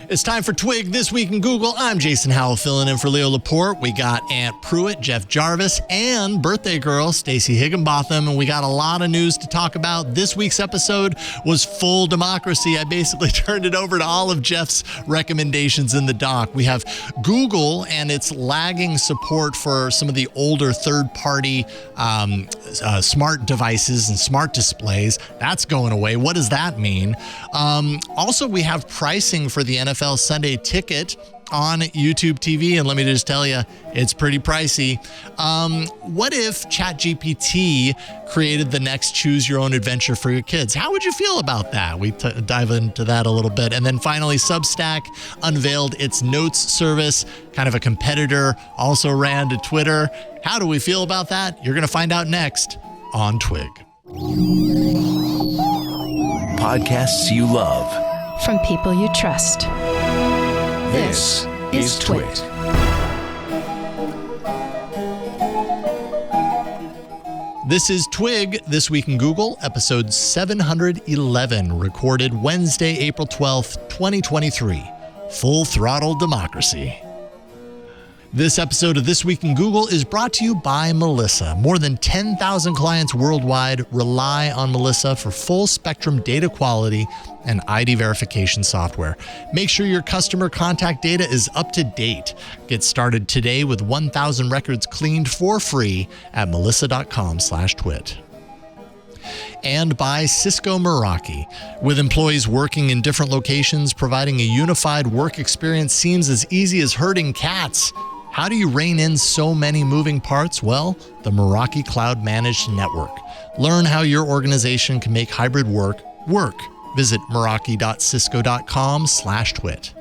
It's time for Twig This Week in Google. I'm Jason Howell filling in for Leo Laporte. We got Aunt Pruitt, Jeff Jarvis, and birthday girl Stacey Higginbotham, and we got a lot of news to talk about. This week's episode was full democracy. I basically turned it over to all of Jeff's recommendations in the doc. We have Google and its lagging support for some of the older third-party smart devices and smart displays. That's going away. What does that mean? Also, we have pricing for the NFL Sunday Ticket on YouTube TV, and let me just tell you, it's pretty pricey. What if ChatGPT created the next choose your own adventure for your kids? How would you feel about that? We dive into that a little bit. And then finally, Substack unveiled its Notes service, kind of a competitor, also ran to Twitter. How do we feel about that? You're going to find out next on Twig. Podcasts you love. From people you trust. This is Twig. This is Twig, This Week in Google, episode 711, recorded Wednesday, April 12th, 2023. Full Throttle Democracy. This episode of This Week in Google is brought to you by Melissa. More than 10,000 clients worldwide rely on Melissa for full spectrum data quality and ID verification software. Make sure your customer contact data is up to date. Get started today with 1,000 records cleaned for free at melissa.com/twit. And by Cisco Meraki. With employees working in different locations, providing a unified work experience seems as easy as herding cats. How do you rein in so many moving parts? Well, the Meraki Cloud Managed Network. Learn how your organization can make hybrid work work. Visit meraki.cisco.com/twit.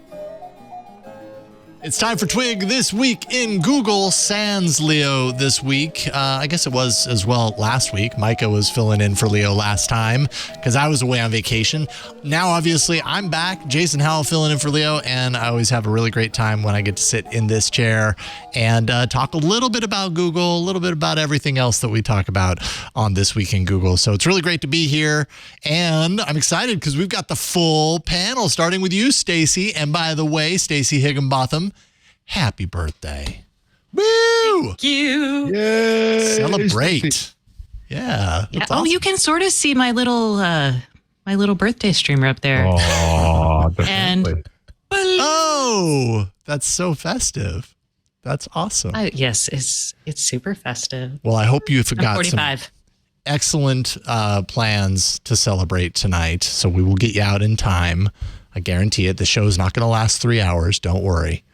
It's time for Twig This Week in Google. Sans Leo this week. I guess it was as well last week. Micah was filling in for Leo last time because I was away on vacation. Now, obviously, I'm back. Jason Howell filling in for Leo, and I always have a really great time when I get to sit in this chair and talk a little bit about Google, a little bit about everything else that we talk about on This Week in Google. So it's really great to be here, and I'm excited because we've got the full panel, starting with you, Stacey. And by the way, Stacey Higginbotham, happy birthday. Woo! Thank you. Yay! Celebrate. Yeah. Yeah. Awesome. Oh, you can sort of see my little birthday streamer up there. Oh, and Oh, that's so festive. That's awesome. Yes, it's super festive. Well, I hope you've I'm got 45. some excellent plans to celebrate tonight. So we will get you out in time. I guarantee it. The show's not going to last 3 hours. Don't worry.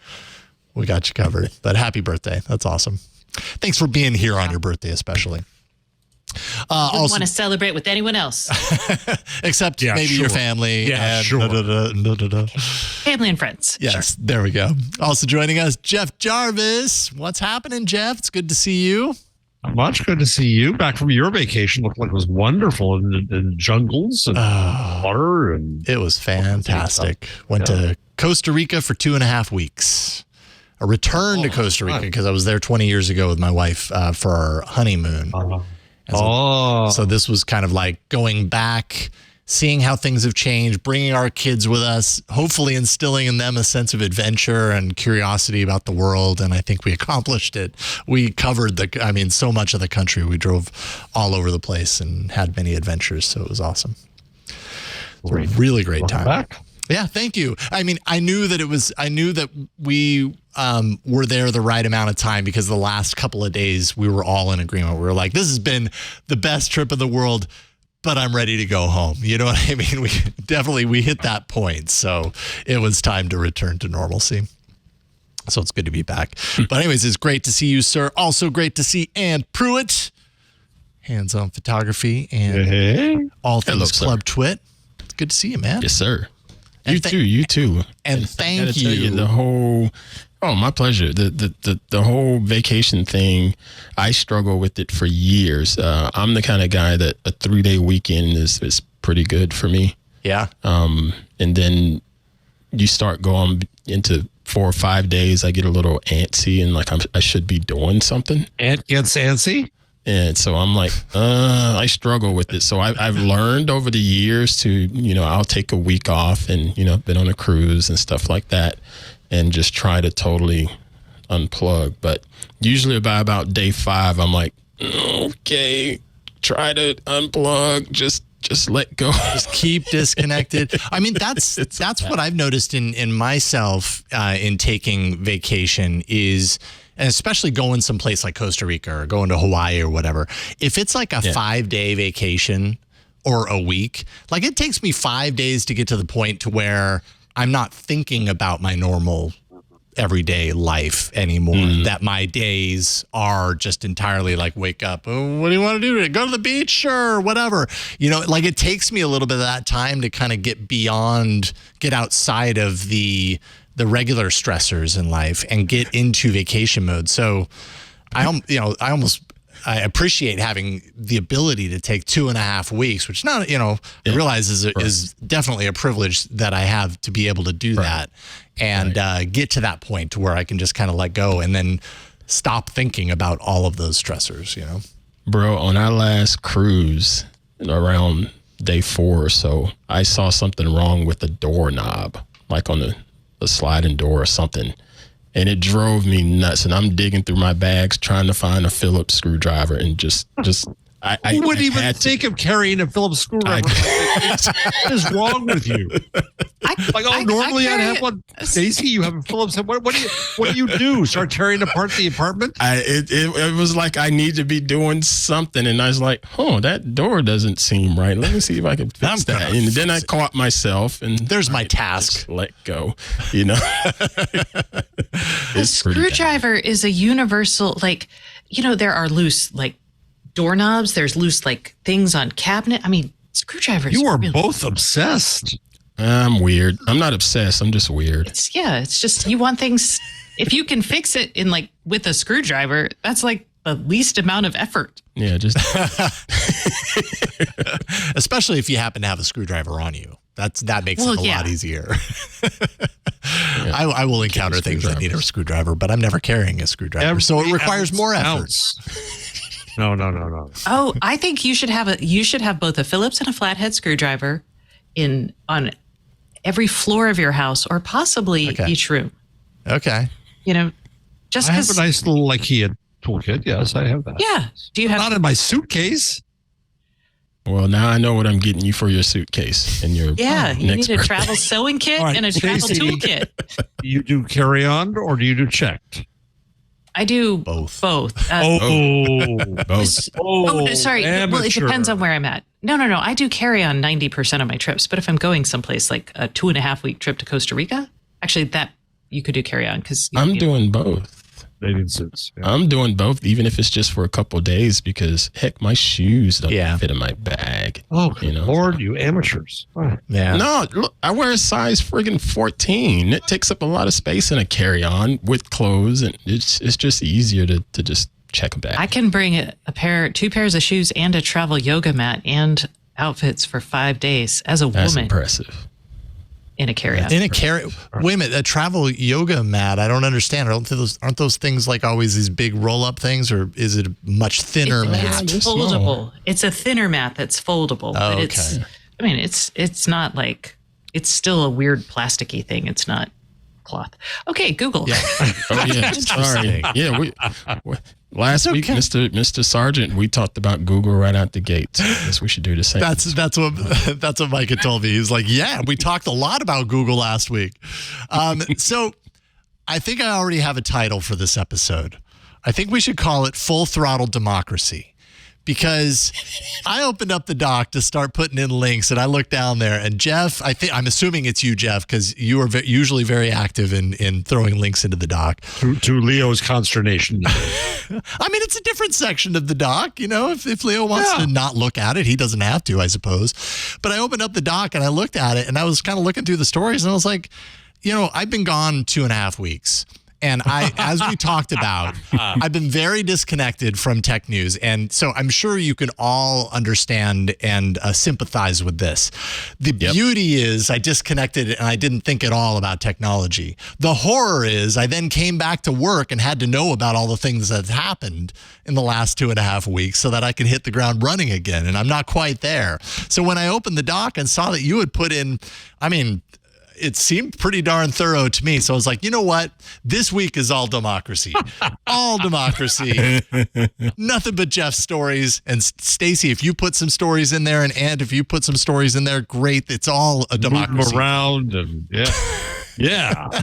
We got you covered. But happy birthday. That's awesome. Thanks for being here on your birthday, especially. I wouldn't want to celebrate with anyone else. Except maybe your family. Yeah, and sure. Family and friends. Yes, Sure. there we go. Also joining us, Jeff Jarvis. What's happening, Jeff? It's good to see you. Much good to see you back from your vacation. Looked like it was wonderful in jungles and water. And it was fantastic. Went to Costa Rica for 2.5 weeks. A return to Costa Rica because I was there 20 years ago with my wife for our honeymoon. So this was kind of like going back, seeing how things have changed, bringing our kids with us, hopefully instilling in them a sense of adventure and curiosity about the world. And I think we accomplished it. We covered so much of the country. We drove all over the place and had many adventures. So it was awesome. It was a really great time. Back. Yeah, thank you. I mean, I knew that we were there the right amount of time because the last couple of days we were all in agreement. We were like, this has been the best trip in the world, but I'm ready to go home. You know what I mean? We hit that point. So it was time to return to normalcy. So it's good to be back. But anyways, it's great to see you, sir. Also great to see Aunt Pruitt, hands-on photography and all things Club Twit. It's good to see you, man. Yes, sir. You too. And thank you. My pleasure. The whole vacation thing, I struggle with it for years. I'm the kind of guy that a 3-day weekend is pretty good for me. Yeah. And then you start going into 4 or 5 days, I get a little antsy and like I should be doing something. Ant gets antsy? And so I'm like, I struggle with it. So I've learned over the years to, I'll take a week off and, been on a cruise and stuff like that and just try to totally unplug. But usually by about day 5, I'm like, okay, try to unplug, just let go. Just keep disconnected. I mean, that's what I've noticed in myself in taking vacation is, and especially going someplace like Costa Rica or going to Hawaii or whatever. If it's like a 5-day vacation or a week, like it takes me 5 days to get to the point to where I'm not thinking about my normal everyday life anymore. That my days are just entirely like, wake up, oh, what do you want to do today? Go to the beach? Sure, whatever. Like it takes me a little bit of that time to kind of get outside of the regular stressors in life and get into vacation mode. So I appreciate having the ability to take 2.5 weeks, which I realize is definitely a privilege that I have to be able to do that and get to that point to where I can just kind of let go and then stop thinking about all of those stressors, Bro, on our last cruise around day 4 or so, I saw something wrong with the doorknob, like on the sliding door or something. And it drove me nuts. And I'm digging through my bags trying to find a Phillips screwdriver and I wouldn't even think of carrying a Phillips screwdriver. What is wrong with you? Normally I'd have one. Stacey, you have a Phillips. What do you do? Start tearing apart the apartment? It was like I need to be doing something, and I was like, that door doesn't seem right. Let me see if I can fix that. And then I caught myself, and there's my task. Let go. A screwdriver is a universal. There are loose doorknobs. There's loose things on cabinet. I mean, screwdrivers. You are both obsessed. I'm weird. I'm not obsessed. I'm just weird. It's just you want things. If you can fix it with a screwdriver, that's the least amount of effort. Yeah, just especially if you happen to have a screwdriver on you. That makes it a lot easier. I will encounter things that need a screwdriver, but I'm never carrying a screwdriver, so it requires more effort. No. Oh, I think you should have both a Phillips and a flathead screwdriver on every floor of your house, or possibly each room. Okay. Just I have a nice little IKEA toolkit. Yes, I have that. Yeah. Do you have not in my suitcase? Well, now I know what I'm getting you for your suitcase and your you need a travel sewing kit and a travel toolkit. You do carry on or do you do checked? I do both. Both. Sorry. Amateur. Well, it depends on where I'm at. No. I do carry on 90% of my trips. But if I'm going someplace like a 2.5-week trip to Costa Rica, actually that you could do carry on because I'm doing both. Bathing suits. Yeah. I'm doing both, even if it's just for a couple of days, because heck, my shoes don't fit in my bag. Oh, Lord, you amateurs. Oh. Yeah. No, look, I wear a size friggin' 14. It takes up a lot of space in a carry-on with clothes, and it's just easier to just check a bag. I can bring two pairs of shoes and a travel yoga mat and outfits for 5 days as a woman. That's impressive. In a carry-on. Wait a minute, a travel yoga mat. I don't understand. Aren't those things always these big roll-up things, or is it a much thinner mat? It's foldable. It's a thinner mat that's foldable. Oh, but it's not it's still a weird plasticky thing. It's not cloth. Okay, Google. Yeah. Sorry. Yeah, last week, Mr. Sargent, we talked about Google right out the gate. I guess we should do the same. That's what Micah told me. He was like, "Yeah, we talked a lot about Google last week." So, I think I already have a title for this episode. I think we should call it "Full Throttle Democracy." Because I opened up the doc to start putting in links, and I looked down there, and Jeff, I'm assuming it's you, Jeff, because you are usually very active in throwing links into the doc. To Leo's consternation. I mean, it's a different section of the doc. If Leo wants to not look at it, he doesn't have to, I suppose. But I opened up the doc, and I looked at it, and I was kind of looking through the stories, and I was like, I've been gone 2.5 weeks. And as we talked about, I've been very disconnected from tech news. And so I'm sure you can all understand and sympathize with this. The beauty is I disconnected and I didn't think at all about technology. The horror is I then came back to work and had to know about all the things that happened in the last 2.5 weeks so that I could hit the ground running again. And I'm not quite there. So when I opened the doc and saw that you had put in, it seemed pretty darn thorough to me. So I was like, you know what? This week is all democracy. All democracy. Nothing but Jeff's stories. And Stacy, if you put some stories in there, and if you put some stories in there, great. It's all a democracy. Move around and yeah.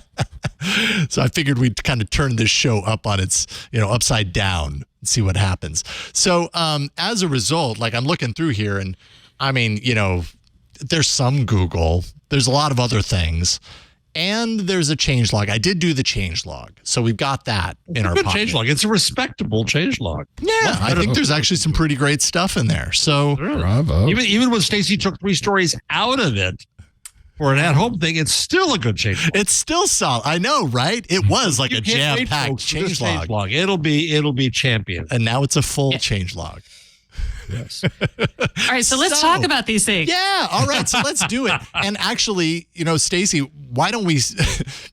So I figured we'd kind of turn this show up on its, upside down and see what happens. So as a result, like I'm looking through here and there's some Google, there's a lot of other things, and there's a changelog. I did do the changelog, so we've got that in our pocket. Changelog. It's a respectable changelog. Yeah, I think there's actually some pretty great stuff in there. So bravo. Even when Stacy took 3 stories out of it for an at-home thing, it's still a good changelog. It's still solid. I know, right? It was like a jam-packed changelog. It'll be champion, and now it's a full changelog. Yes. All right, so let's talk about these things. Yeah, all right, so let's do it. And actually, Stacy, why don't we,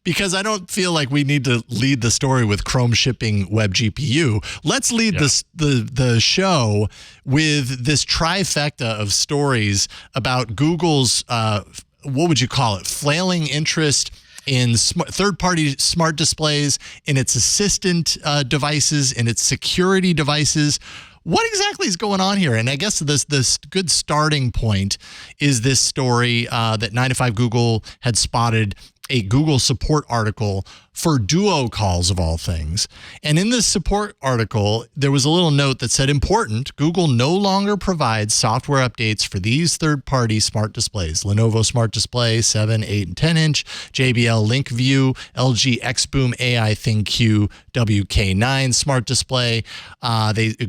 because I don't feel like we need to lead the story with Chrome shipping web GPU. Let's lead the show with this trifecta of stories about Google's, what would you call it, flailing interest in third-party smart displays, in its assistant devices, in its security devices. What exactly is going on here? And I guess this good starting point is this story that 9 to 5 Google had spotted a Google support article for Duo calls of all things. And in this support article, there was a little note that said, important, Google no longer provides software updates for these third-party smart displays. Lenovo Smart Display 7, 8, and 10-inch, JBL LinkView, LG XBoom AI ThinQ WK9 Smart Display.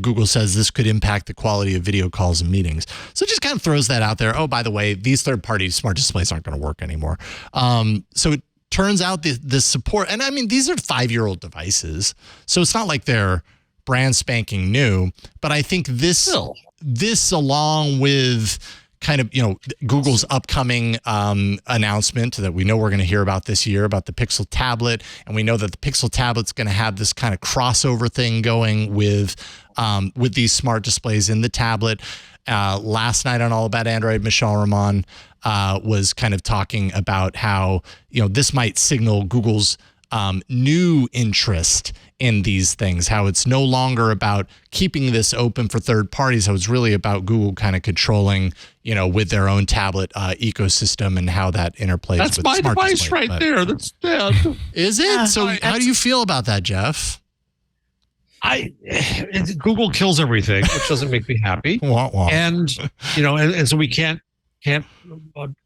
Google says this could impact the quality of video calls and meetings. So it just kind of throws that out there. Oh, by the way, these third-party smart displays aren't going to work anymore. So it turns out the support, and these are 5-year-old devices, so it's not like they're brand spanking new, but I think this along with kind of, Google's upcoming announcement that we know we're going to hear about this year about the Pixel tablet, and we know that the Pixel tablet's going to have this kind of crossover thing going with these smart displays in the tablet. Last night on All About Android, Michelle Rahman was kind of talking about how, this might signal Google's new interest in these things, how it's no longer about keeping this open for third parties, how it's really about Google kind of controlling, with their own tablet ecosystem and how that interplays with smart displays. That's my device right there. That's dead. Is it? So how do you feel about that, Jeff? Google kills everything, which doesn't make me happy. And and so we can't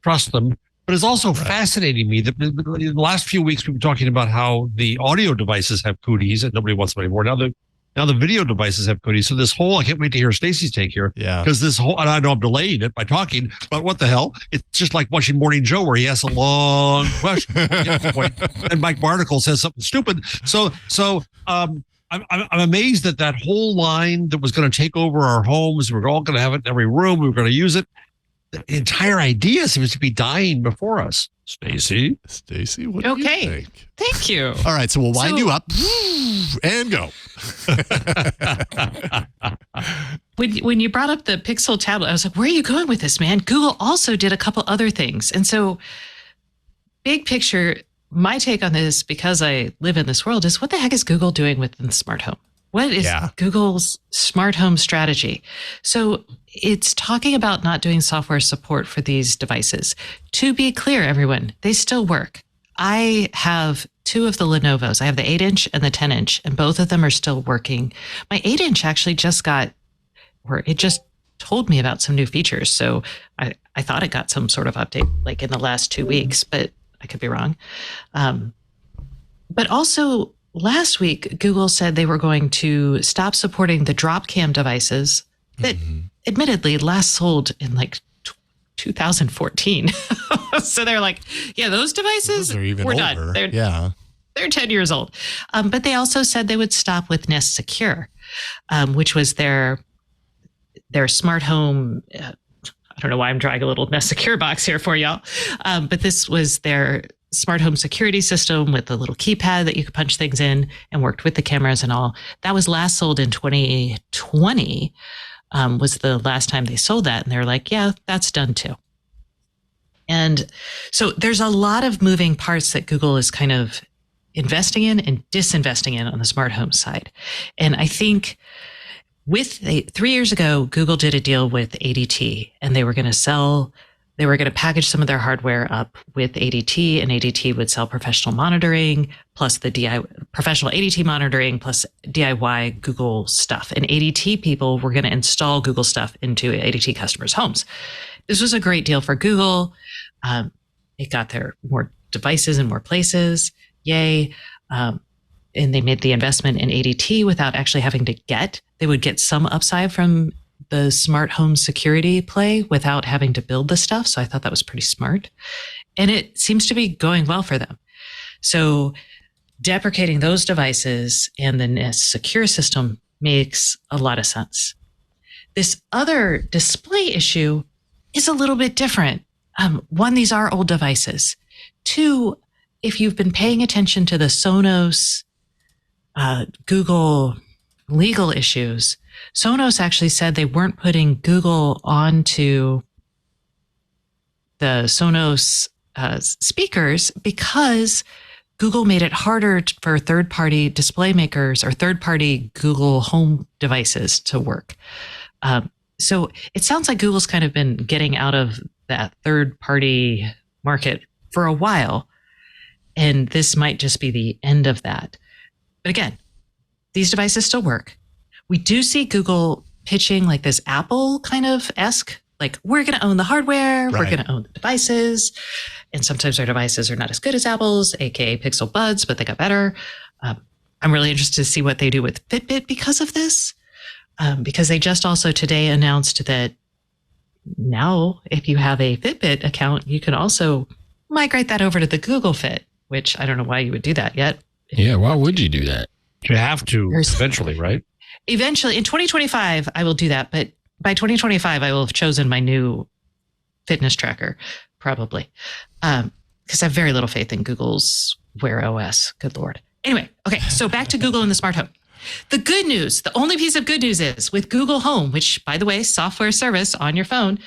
trust them. But it's also fascinating me that in the last few weeks we've been talking about how the audio devices have cooties and nobody wants them anymore. Now the video devices have cooties. So this whole, I can't wait to hear Stacy's take here. Yeah. Because this whole, and I know I'm delaying it by talking, but what the hell? It's just like watching Morning Joe where he asks a long question and Mike Barnacle says something stupid. So I'm amazed that whole line that was going to take over our homes, we're all going to have it in every room, we were going to use it. The entire idea seems to be dying before us. Stacy, what do you think? Thank you. All right, so we'll wind you up and go. When you brought up the Pixel tablet, I was like, where are you going with this, man? Google also did a couple other things. And so big picture, my take on this, because I live in this world, is what the heck is Google doing within the smart home? What is Google's smart home strategy? So it's talking about not doing software support for these devices. To be clear, everyone, they still work. I have 2 of the Lenovos. I have the 8-inch and the 10-inch, and both of them are still working. My 8-inch actually just told me about some new features. So I thought it got some sort of update like in the last 2 weeks, but I could be wrong. But also, last week, Google said they were going to stop supporting the Dropcam devices that admittedly last sold in like 2014. So they're like, those devices are even we're older. done. They're They're 10 years old. But they also said they would stop with Nest Secure, which was their smart home. I don't know why I'm drawing a little Nest Secure box here for y'all. But this was their smart home security system with a little keypad that you could punch things in and worked with the cameras and all. That was last sold in 2020, was the last time they sold that. And they're like, yeah, that's done too. And so there's a lot of moving parts that Google is kind of investing in and disinvesting in on the smart home side. And I think 3 years ago, Google did a deal with ADT, and they were going to package some of their hardware up with ADT, and ADT would sell professional monitoring plus the professional ADT monitoring plus DIY Google stuff. And ADT people were going to install Google stuff into ADT customers' homes. This was a great deal for Google. It got their more devices in more places. Yay. And they made the investment in ADT without actually having to they would get some upside from the smart home security play without having to build the stuff. So I thought that was pretty smart. And it seems to be going well for them. So deprecating those devices and the Nest Secure system makes a lot of sense. This other display issue is a little bit different. One, these are old devices. Two, if you've been paying attention to the Sonos, Google legal issues, Sonos actually said they weren't putting Google onto the Sonos speakers because Google made it harder for third-party display makers or third-party Google Home devices to work. So it sounds like Google's kind of been getting out of that third-party market for a while, and this might just be the end of that. But again, these devices still work. We do see Google pitching like this Apple kind of esque, like we're going to own the hardware, we're going to own the devices. And sometimes our devices are not as good as Apple's, aka Pixel Buds, but they got better. I'm really interested to see what they do with Fitbit because of this, because they just also today announced that now if you have a Fitbit account, you can also migrate that over to the Google Fit, which I don't know why you would do that yet. Yeah, why would you do that? You have to eventually, right? Eventually, in 2025, I will do that. But by 2025, I will have chosen my new fitness tracker, probably. Because I have very little faith in Google's Wear OS. Good Lord. Anyway, okay, so back to Google and the smart home. The good news, the only piece of good news is with Google Home, which, by the way, software service on your phone,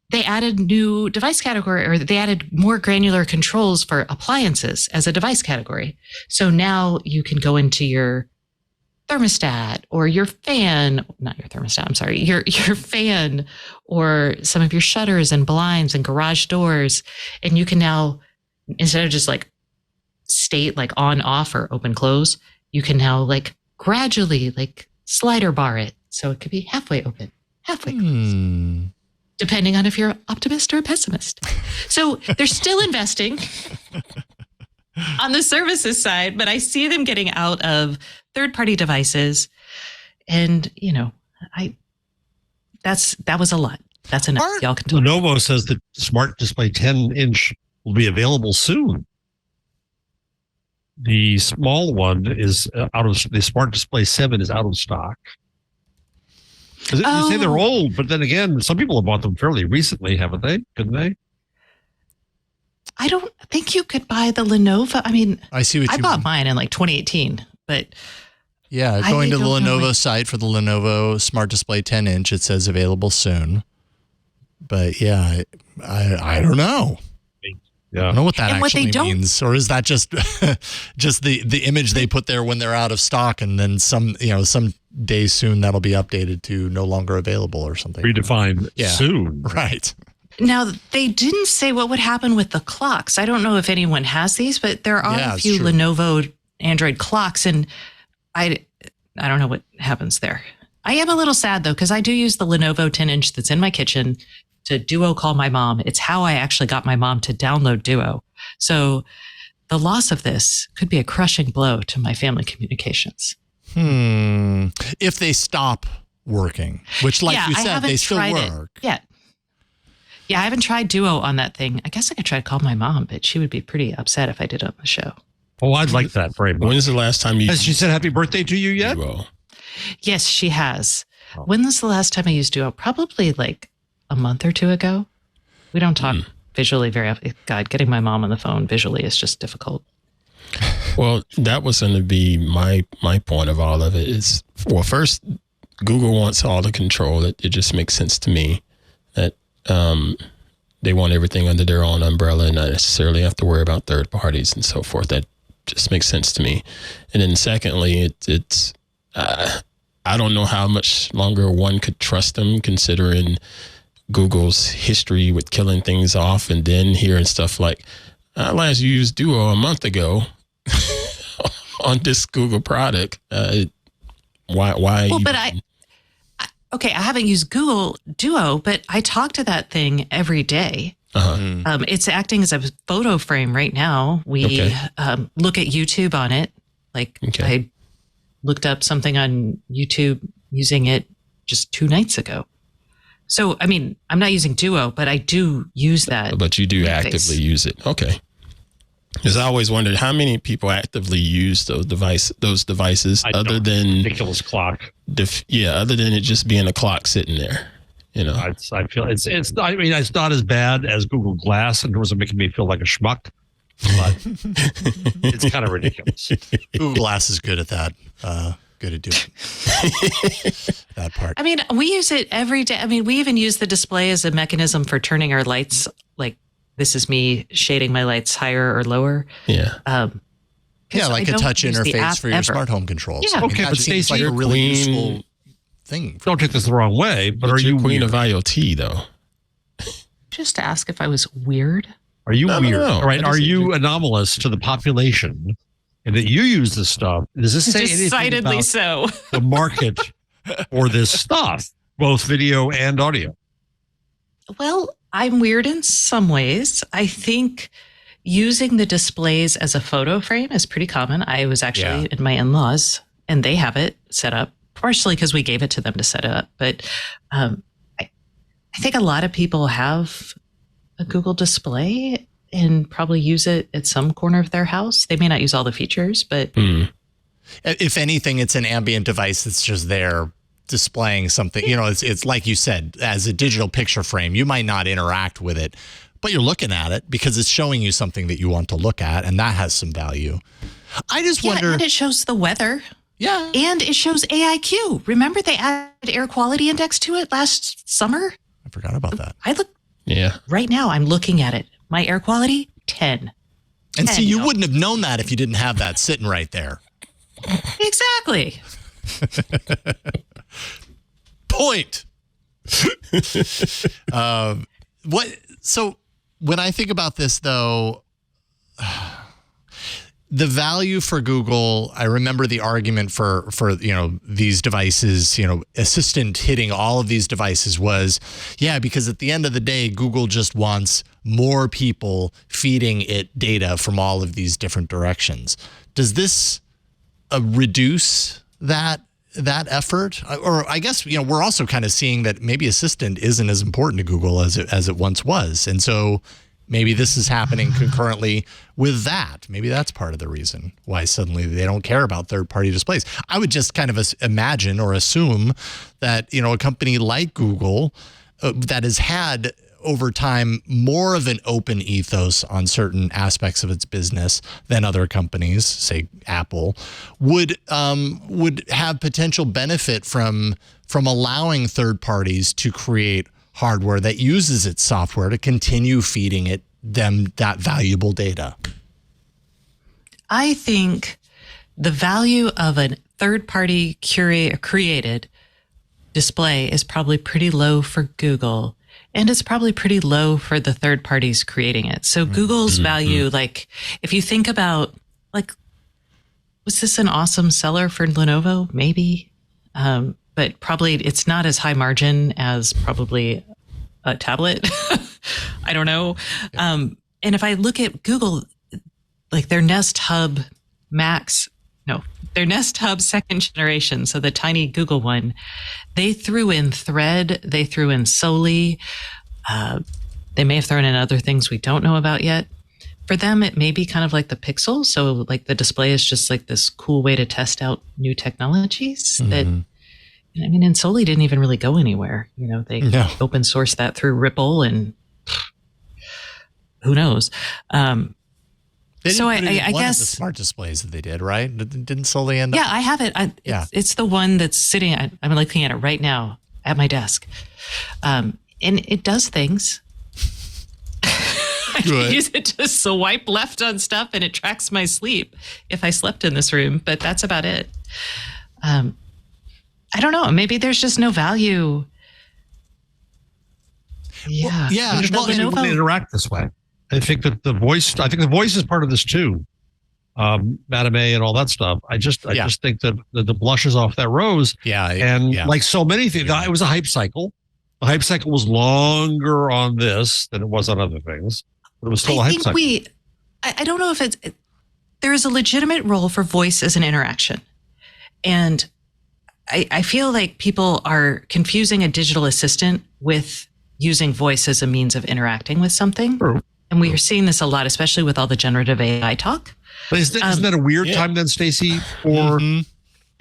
they added new device category, or they added more granular controls for appliances as a device category. So now you can go into your thermostat or your fan, not your thermostat, I'm sorry, your fan or some of your shutters and blinds and garage doors. And you can now, instead of just like state like on, off or open, close, you can now like gradually like slider bar it. So it could be halfway open, halfway closed. Depending on if you're an optimist or a pessimist. So they're still investing on the services side, but I see them getting out of third-party devices. And, you know, that was a lot. That's enough. Y'all can talk. Lenovo says that Smart Display 10-inch will be available soon. The small one is the Smart Display 7 is out of stock. You say they're old, but then again, some people have bought them fairly recently, haven't they? Couldn't they? I don't think you could buy the Lenovo. I mean, I bought mine in like 2018, but yeah, going to the Lenovo site for the Lenovo Smart Display 10-inch, it says available soon. But yeah, I don't know. Yeah. I don't know what that actually means, or is that just just the image they put there when they're out of stock, and then some days soon that'll be updated to no longer available or something. Redefined soon, right? Now they didn't say what would happen with the clocks. I don't know if anyone has these, but there are a few Lenovo Android clocks, and I don't know what happens there. I am a little sad though, because I do use the Lenovo 10-inch that's in my kitchen to Duo call my mom. It's how I actually got my mom to download Duo. So the loss of this could be a crushing blow to my family communications. If they stop working, which like you said, they still work. Yeah, I haven't tried Duo on that thing. I guess I could try to call my mom, but she would be pretty upset if I did it on the show. Oh, I'd like that very much. When's the last time you... Has she said happy birthday to you yet? Yes, she has. Oh. When was the last time I used Duo? Probably like a month or two ago. We don't talk visually very often. God, getting my mom on the phone visually is just difficult. Well, that was going to be my point of all of it is, well, first, Google wants all the control. It just makes sense to me that they want everything under their own umbrella and not necessarily have to worry about third parties and so forth. That just makes sense to me. And then secondly, it's I don't know how much longer one could trust them, considering Google's history with killing things off, and then hearing stuff like, I last used Duo a month ago on this Google product. Why? Well, but I haven't used Google Duo, but I talk to that thing every day. It's acting as a photo frame right now. We look at YouTube on it. I looked up something on YouTube using it just 2 nights ago. So, I mean, I'm not using Duo, but I do use that. But you do actively use it. Okay. Because I always wondered how many people actively use those devices other than ridiculous clock. Other than it just being a clock sitting there. You know, I feel it's. I mean, it's not as bad as Google Glass in terms of making me feel like a schmuck, but it's kind of ridiculous. Google Glass is good at that. Good at doing that part. I mean, we use it every day. I mean, we even use the display as a mechanism for turning our lights. Like, this is me shading my lights higher or lower. Yeah. Like a touch interface for your smart home controls. Yeah. Okay, but Stacey, like a really useful thing. Don't take this the wrong way, but are you queen of IoT though? Just to ask if I was weird. Are you weird? No. All right. Are you anomalous to the population? And that you use this stuff? Does this say anything decidedly about so the market for this stuff, both video and audio? Well, I'm weird in some ways. I think using the displays as a photo frame is pretty common. I was actually in my in-laws, and they have it set up, partially because we gave it to them to set it up. But I think a lot of people have a Google display and probably use it at some corner of their house. They may not use all the features, but if anything, it's an ambient device that's just there displaying something. You know, it's like you said, as a digital picture frame. You might not interact with it, but you're looking at it because it's showing you something that you want to look at, and that has some value. I just wonder. And it shows the weather. Yeah. And it shows AIQ. Remember they added air quality index to it last summer? I forgot about that. Right now, I'm looking at it. My air quality, 10. And see, you wouldn't have known that if you didn't have that sitting right there. Exactly. Point. So when I think about this, though, the value for Google, I remember the argument for these devices, Assistant hitting all of these devices was, because at the end of the day, Google just wants more people feeding it data from all of these different directions. Does this reduce that effort? Or I guess, we're also kind of seeing that maybe Assistant isn't as important to Google as it once was. And so maybe this is happening concurrently with that. Maybe that's part of the reason why suddenly they don't care about third-party displays. I would just kind of imagine or assume that, a company like Google that has had over time more of an open ethos on certain aspects of its business than other companies, say Apple, would have potential benefit from allowing third parties to create hardware that uses its software to continue feeding them that valuable data. I think the value of a third-party created display is probably pretty low for Google, and it's probably pretty low for the third parties creating it. So Google's value, like if you think about, like, was this an awesome seller for Lenovo? Maybe. But probably it's not as high margin as probably a tablet. I don't know. And if I look at Google, like their Nest Hub their Nest Hub second generation, so the tiny Google one, they threw in Thread, they threw in Solely. They may have thrown in other things we don't know about yet. for them, it may be kind of like the Pixel. So like the display is just like this cool way to test out new technologies that, I mean, and Soli didn't even really go anywhere. You know, they open sourced that through Ripple and who knows. So I guess the smart displays that they did, right? Didn't Soli end up? Yeah, I have it. It's the one that's sitting, I'm looking at it right now at my desk. And it does things. I can use it to swipe left on stuff and it tracks my sleep if I slept in this room, but that's about it. I don't know. Maybe there's just no value. Yeah. There's no reason to interact this way. I think that the voice is part of this too. Madame A and all that stuff. I just think that the blushes off that rose. Like so many things, it was a hype cycle. The hype cycle was longer on this than it was on other things. But it was still a hype cycle. I don't know if there is a legitimate role for voice as an interaction. And I feel like people are confusing a digital assistant with using voice as a means of interacting with something. True. And we are seeing this a lot, especially with all the generative AI talk. But isn't that a weird time then, Stacey, for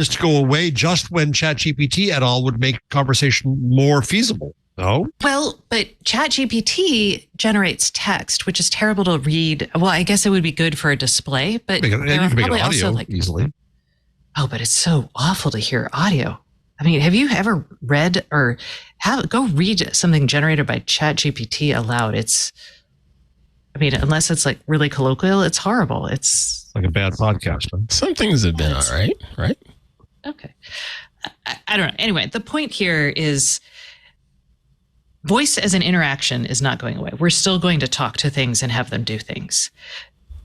just to go away just when ChatGPT et al. Would make conversation more feasible? No? Well, but ChatGPT generates text, which is terrible to read. Well, I guess it would be good for a display, but you can make it audio easily. Oh, but it's so awful to hear audio. I mean, have you ever read or go read something generated by ChatGPT aloud? Unless it's like really colloquial, it's horrible. It's like a bad podcast. Huh? Some things have been all right? Okay. I don't know. Anyway, the point here is voice as an interaction is not going away. We're still going to talk to things and have them do things.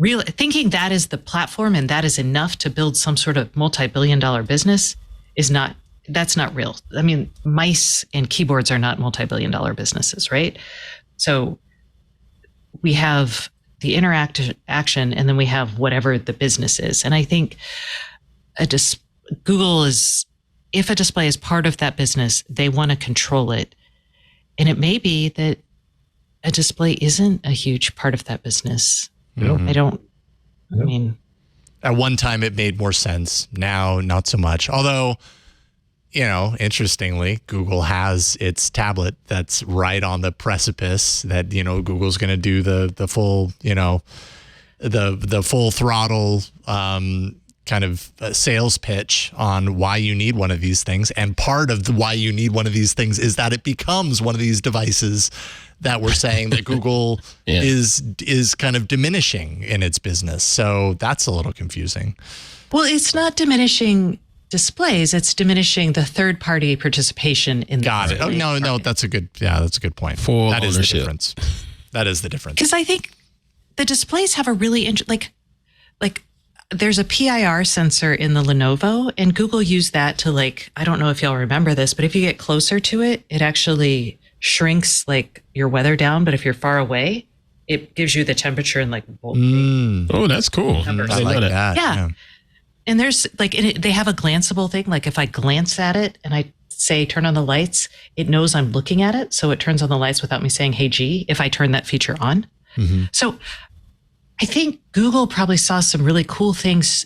Thinking that is the platform and that is enough to build some sort of multi-billion-dollar business that's not real. I mean, mice and keyboards are not multi-billion-dollar businesses, right? So we have the interaction and then we have whatever the business is. And I think Google is, if a display is part of that business, they want to control it. And it may be that a display isn't a huge part of that business. I mean, at one time it made more sense. Now, not so much. Although, interestingly, Google has its tablet that's right on the precipice that, Google's going to do the full, the full throttle kind of sales pitch on why you need one of these things. And part of why you need one of these things is that it becomes one of these devices that we're saying that Google is kind of diminishing in its business. So that's a little confusing. Well, it's not diminishing displays, it's diminishing the third-party participation in the Got it. Oh, no, that's a good point. Full that ownership. Is the difference. That is the difference. Because I think the displays have a really like there's a PIR sensor in the Lenovo, and Google used that to I don't know if y'all remember this, but if you get closer to it, it actually shrinks your weather down. But if you're far away, it gives you the temperature and Oh, that's cool. I like that. Yeah. And there's they have a glanceable thing. Like if I glance at it and I say, turn on the lights, it knows I'm looking at it. So it turns on the lights without me saying, hey, G, if I turn that feature on. Mm-hmm. So I think Google probably saw some really cool things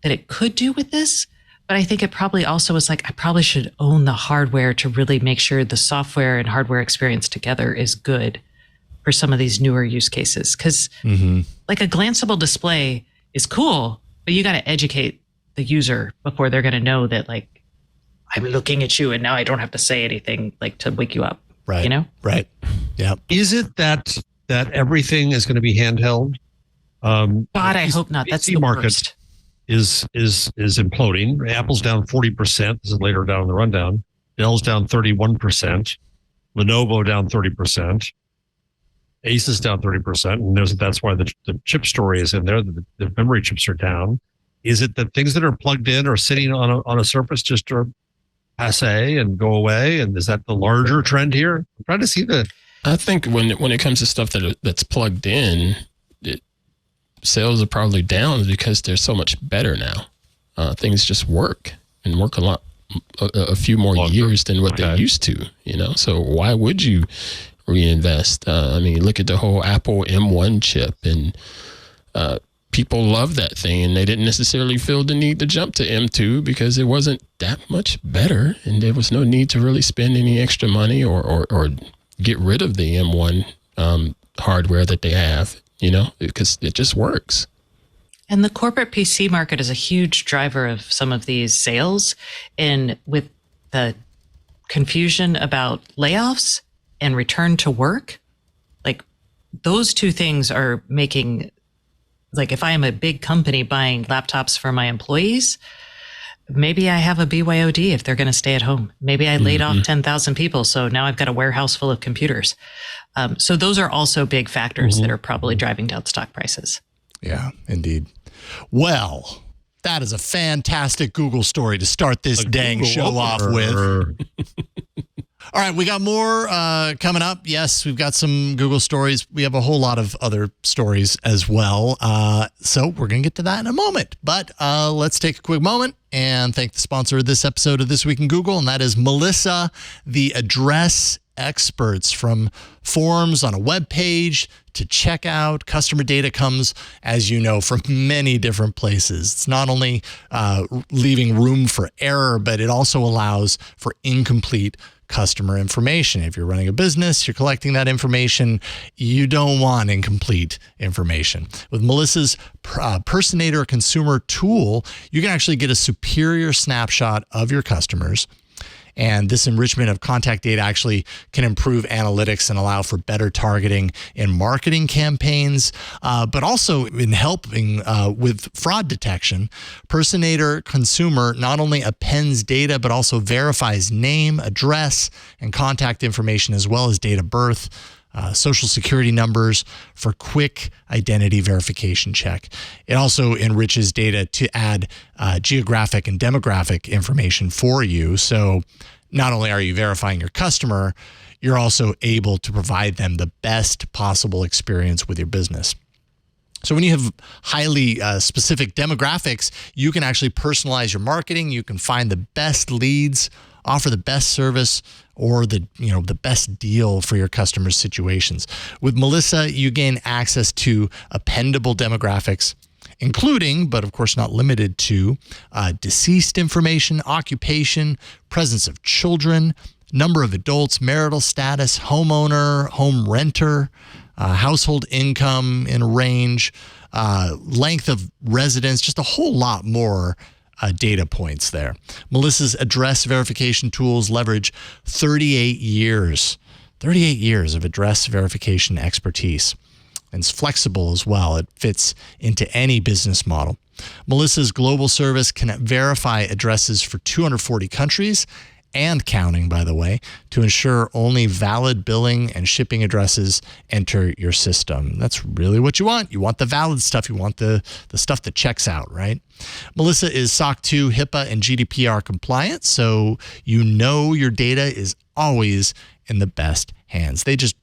that it could do with this, but I think it probably also was I probably should own the hardware to really make sure the software and hardware experience together is good for some of these newer use cases. Because a glanceable display is cool, but you got to educate the user before they're going to know that I'm looking at you and now I don't have to say anything to wake you up. Right. Right. Yeah. Is it that everything is going to be handheld? God, I hope not. That's the market worst. Is imploding. Apple's down 40%. This is later down in the rundown. Dell's down 31%. Lenovo down 30%. Ace is down 30%. And that's why the chip story is in there. The memory chips are down. Is it that things that are plugged in or sitting on a surface just are passe and go away? And is that the larger trend here? I'm trying to see I think when it comes to stuff that's plugged in, sales are probably down because they're so much better now. Things just work and work a few more years than what they used to, So why would you reinvest? Look at the whole Apple M1 chip and people love that thing, and they didn't necessarily feel the need to jump to M2 because it wasn't that much better, and there was no need to really spend any extra money or get rid of the M1 hardware that they have, because it just works. And the corporate PC market is a huge driver of some of these sales. And with the confusion about layoffs and return to work, like those two things are making, like if I am a big company buying laptops for my employees, maybe I have a BYOD if they're going to stay at home. Maybe I laid off 10,000 people. So now I've got a warehouse full of computers. So those are also big factors that are probably driving down stock prices. Yeah, indeed. Well, that is a fantastic Google story to start this dang show off with. All right, we got more coming up. Yes, we've got some Google stories. We have a whole lot of other stories as well. So we're going to get to that in a moment. But let's take a quick moment and thank the sponsor of this episode of This Week in Google, and that is Melissa, the address experts. From forms on a web page to checkout, customer data comes, as you know, from many different places. It's not only leaving room for error, but it also allows for incomplete customer information. If you're running a business, you're collecting that information, you don't want incomplete information. With Melissa's Personator Consumer tool, you can actually get a superior snapshot of your customers. And this enrichment of contact data actually can improve analytics and allow for better targeting in marketing campaigns, but also in helping with fraud detection. Personator Consumer not only appends data, but also verifies name, address, and contact information, as well as date of birth, social security numbers for quick identity verification check. It also enriches data to add geographic and demographic information for you. So not only are you verifying your customer, you're also able to provide them the best possible experience with your business. So when you have highly specific demographics, you can actually personalize your marketing. You can find the best leads, offer the best service, or the best deal for your customers' situations. With Melissa, you gain access to appendable demographics, including, but of course not limited to, deceased information, occupation, presence of children, number of adults, marital status, homeowner, home renter, household income in range, length of residence, just a whole lot more data points there. Melissa's address verification tools leverage 38 years of address verification expertise. And it's flexible as well. It fits into any business model. Melissa's global service can verify addresses for 240 countries and counting, by the way, to ensure only valid billing and shipping addresses enter your system. That's really what you want. You want the valid stuff. You want the stuff that checks out, right? Melissa is SOC 2, HIPAA, and GDPR compliant, so you know your data is always in the best hands. They just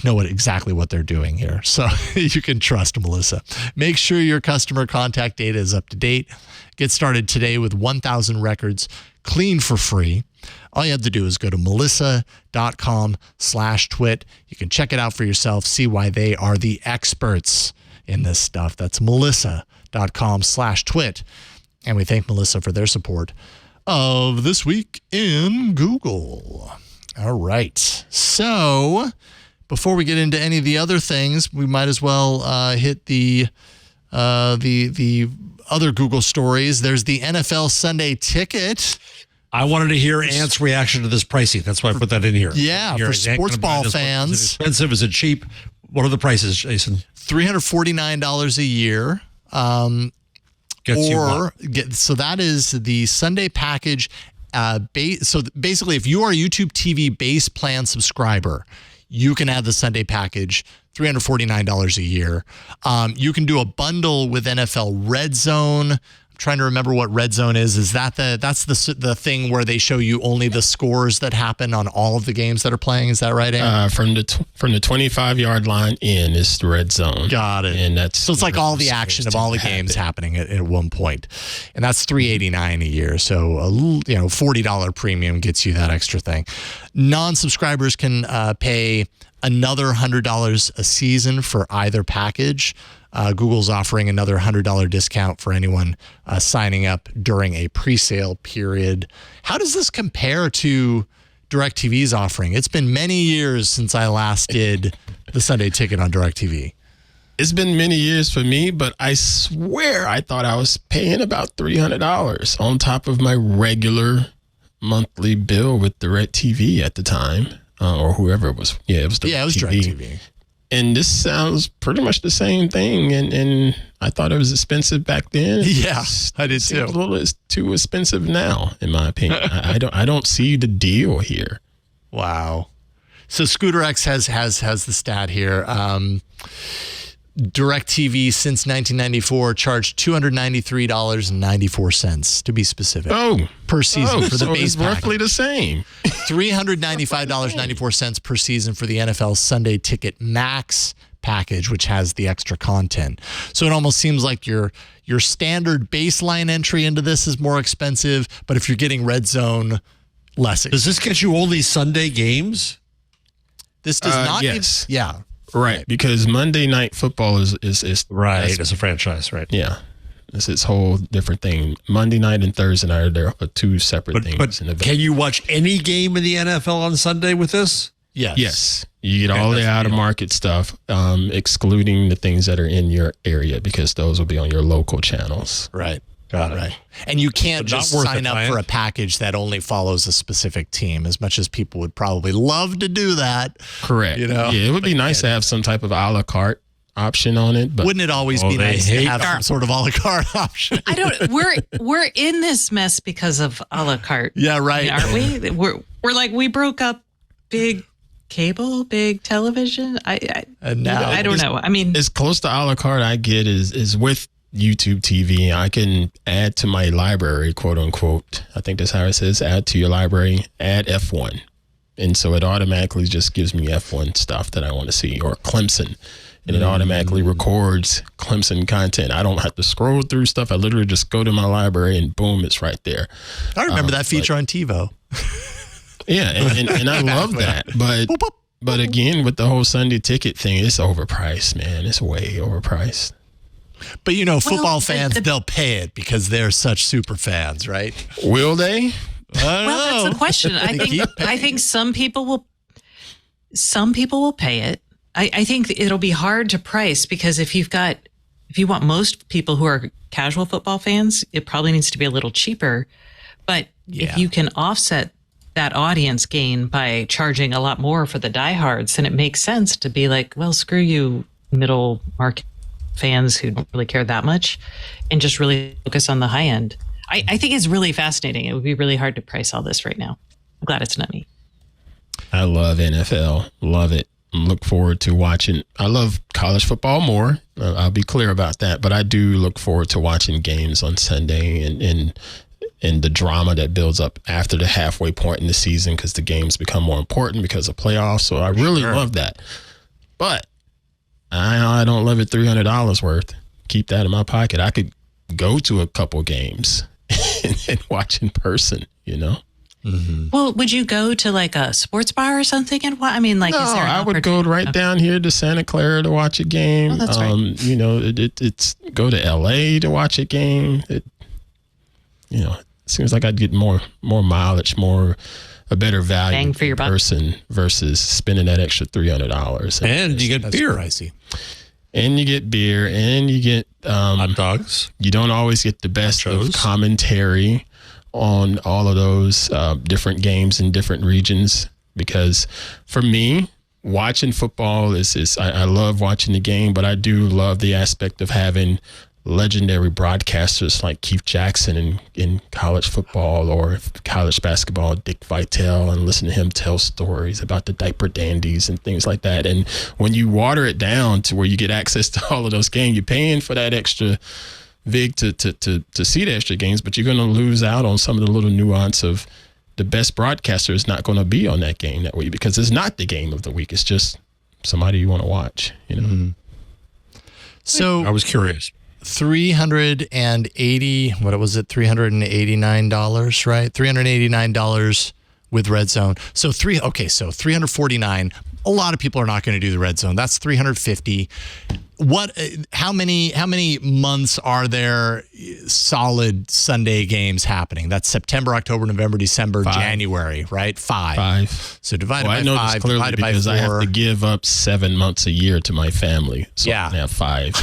know exactly what they're doing here. So you can trust Melissa. Make sure your customer contact data is up to date. Get started today with 1,000 records, clean for free. All you have to do is go to melissa.com/twit. You can check it out for yourself, see why they are the experts in this stuff. That's melissa.com/twit. And we thank Melissa for their support of This Week in Google. All right. So before we get into any of the other things, we might as well hit the other Google stories. There's the NFL Sunday Ticket. I wanted to hear Ant's reaction to this pricing. That's why I put that in here. Yeah, for sports ball fans. Is it expensive? Is it cheap? What are the prices, Jason? $349 a year. So that is the Sunday package. So basically, if you are a YouTube TV base plan subscriber, you can add the Sunday package, $349 a year. You can do a bundle with NFL Red Zone. I'm trying to remember what Red Zone is. Is that that's the thing where they show you only the scores that happen on all of the games that are playing? Is that right, Ann? From the 25-yard line in is the Red Zone. Got it. And so it's like all the action of all the games happening at one point, and that's $389 a year. So a $40 premium gets you that extra thing. Non-subscribers can pay another $100 a season for either package. Google's offering another $100 discount for anyone signing up during a pre-sale period. How does this compare to DirecTV's offering? It's been many years since I last did the Sunday Ticket on DirecTV. It's been many years for me, but I swear I thought I was paying about $300 on top of my regular monthly bill with DirecTV at the time, or whoever it was. Yeah, it was DirecTV. And this sounds pretty much the same thing. And I thought it was expensive back then. Yeah, I did too. It's a little too expensive now, in my opinion. I don't see the deal here. Wow. So Scooter X has the stat here. DirecTV since 1994 charged $293.94 to be specific. Per season for the base it's roughly the same. $395.94 per season for the NFL Sunday Ticket Max package, which has the extra content. So it almost seems like your standard baseline entry into this is more expensive, but if you're getting Red Zone, less expensive. Does this get you only Sunday games? This does not. Yes. Yeah. Right, because Monday Night Football is right as a franchise, right? Yeah, it's its whole different thing. Monday night and Thursday night are two separate things. But can you watch any game in the NFL on Sunday with this? Yes. You get all the out of market stuff, excluding the things that are in your area, because those will be on your local channels. Right. Got it. Right. And you can't just sign up for a package that only follows a specific team, as much as people would probably love to do that. Correct. Yeah, it would be nice to have some type of a la carte option on it. But wouldn't it always be nice to have some sort of a la carte option? We're in this mess because of a la carte. Yeah, right. Aren't we? We're like, we broke up big cable, big television. I don't know. I mean, as close to a la carte I get is with YouTube TV. I can add to my library, quote unquote. I think that's how it says, add to your library, add F1. And so it automatically just gives me F1 stuff that I want to see, or Clemson. And it automatically records Clemson content. I don't have to scroll through stuff. I literally just go to my library and boom, it's right there. I remember that feature on TiVo. Yeah, and I love that. But again, with the whole Sunday Ticket thing, it's overpriced, man. It's way overpriced. But football fans, they'll pay it because they're such super fans, right? Will they? That's the question. I think some people will pay it. I think it'll be hard to price, because if you want most people who are casual football fans, it probably needs to be a little cheaper. But if you can offset that audience gain by charging a lot more for the diehards, then it makes sense to be like, well, screw you, middle market fans who don't really care that much, and just really focus on the high end. I think it's really fascinating. It would be really hard to price all this right now. I'm glad it's not me. I love NFL. Love it. Look forward to watching. I love college football more. I'll be clear about that. But I do look forward to watching games on Sunday and the drama that builds up after the halfway point in the season, because the games become more important because of playoffs. So I really love that. But I don't love it $300 worth. Keep that in my pocket. I could go to a couple games and watch in person, Mm-hmm. Well, would you go to like a sports bar or something? And what? I mean, like, no, is there I would go right down here to Santa Clara to watch a game. Oh, that's right. It's go to LA to watch a game. It seems like I'd get more mileage, a better value bang for your buck person versus spending that extra $300. And you get beer. Pricey. And you get beer, and you get hot dogs. You don't always get the best of commentary on all of those different games in different regions, because for me, watching football is I love watching the game, but I do love the aspect of having legendary broadcasters like Keith Jackson in college football or college basketball, Dick Vitale, and listen to him tell stories about the diaper dandies and things like that. And when you water it down to where you get access to all of those games, you're paying for that extra vig to see the extra games, but you're going to lose out on some of the little nuance of the best broadcaster is not going to be on that game that week, because it's not the game of the week. It's just somebody you want to watch, Mm-hmm. So I was curious. $389, right? $389 with Red Zone. So $349 a lot of people are not going to do the red zone. That's 350. How many months are there solid Sunday games happening? That's September, October, November, December, 5. January, right? 5. So divided by 5, divided by 4. Because I have to give up 7 months a year to my family. So I have 5.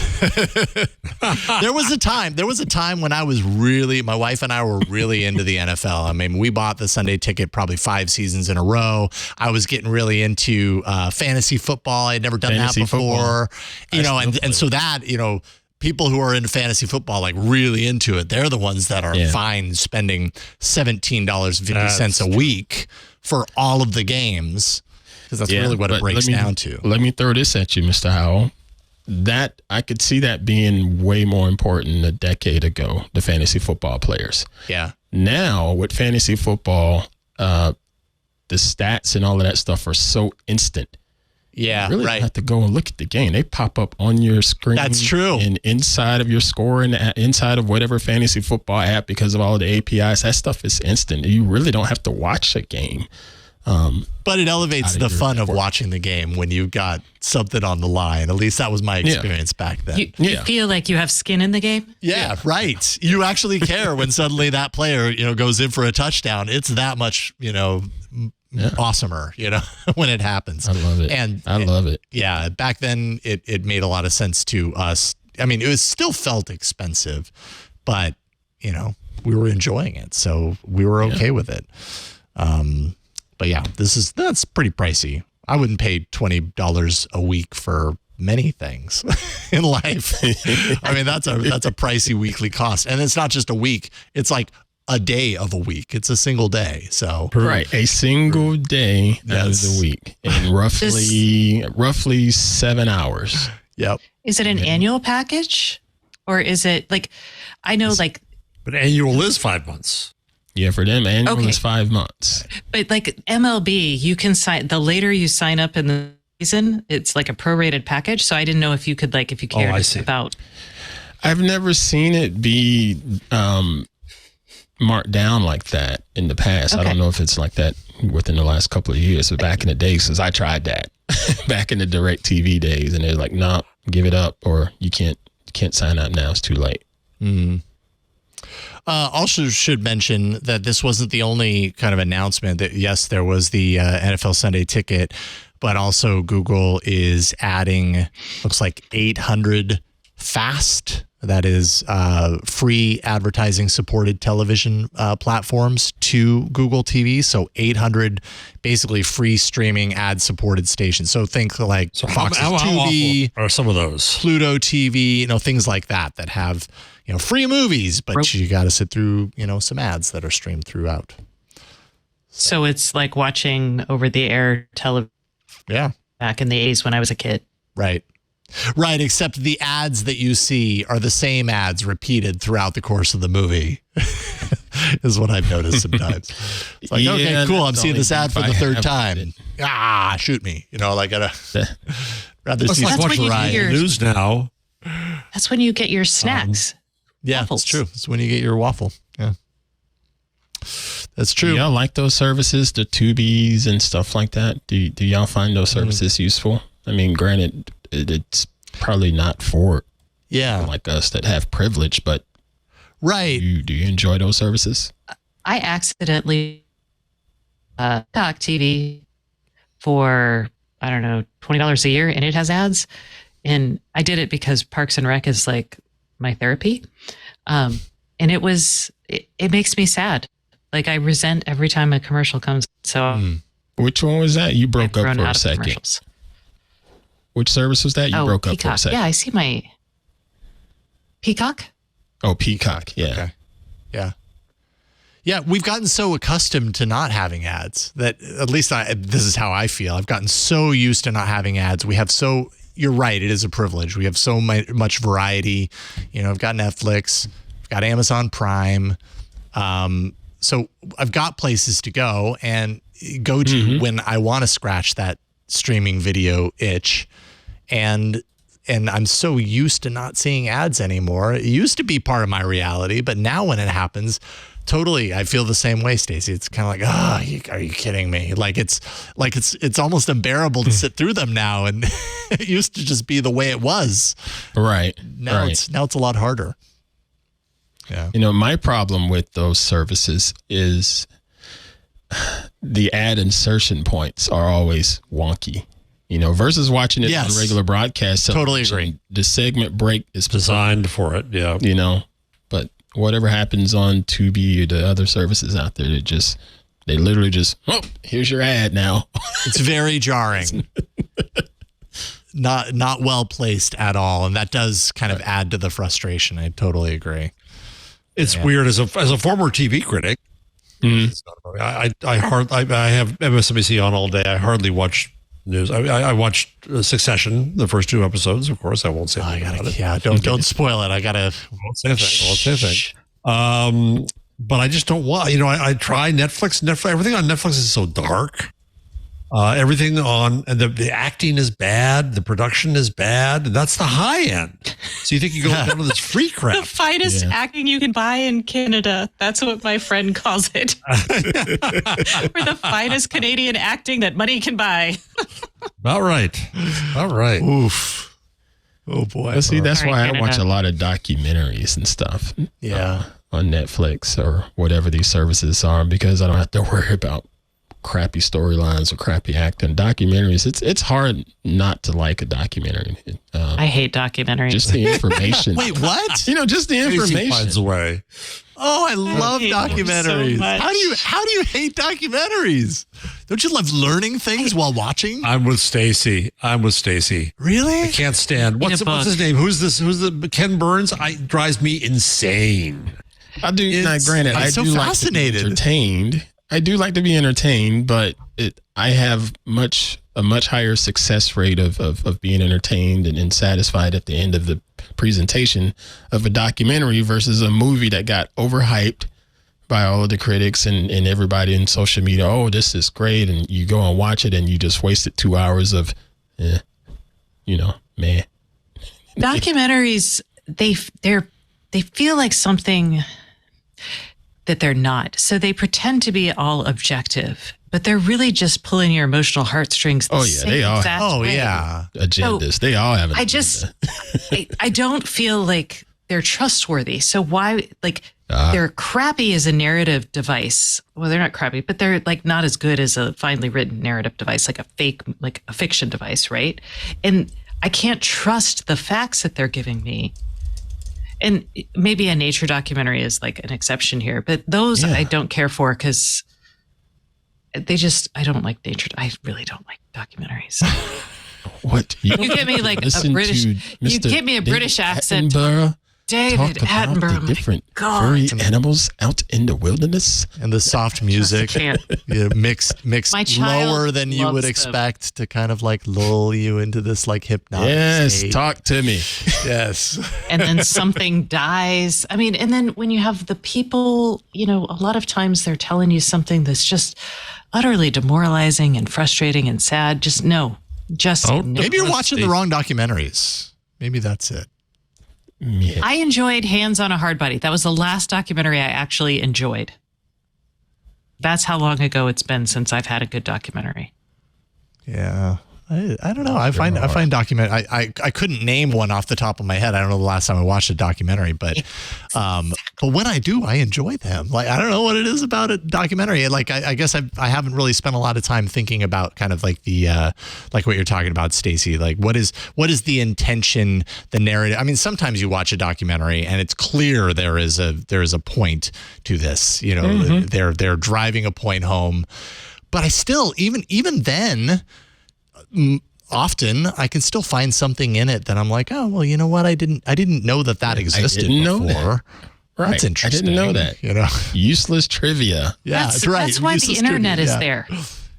There was a time when my wife and I were really into the NFL. I mean, we bought the Sunday ticket probably 5 seasons in a row. I was getting really into fantasy football. I had never done that before. And so that, people who are into fantasy football, like really into it, they're the ones that are fine spending $17.50 a week for all of the games, because that's really what it breaks down to. Let me throw this at you, Mr. Howell. That I could see that being way more important a decade ago, the fantasy football players. Yeah. Now with fantasy football, the stats and all of that stuff are so instant. Yeah, you really don't have to go and look at the game. They pop up on your screen. That's true. And inside of your score and inside of whatever fantasy football app, because of all the APIs, that stuff is instant. You really don't have to watch a game. But it elevates the fun of watching the game when you've got something on the line. At least that was my experience back then. You feel like you have skin in the game? Yeah, right. You actually care when suddenly that player, goes in for a touchdown. It's that much, awesomer, when it happens. I love it. I love it. Yeah. Back then it made a lot of sense to us. I mean, it was still felt expensive, but we were enjoying it. So we were okay with it. But yeah, that's pretty pricey. I wouldn't pay $20 a week for many things in life. I mean, that's a pricey weekly cost. And it's not just a week. It's like a day of a week. It's a single day. So a single day out of the week, and roughly 7 hours. Yep. Is it an annual package, or is it But annual is 5 months. Yeah, for them, annual is 5 months. But like MLB, you can sign, the later you sign up in the season, it's like a prorated package. So I didn't know if you could, if you cared about. I've never seen it be marked down like that in the past. I don't know if it's like that within the last couple of years, but back in the days, because I tried that back in the direct TV days, and they're like, "No, give it up, or you can't sign up now. It's too late." Also should mention that this wasn't the only kind of announcement. That yes, there was the NFL Sunday ticket, but also Google is adding, looks like 800 FAST, that is free advertising supported television platforms to Google TV. So 800 basically free streaming ad supported stations. So think like Fox's TV or some of those, Pluto TV, things like that have free movies, but you got to sit through some ads that are streamed throughout. So it's like watching over the air television. Yeah, back in the 80s when I was a kid. Right, except the ads that you see are the same ads repeated throughout the course of the movie, is what I've noticed sometimes. It's like, okay, cool, I'm seeing this ad for the third time. Shoot me. I gotta rather see some variety. News now. That's when you get your snacks. That's true. That's when you get your waffle. Yeah. That's true. Do y'all like those services, the Tubies and stuff like that? Do y'all find those services useful? I mean, granted, it's probably not for like us that have privilege, but do you enjoy those services? I accidentally Talk TV for, I don't know, $20 a year, and it has ads. And I did it because Parks and Rec is like my therapy. And it makes me sad. Like I resent every time a commercial comes. So which one was that? You broke up for a second. Which service was that? You broke Peacock. Up for a second. Yeah, I see my Peacock. Oh, Peacock. Yeah. Okay. Yeah. Yeah, we've gotten so accustomed to not having ads that at least this is how I feel. I've gotten so used to not having ads. You're right, it is a privilege. We have so much variety. I've got Netflix, I've got Amazon Prime. So I've got places to go to when I want to scratch that streaming video itch. And and I'm so used to not seeing ads anymore. It used to be part of my reality, but now when it happens, totally, I feel the same way, Stacey. It's kind of like, are you kidding me? Like it's almost unbearable to sit through them now, and it used to just be the way it was. Right. Now it's a lot harder. Yeah. My problem with those services is the ad insertion points are always wonky. Versus watching it on regular broadcast. Totally agree. The segment break is designed for it. Yeah. But whatever happens on Tubi or the other services out there, they literally just, here's your ad now. It's very jarring. Not well placed at all. And that does kind of add to the frustration. I totally agree. It's weird as a former TV critic. Mm-hmm. I have MSNBC on all day. I hardly watch news. I watched Succession, the first 2 episodes. Of course, I won't say anything about it. Yeah, don't spoil it. I won't say a thing. But I just don't want. I try Netflix. Everything on Netflix is so dark. Everything on and the acting is bad. The production is bad. That's the high end. So you think you go down to this free crap? The finest acting you can buy in Canada. That's what my friend calls it. We're the finest Canadian acting that money can buy. All right. Oof. Oh boy. Well, see, that's why I watch a lot of documentaries and stuff. Yeah. On Netflix or whatever these services are, because I don't have to worry about crappy storylines or crappy acting. Documentaries, it's hard not to like a documentary. I hate documentaries. Just the information. Wait, what? Just the information. Finds a way. Oh, I love documentaries. So how do you hate documentaries? Don't you love learning things while watching? I'm with Stacey. Really? I can't stand. What's his name? Who's the Ken Burns? Drives me insane. I do. Granted, I do like to be entertained. I do like to be entertained, but I have a much higher success rate of being entertained and satisfied at the end of the presentation of a documentary versus a movie that got overhyped by all of the critics and everybody in social media. Oh, this is great. And you go and watch it and you just wasted 2 hours of, man. Documentaries, they feel like something that they're not. So they pretend to be all objective, but they're really just pulling your emotional heartstrings. They all. Agendas. They all have an agenda. I don't feel like they're trustworthy. So why, they're crappy as a narrative device. Well, they're not crappy, but they're not as good as a finely written narrative device, like a fiction device, right? And I can't trust the facts that they're giving me. And maybe a nature documentary is an exception here, but those I don't care for because I don't like nature. I really don't like documentaries. What? You get me you get me a British accent. David Attenborough, the different furry animals out in the wilderness, and the soft music, mixed lower than you would expect to kind of lull you into this hypnotic state. Talk to me. Yes. And then something dies. I mean, and then when you have the people, a lot of times they're telling you something that's just utterly demoralizing and frustrating and sad. Just no. Maybe you're watching the wrong documentaries. Maybe that's it. Yeah. I enjoyed Hands on a Hard Body. That was the last documentary I actually enjoyed. That's how long ago it's been since I've had a good documentary. Yeah. I don't know. I find documentary. I couldn't name one off the top of my head. I don't know the last time I watched a documentary, but when I do, I enjoy them. I don't know what it is about a documentary. I guess I haven't really spent a lot of time thinking about kind of the what you're talking about, Stacey. What is the intention, the narrative? I mean, sometimes you watch a documentary and it's clear there is a point to this. They're driving a point home, but I still even then. Often I can still find something in it that I'm like, oh, well, you know what? I didn't know that existed before. Right. That's interesting. I didn't know that. Useless trivia. Yeah, that's right. That's why the internet is there.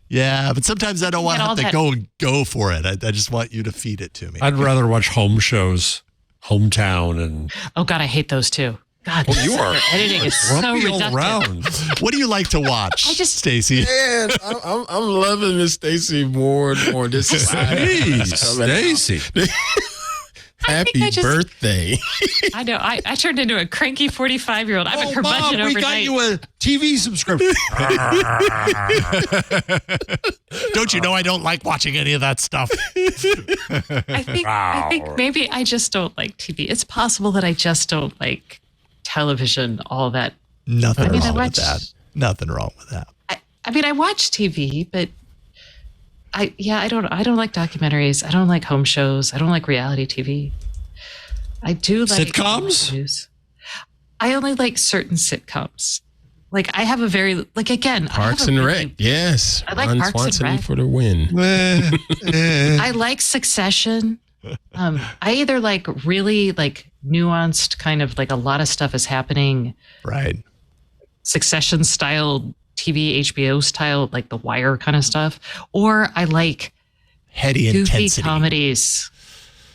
Yeah, but sometimes I don't want to have to go for it. I just want you to feed it to me. I'd rather watch home shows, Hometown, and oh God, I hate those too. God, you are editing is so reductive. What do you like to watch, Stacey? Man, I'm loving Miss Stacey more and more. This is Stacey. Happy birthday. I know. I turned into a cranky 45-year-old. I'm a curmudgeon overnight. We got you a TV subscription. Don't you know I don't like watching any of that stuff? I think maybe I just don't like TV. It's possible that I just don't like television, all that. Nothing wrong with that. Nothing wrong with that. I mean, I watch TV, but I don't like documentaries. I don't like home shows. I don't like reality TV. I do like sitcoms. I only like certain sitcoms. Like I have a very Parks and Rec. Yes, I like Ron Parks Swanson and Rec for the win. I like Succession. I either like really like nuanced, kind of like a lot of stuff is happening. Right. Succession style TV, HBO style, like The Wire kind of stuff. Or I like heady goofy intensity comedies.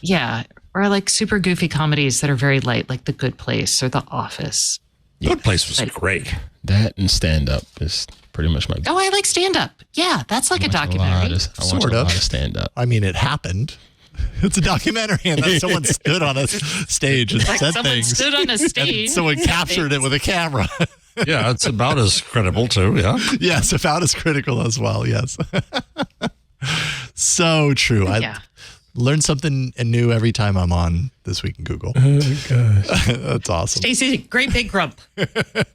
Yeah. Or I like super goofy comedies that are very light, like The Good Place or The Office. Good Place was great. That and stand-up is pretty much my... Oh, I like stand-up. Yeah, that's like a documentary. Sort of. A lot of stand-up. I mean, it happened. It's a documentary, and then someone stood on a stage and said things. Stood on a stage. And someone captured it with a camera. Yeah, it's about as credible too. Yeah. Yes, about as critical as well. Yes. So true. Yeah. I learn something new every time I'm on This Week in Google. Oh, gosh. That's awesome. Stacey, great big grump.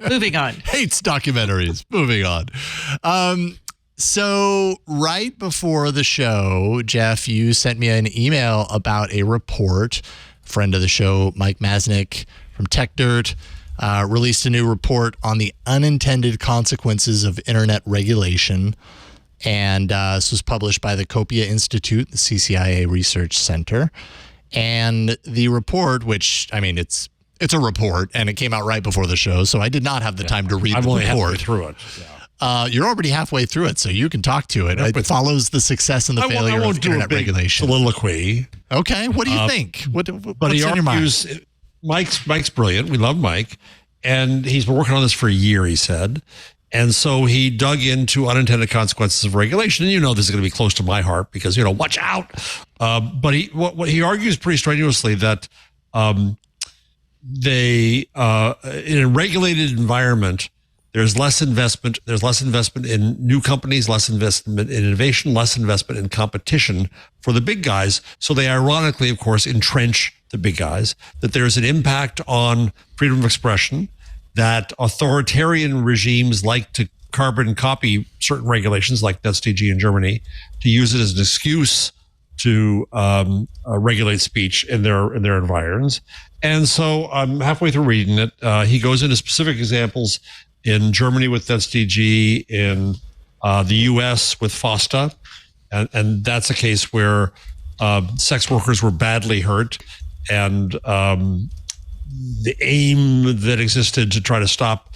Moving on. Hates documentaries. Moving on. So right before the show, Jeff, you sent me an email about a report. Friend of the show, Mike Masnick from Tech Dirt, released a new report on the unintended consequences of internet regulation. And this was published by the Copia Institute, the CCIA Research Center. And the report, which, I mean, it's a report, and it came out right before the show, so I did not have the time to read the report. I'm only halfway through it. Yeah. You're already halfway through it, so you can talk to it. It follows the success and the failure of internet regulation. Soliloquy. Okay, what do you think? What's he in your mind? argues, Mike's brilliant. We love Mike. And he's been working on this for a year, he said. And so he dug into unintended consequences of regulation. And you know this is going to be close to my heart because, watch out. But what he argues pretty strenuously that in a regulated environment, there's less investment. There's less investment in new companies, less investment in innovation, less investment in competition for the big guys. So they ironically, of course, entrench the big guys, that there's an impact on freedom of expression, that authoritarian regimes like to carbon copy certain regulations like NetSDG in Germany to use it as an excuse to regulate speech in their environs. And so I'm halfway through reading it. He goes into specific examples in Germany with NetSDG, in the US with FOSTA. And that's a case where sex workers were badly hurt. And the aim that existed to try to stop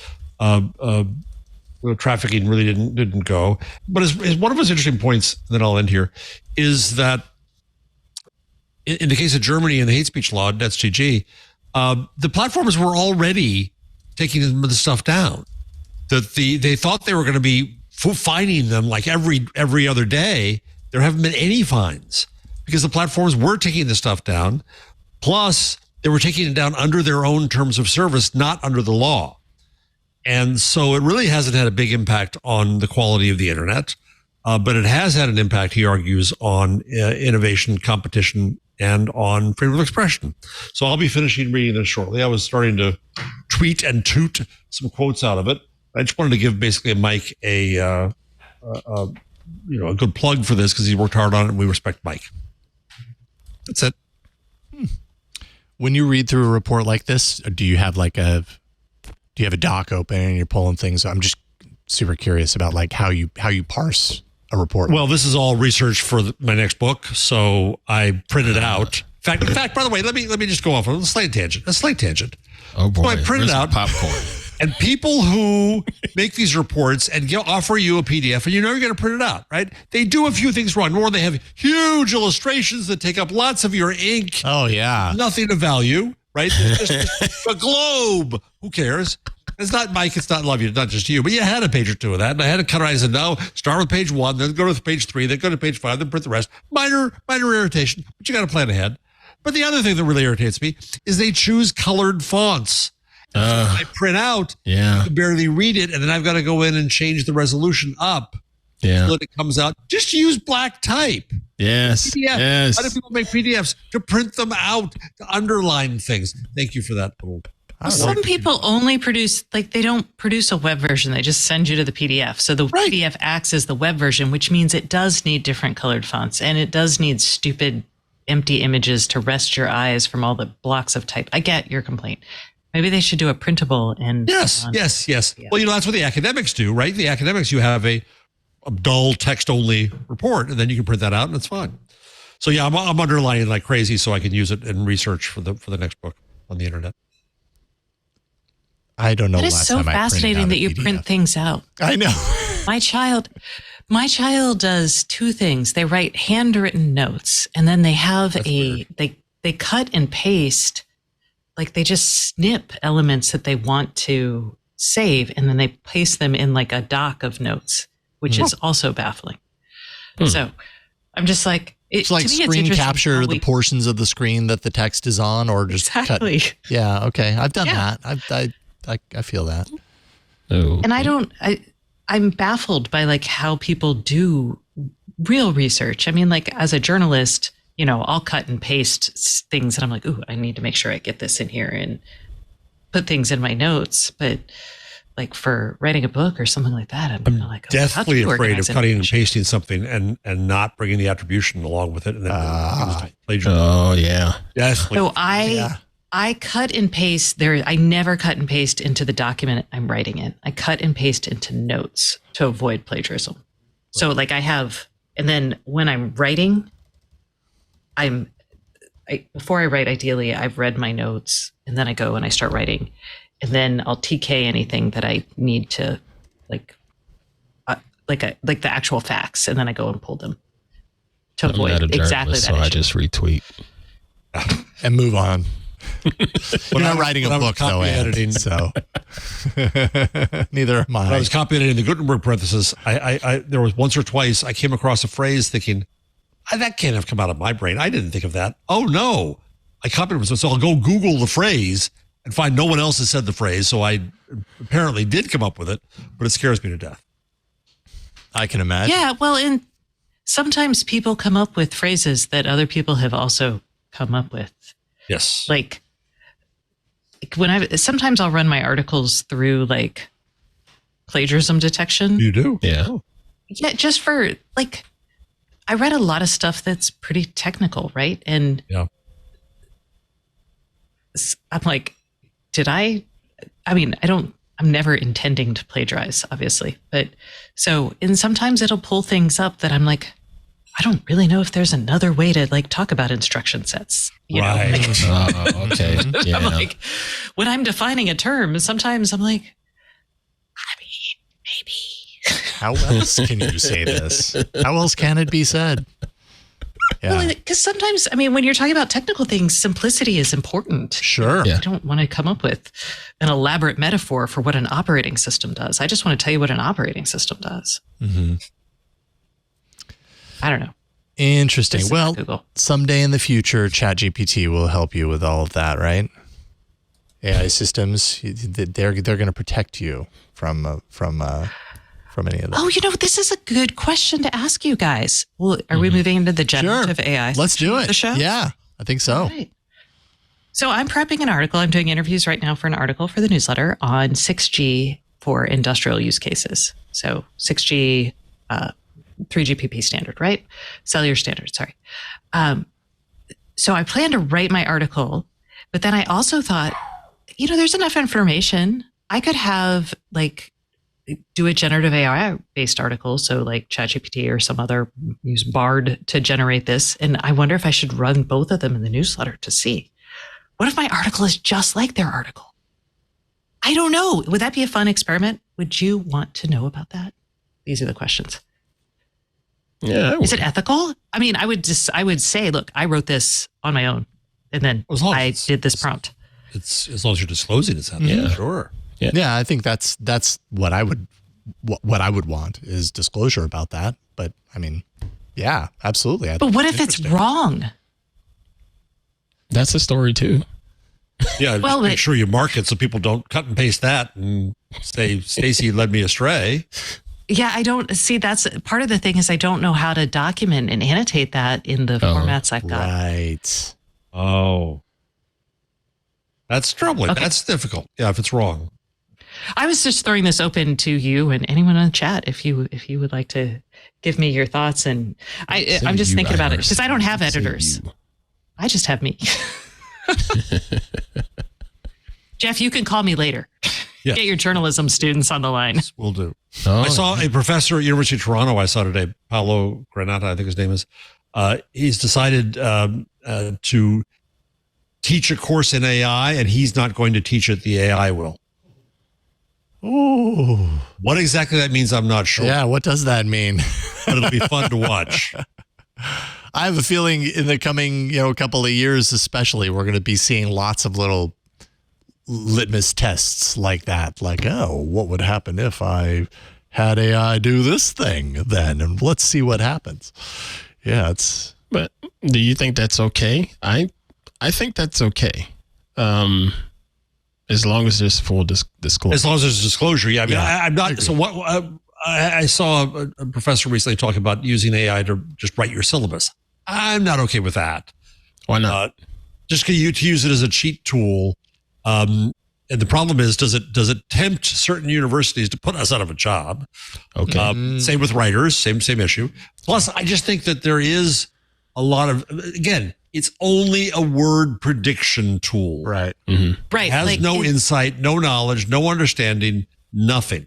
trafficking really didn't go. But as one of his interesting points, that I'll end here, is that in the case of Germany and the hate speech law, NetSDG, the platforms were already taking the stuff down. They thought they were going to be fining them like every other day. There haven't been any fines because the platforms were taking the stuff down. Plus, they were taking it down under their own terms of service, not under the law. And so it really hasn't had a big impact on the quality of the internet, but it has had an impact, he argues, on innovation, competition, and on freedom of expression. So I'll be finishing reading this shortly. I was starting to tweet and toot some quotes out of it. I just wanted to give basically Mike a good plug for this because he worked hard on it and we respect Mike. That's it. When you read through a report like this, do you have a doc open and you're pulling things? I'm just super curious about like how you parse a report. Well, this is all research for my next book, so I printed out. In fact, by the way, let me just go off on a slight tangent. Oh boy, so I printed out popcorn. And people who make these reports and offer you a PDF, and you're going to print it out, right? They do a few things wrong. More, they have huge illustrations that take up lots of your ink. Oh yeah, nothing of value, right? It's just a globe. Who cares? It's not Mike. It's not love you. It's not just you. But you had a page or two of that, and I had to cut it. I said, no, start with page 1, then go to page 3, then go to page 5, then print the rest. Minor irritation, but you got to plan ahead. But the other thing that really irritates me is they choose colored fonts. I print out, I can barely read it, and then I've got to go in and change the resolution up so that it comes out. Just use black type. Yes. PDF. Yes. Why do people make PDFs? To print them out, to underline things. Thank you for that. Some people only produce, like, they don't produce a web version. They just send you to the PDF. So the PDF acts as the web version, which means it does need different colored fonts, and it does need stupid empty images to rest your eyes from all the blocks of type. I get your complaint. Maybe they should do a printable and yes. Well, that's what the academics do, right? The academics, you have a dull text only report, and then you can print that out, and it's fine. So I'm underlining like crazy so I can use it in research for the next book on the internet. I don't know. It is so fascinating that you print things out. I know. My child does two things. They write handwritten notes, and then they have they cut and paste. Like, they just snip elements that they want to save, and then they paste them in like a doc of notes, which is also baffling. So I'm just like, it's like screen capture the portions of the screen that the text is on, or just cut. Yeah. Okay. I've done that. I feel that. Oh. And I'm baffled by like how people do real research. I mean, like, as a journalist, I'll cut and paste things, and I'm like, ooh, I need to make sure I get this in here and put things in my notes. But like, for writing a book or something like that, I'm like, deathly afraid of cutting and pasting something and not bringing the attribution along with it, and then plagiarism. Oh yeah, deathly. So I cut and paste there. I never cut and paste into the document I'm writing in. I cut and paste into notes to avoid plagiarism. Right. So like and then when I'm writing, before I write, ideally, I've read my notes, and then I go and I start writing, and then I'll TK anything that I need to, like the actual facts, and then I go and pull them to avoid exactly that. So I just retweet and move on. You're not writing a book, though, editing. So neither am I. When I was copy editing the Gutenberg parentheses, I there was once or twice I came across a phrase thinking, that can't have come out of my brain. I didn't think of that. Oh no, I copied it. So I'll go Google the phrase and find no one else has said the phrase. So I apparently did come up with it, but it scares me to death. I can imagine. Yeah, well, and sometimes people come up with phrases that other people have also come up with. Yes. Like sometimes I'll run my articles through like plagiarism detection. You do? Yeah. Yeah, just for like, I read a lot of stuff that's pretty technical, right? And I'm like, I'm never intending to plagiarize, obviously. But and sometimes it'll pull things up that I'm like, I don't really know if there's another way to like talk about instruction sets. You know? Like, okay. Yeah. I'm like, when I'm defining a term, sometimes I'm like, maybe. How else can you say this? How else can it be said? Yeah. Well, because sometimes, when you're talking about technical things, simplicity is important. Sure. I don't want to come up with an elaborate metaphor for what an operating system does. I just want to tell you what an operating system does. Mm-hmm. I don't know. Interesting. Well, someday in the future, ChatGPT will help you with all of that, right? AI systems, they're going to protect you from any of that. Oh, this is a good question to ask you guys. Well, are we moving into the generative AI? Let's do it. The show? Yeah, I think so. Right. So I'm prepping an article. I'm doing interviews right now for an article for the newsletter on 6G for industrial use cases. So 6G, 3GPP standard, right? Cellular standard, sorry. So I plan to write my article, but then I also thought, there's enough information. I could have do a generative AI based article. So like ChatGPT or some other, use Bard to generate this. And I wonder if I should run both of them in the newsletter to see. What if my article is just like their article? I don't know. Would that be a fun experiment? Would you want to know about that? These are the questions. Yeah. Is it ethical? I would say, look, I wrote this on my own, and then I did this prompt. It's as long as you're disclosing it's happening. Yeah. Sure. Yeah, I think that's what I would want is disclosure about that. But yeah, absolutely. But what if it's wrong? That's a story too. Yeah, Well, make sure you mark it so people don't cut and paste that and say, Stacy led me astray. Yeah, I don't see that's part of the thing is I don't know how to document and annotate that in the formats I've got. Right. Oh. That's troubling. Okay. That's difficult. Yeah, if it's wrong. I was just throwing this open to you and anyone on the chat if you would like to give me your thoughts. And I'm just thinking about it because I don't have editors. I just have me. Jeff, you can call me later. Yes. Get your journalism students on the line. Yes, will do. I saw a professor at University of Toronto I saw today, Paolo Granata, I think his name is. He's decided to teach a course in AI, and he's not going to teach it. The AI will. Ooh. What exactly that means, I'm not sure. Yeah, what does that mean? But it'll be fun to watch. I have a feeling in the coming, couple of years, especially, we're going to be seeing lots of little litmus tests like that. Like, oh, what would happen if I had AI do this thing then? And let's see what happens. Yeah, it's. But do you think that's okay? I think that's okay. As long as there's full disclosure. As long as there's disclosure, yeah. I mean, Yeah, I'm not. So what? I saw a professor recently talk about using AI to just write your syllabus. I'm not okay with that. Why not? Just to use it as a cheat tool. And the problem is, does it tempt certain universities to put us out of a job? Okay. Same with writers. Same issue. Plus, I just think that there is a lot of, again, it's only a word prediction tool. Right. Mm-hmm. Right. It has no insight, no knowledge, no understanding, nothing.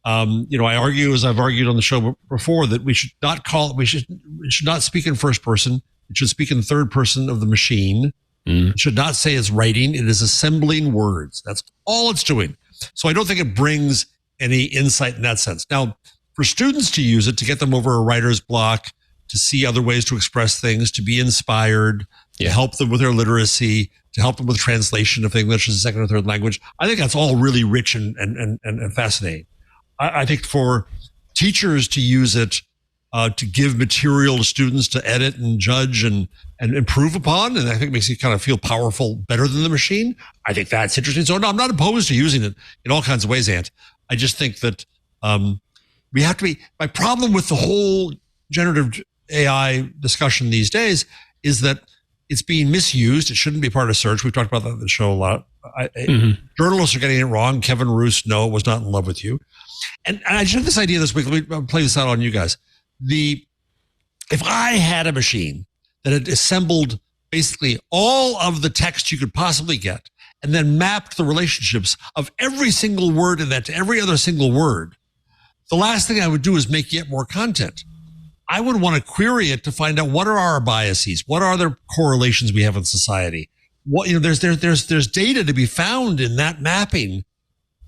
I argue, as I've argued on the show before, that we should not speak in first person. It should speak in third person of the machine. Mm. It should not say it's writing. It is assembling words. That's all it's doing. So I don't think it brings any insight in that sense. Now, for students to use it, to get them over a writer's block, to see other ways to express things, to be inspired, to help them with their literacy, to help them with translation of English as a second or third language, I think that's all really rich and fascinating. I think for teachers to use it to give material to students to edit and judge and improve upon, and I think it makes you kind of feel powerful, better than the machine. I think that's interesting. So no, I'm not opposed to using it in all kinds of ways, Ant. I just think that we have to be. My problem with the whole generative AI discussion these days is that it's being misused. It shouldn't be part of search. We've talked about that on the show a lot. Journalists are getting it wrong. Kevin Roos, no, was not in love with you. And I just had this idea this week. Let me play this out on you guys. If I had a machine that had assembled basically all of the text you could possibly get and then mapped the relationships of every single word in that to every other single word, the last thing I would do is make yet more content. I would want to query it to find out what are our biases, what are the correlations we have in society. There's data to be found in that mapping,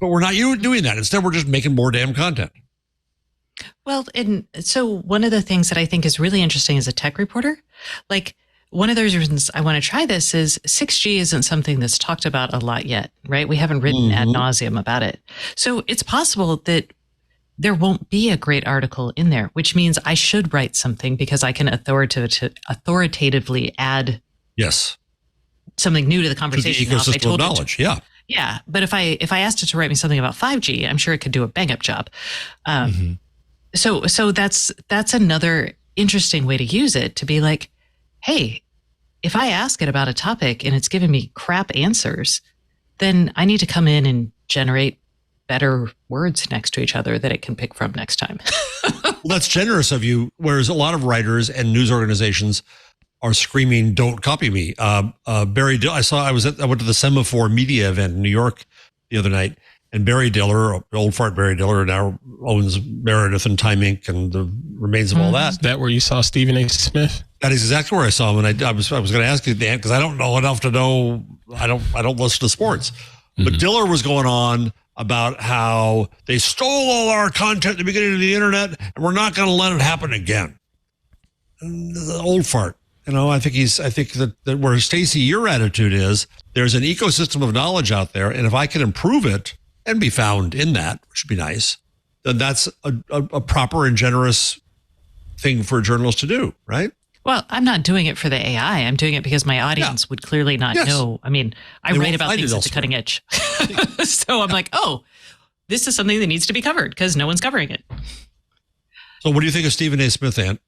but we're not doing that. Instead, we're just making more damn content. Well, and so one of the things that I think is really interesting as a tech reporter, like one of the reasons I want to try this is 6G isn't something that's talked about a lot yet, right? We haven't written ad nauseum about it. So it's possible that there won't be a great article in there, which means I should write something because I can authoritatively add something new to the conversation. To the ecosystem of knowledge, Yeah, but if I asked it to write me something about 5G, I'm sure it could do a bang up job. So that's another interesting way to use it, to be like, hey, if I ask it about a topic and it's giving me crap answers, then I need to come in and generate better words next to each other that it can pick from next time. Well, that's generous of you. Whereas a lot of writers and news organizations are screaming, "Don't copy me." Barry Diller, I went to the Semaphore Media event in New York the other night, and Barry Diller, old fart Barry Diller, now owns Meredith and Time Inc. and the remains of all that. Is that where you saw Stephen A. Smith? That is exactly where I saw him, and I was going to ask you, Dan, because I don't know enough to know. I don't listen to sports, but Diller was going on about how they stole all our content at the beginning of the internet, and we're not going to let it happen again. And the old fart. I think that where Stacy, your attitude is, there's an ecosystem of knowledge out there, and if I can improve it and be found in that, which would be nice, then that's a proper and generous thing for a journalist to do, right? Well, I'm not doing it for the AI. I'm doing it because my audience would clearly not know. I mean, I write about things at the cutting edge. So I'm like, oh, this is something that needs to be covered because no one's covering it. So what do you think of Stephen A. Smith, Ant?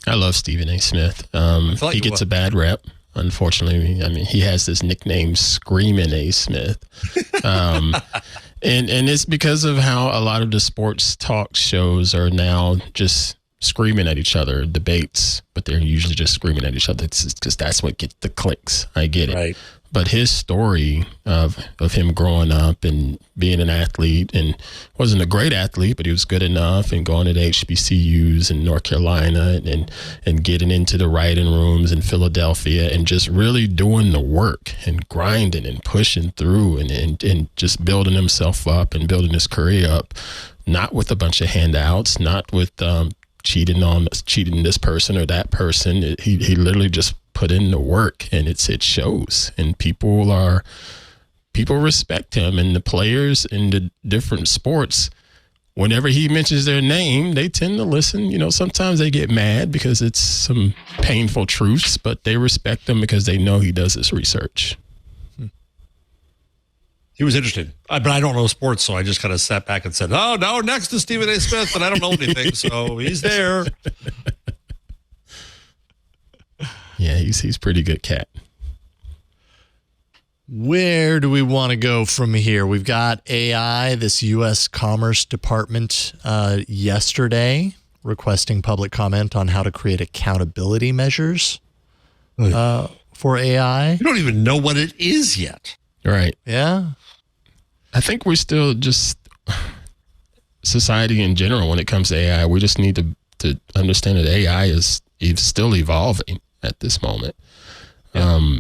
I love Stephen A. Smith. He gets a bad rep, unfortunately. I mean, he has this nickname, Screaming A. Smith. And it's because of how a lot of the sports talk shows are now just screaming at each other, debates, but they're usually just screaming at each other. It's because that's what gets the clicks. I get it. Right. But his story of him growing up and being an athlete, and wasn't a great athlete, but he was good enough, and going to the HBCUs in North Carolina and getting into the writing rooms in Philadelphia and just really doing the work and grinding and pushing through and just building himself up and building his career up, not with a bunch of handouts, not with cheating this person or that person. He literally just put in the work, and it shows, and people respect him. And the players in the different sports, whenever he mentions their name, they tend to listen. You know, sometimes they get mad because it's some painful truths, but they respect him because they know he does his research. He was interesting, but I don't know sports, so I just kind of sat back and said, "Oh no, next to Stephen A. Smith," but I don't know anything, so he's there. Yeah, he's pretty good cat. Where do we want to go from here? We've got AI, this U.S. Commerce Department yesterday requesting public comment on how to create accountability measures for AI. You don't even know what it is yet. Right. Yeah. I think we're still just society in general when it comes to AI. We just need to understand that AI is still evolving at this moment. Yeah.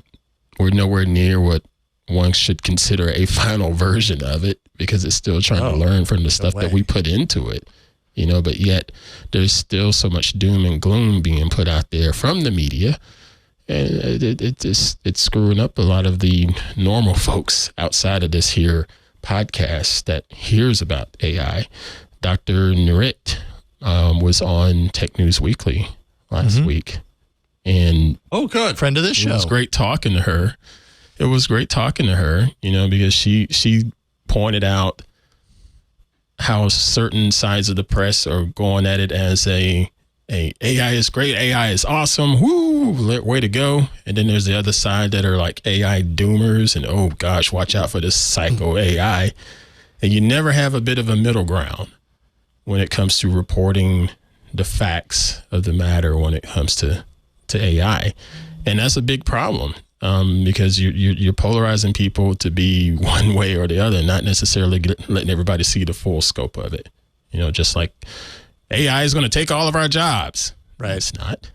We're nowhere near what one should consider a final version of it because it's still trying to learn from the stuff that we put into it, you know, but yet there's still so much doom and gloom being put out there from the media. And it's screwing up a lot of the normal folks outside of this here podcast that hears about AI. Dr. Nurit was on Tech News Weekly last week. And good. Friend of this show. It was great talking to her. You know, because she pointed out how certain sides of the press are going at it as AI is great, AI is awesome, woo, way to go. And then there's the other side that are like AI doomers and, oh gosh, watch out for this psycho AI. And you never have a bit of a middle ground when it comes to reporting the facts of the matter when it comes to AI. And that's a big problem because you're polarizing people to be one way or the other, not necessarily letting everybody see the full scope of it. You know, just like AI is going to take all of our jobs. Right. It's not.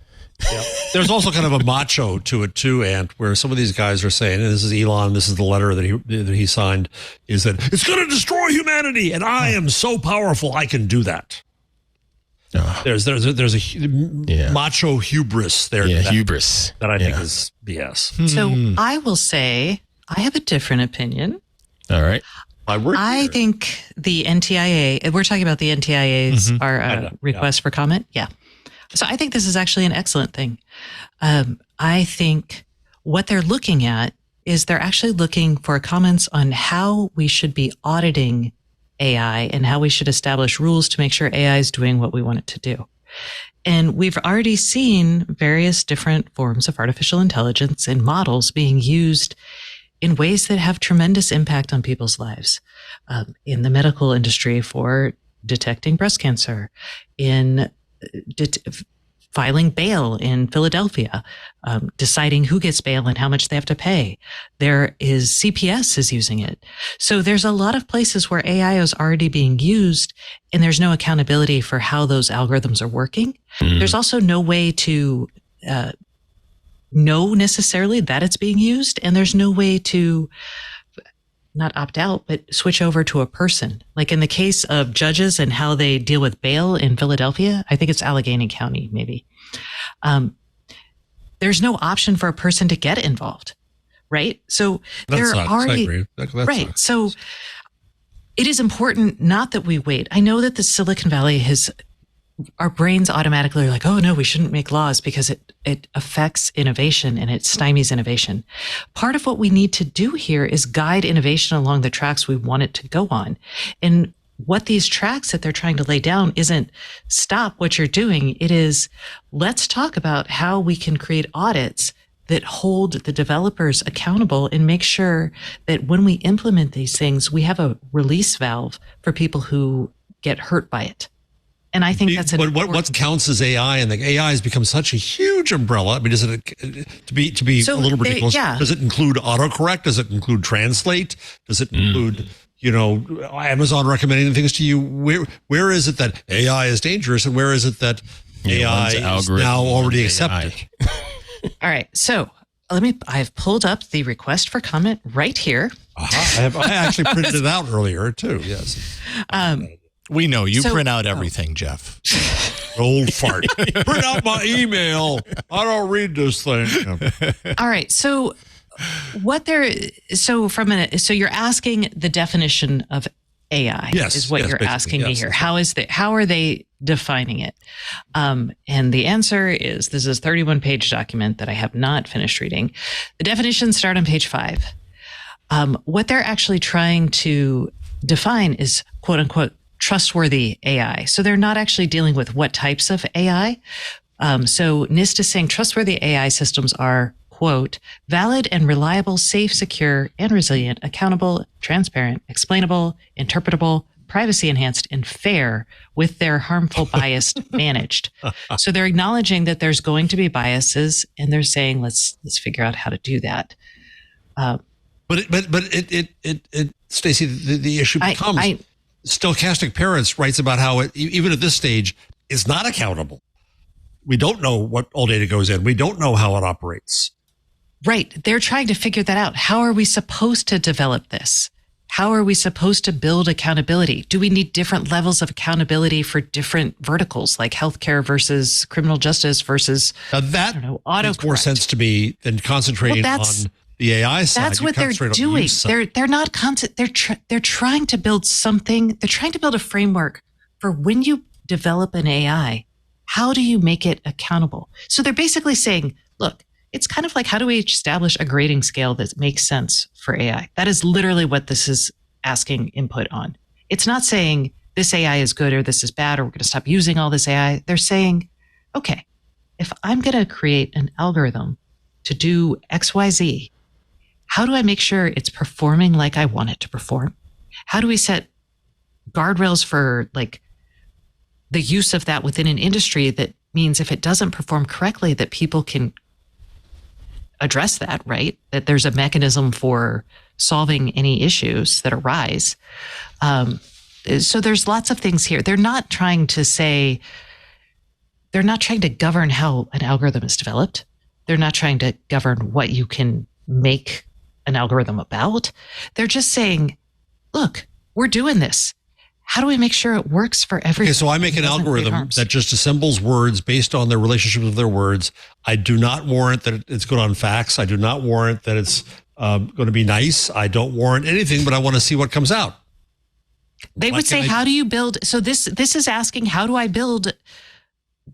Yep. There's also kind of a macho to it too, Ant, where some of these guys are saying, and this is Elon, this is the letter that he signed, is that it's going to destroy humanity, and I am so powerful I can do that. There's a macho hubris there. Hubris. That I think is BS. So I will say I have a different opinion. All right. I think the NTIA, we're talking about the NTIA's our request for comment. Yeah. So I think this is actually an excellent thing. I think what they're looking at is they're actually looking for comments on how we should be auditing AI and how we should establish rules to make sure AI is doing what we want it to do. And we've already seen various different forms of artificial intelligence and models being used in ways that have tremendous impact on people's lives. In the medical industry for detecting breast cancer, in filing bail in Philadelphia, deciding who gets bail and how much they have to pay. There is CPS is using it. So there's a lot of places where AI is already being used and there's no accountability for how those algorithms are working. There's also no way to know necessarily that it's being used, and there's no way to not opt out, but switch over to a person. Like in the case of judges and how they deal with bail in Philadelphia, I think it's Allegheny County, maybe. There's no option for a person to get involved, right? So there are already, right. So it is important not that we wait. I know that the Silicon Valley has our brains automatically are like, oh no, we shouldn't make laws because it affects innovation and it stymies innovation. Part of what we need to do here is guide innovation along the tracks we want it to go on. And what these tracks that they're trying to lay down isn't stop what you're doing. It is, let's talk about how we can create audits that hold the developers accountable and make sure that when we implement these things, we have a release valve for people who get hurt by it. And I think that's what counts as AI, and the AI has become such a huge umbrella. I mean, is it to be a little ridiculous? Does it include autocorrect? Does it include translate? Does it include Amazon recommending things to you? Where is it that AI is dangerous, and where is it that AI is now already accepted? All right, so I've pulled up the request for comment right here. I actually printed it out earlier too. Yes. We know you print out everything, Jeff. Old fart. Print out my email. I don't read this thing. All right. So you're asking the definition of AI is what you're asking me here. How are they defining it? And the answer is, this is a 31-page document that I have not finished reading. The definitions start on page 5. What they're actually trying to define is, quote unquote, trustworthy AI. So they're not actually dealing with what types of AI. So NIST is saying trustworthy AI systems are, quote, valid and reliable, safe, secure, and resilient, accountable, transparent, explainable, interpretable, privacy enhanced, and fair, with their harmful bias managed. So they're acknowledging that there's going to be biases, and they're saying, let's figure out how to do that. But Stacey, the issue becomes Stochastic Parents writes about how it, even at this stage, is not accountable. We don't know what all data goes in. We don't know how it operates. Right. They're trying to figure that out. How are we supposed to develop this? How are we supposed to build accountability? Do we need different levels of accountability for different verticals, like healthcare versus criminal justice versus autocorrect? Makes more sense to me than concentrating on the AI side. That's what they're doing. They're not they're trying to build something. They're trying to build a framework for when you develop an AI, how do you make it accountable? So they're basically saying, look, it's kind of like, how do we establish a grading scale that makes sense for AI? That is literally what this is asking input on. It's not saying this AI is good or this is bad or we're going to stop using all this AI. They're saying, okay, if I'm going to create an algorithm to do XYZ, how do I make sure it's performing like I want it to perform? How do we set guardrails for like the use of that within an industry that means if it doesn't perform correctly, that people can address that, right? That there's a mechanism for solving any issues that arise. So there's lots of things here. They're not trying to govern how an algorithm is developed. They're not trying to govern what you can make an algorithm about. They're just saying, look, we're doing this. How do we make sure it works for everyone? Okay, so I make an algorithm that just assembles words based on their relationships of their words. I do not warrant that it's good on facts. I do not warrant that it's going to be nice. I don't warrant anything, but I want to see what comes out. They would say, how do you build? So this is asking, how do I build?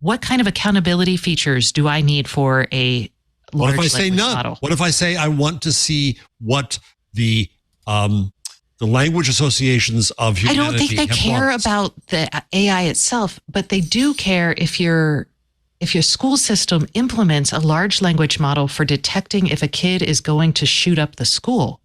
What kind of accountability features do I need for a large language model? What if I say none? What if I say I want to see what the language associations of humanity I don't think they care about the AI itself, but they do care if your school system implements a large language model for detecting if a kid is going to shoot up the school.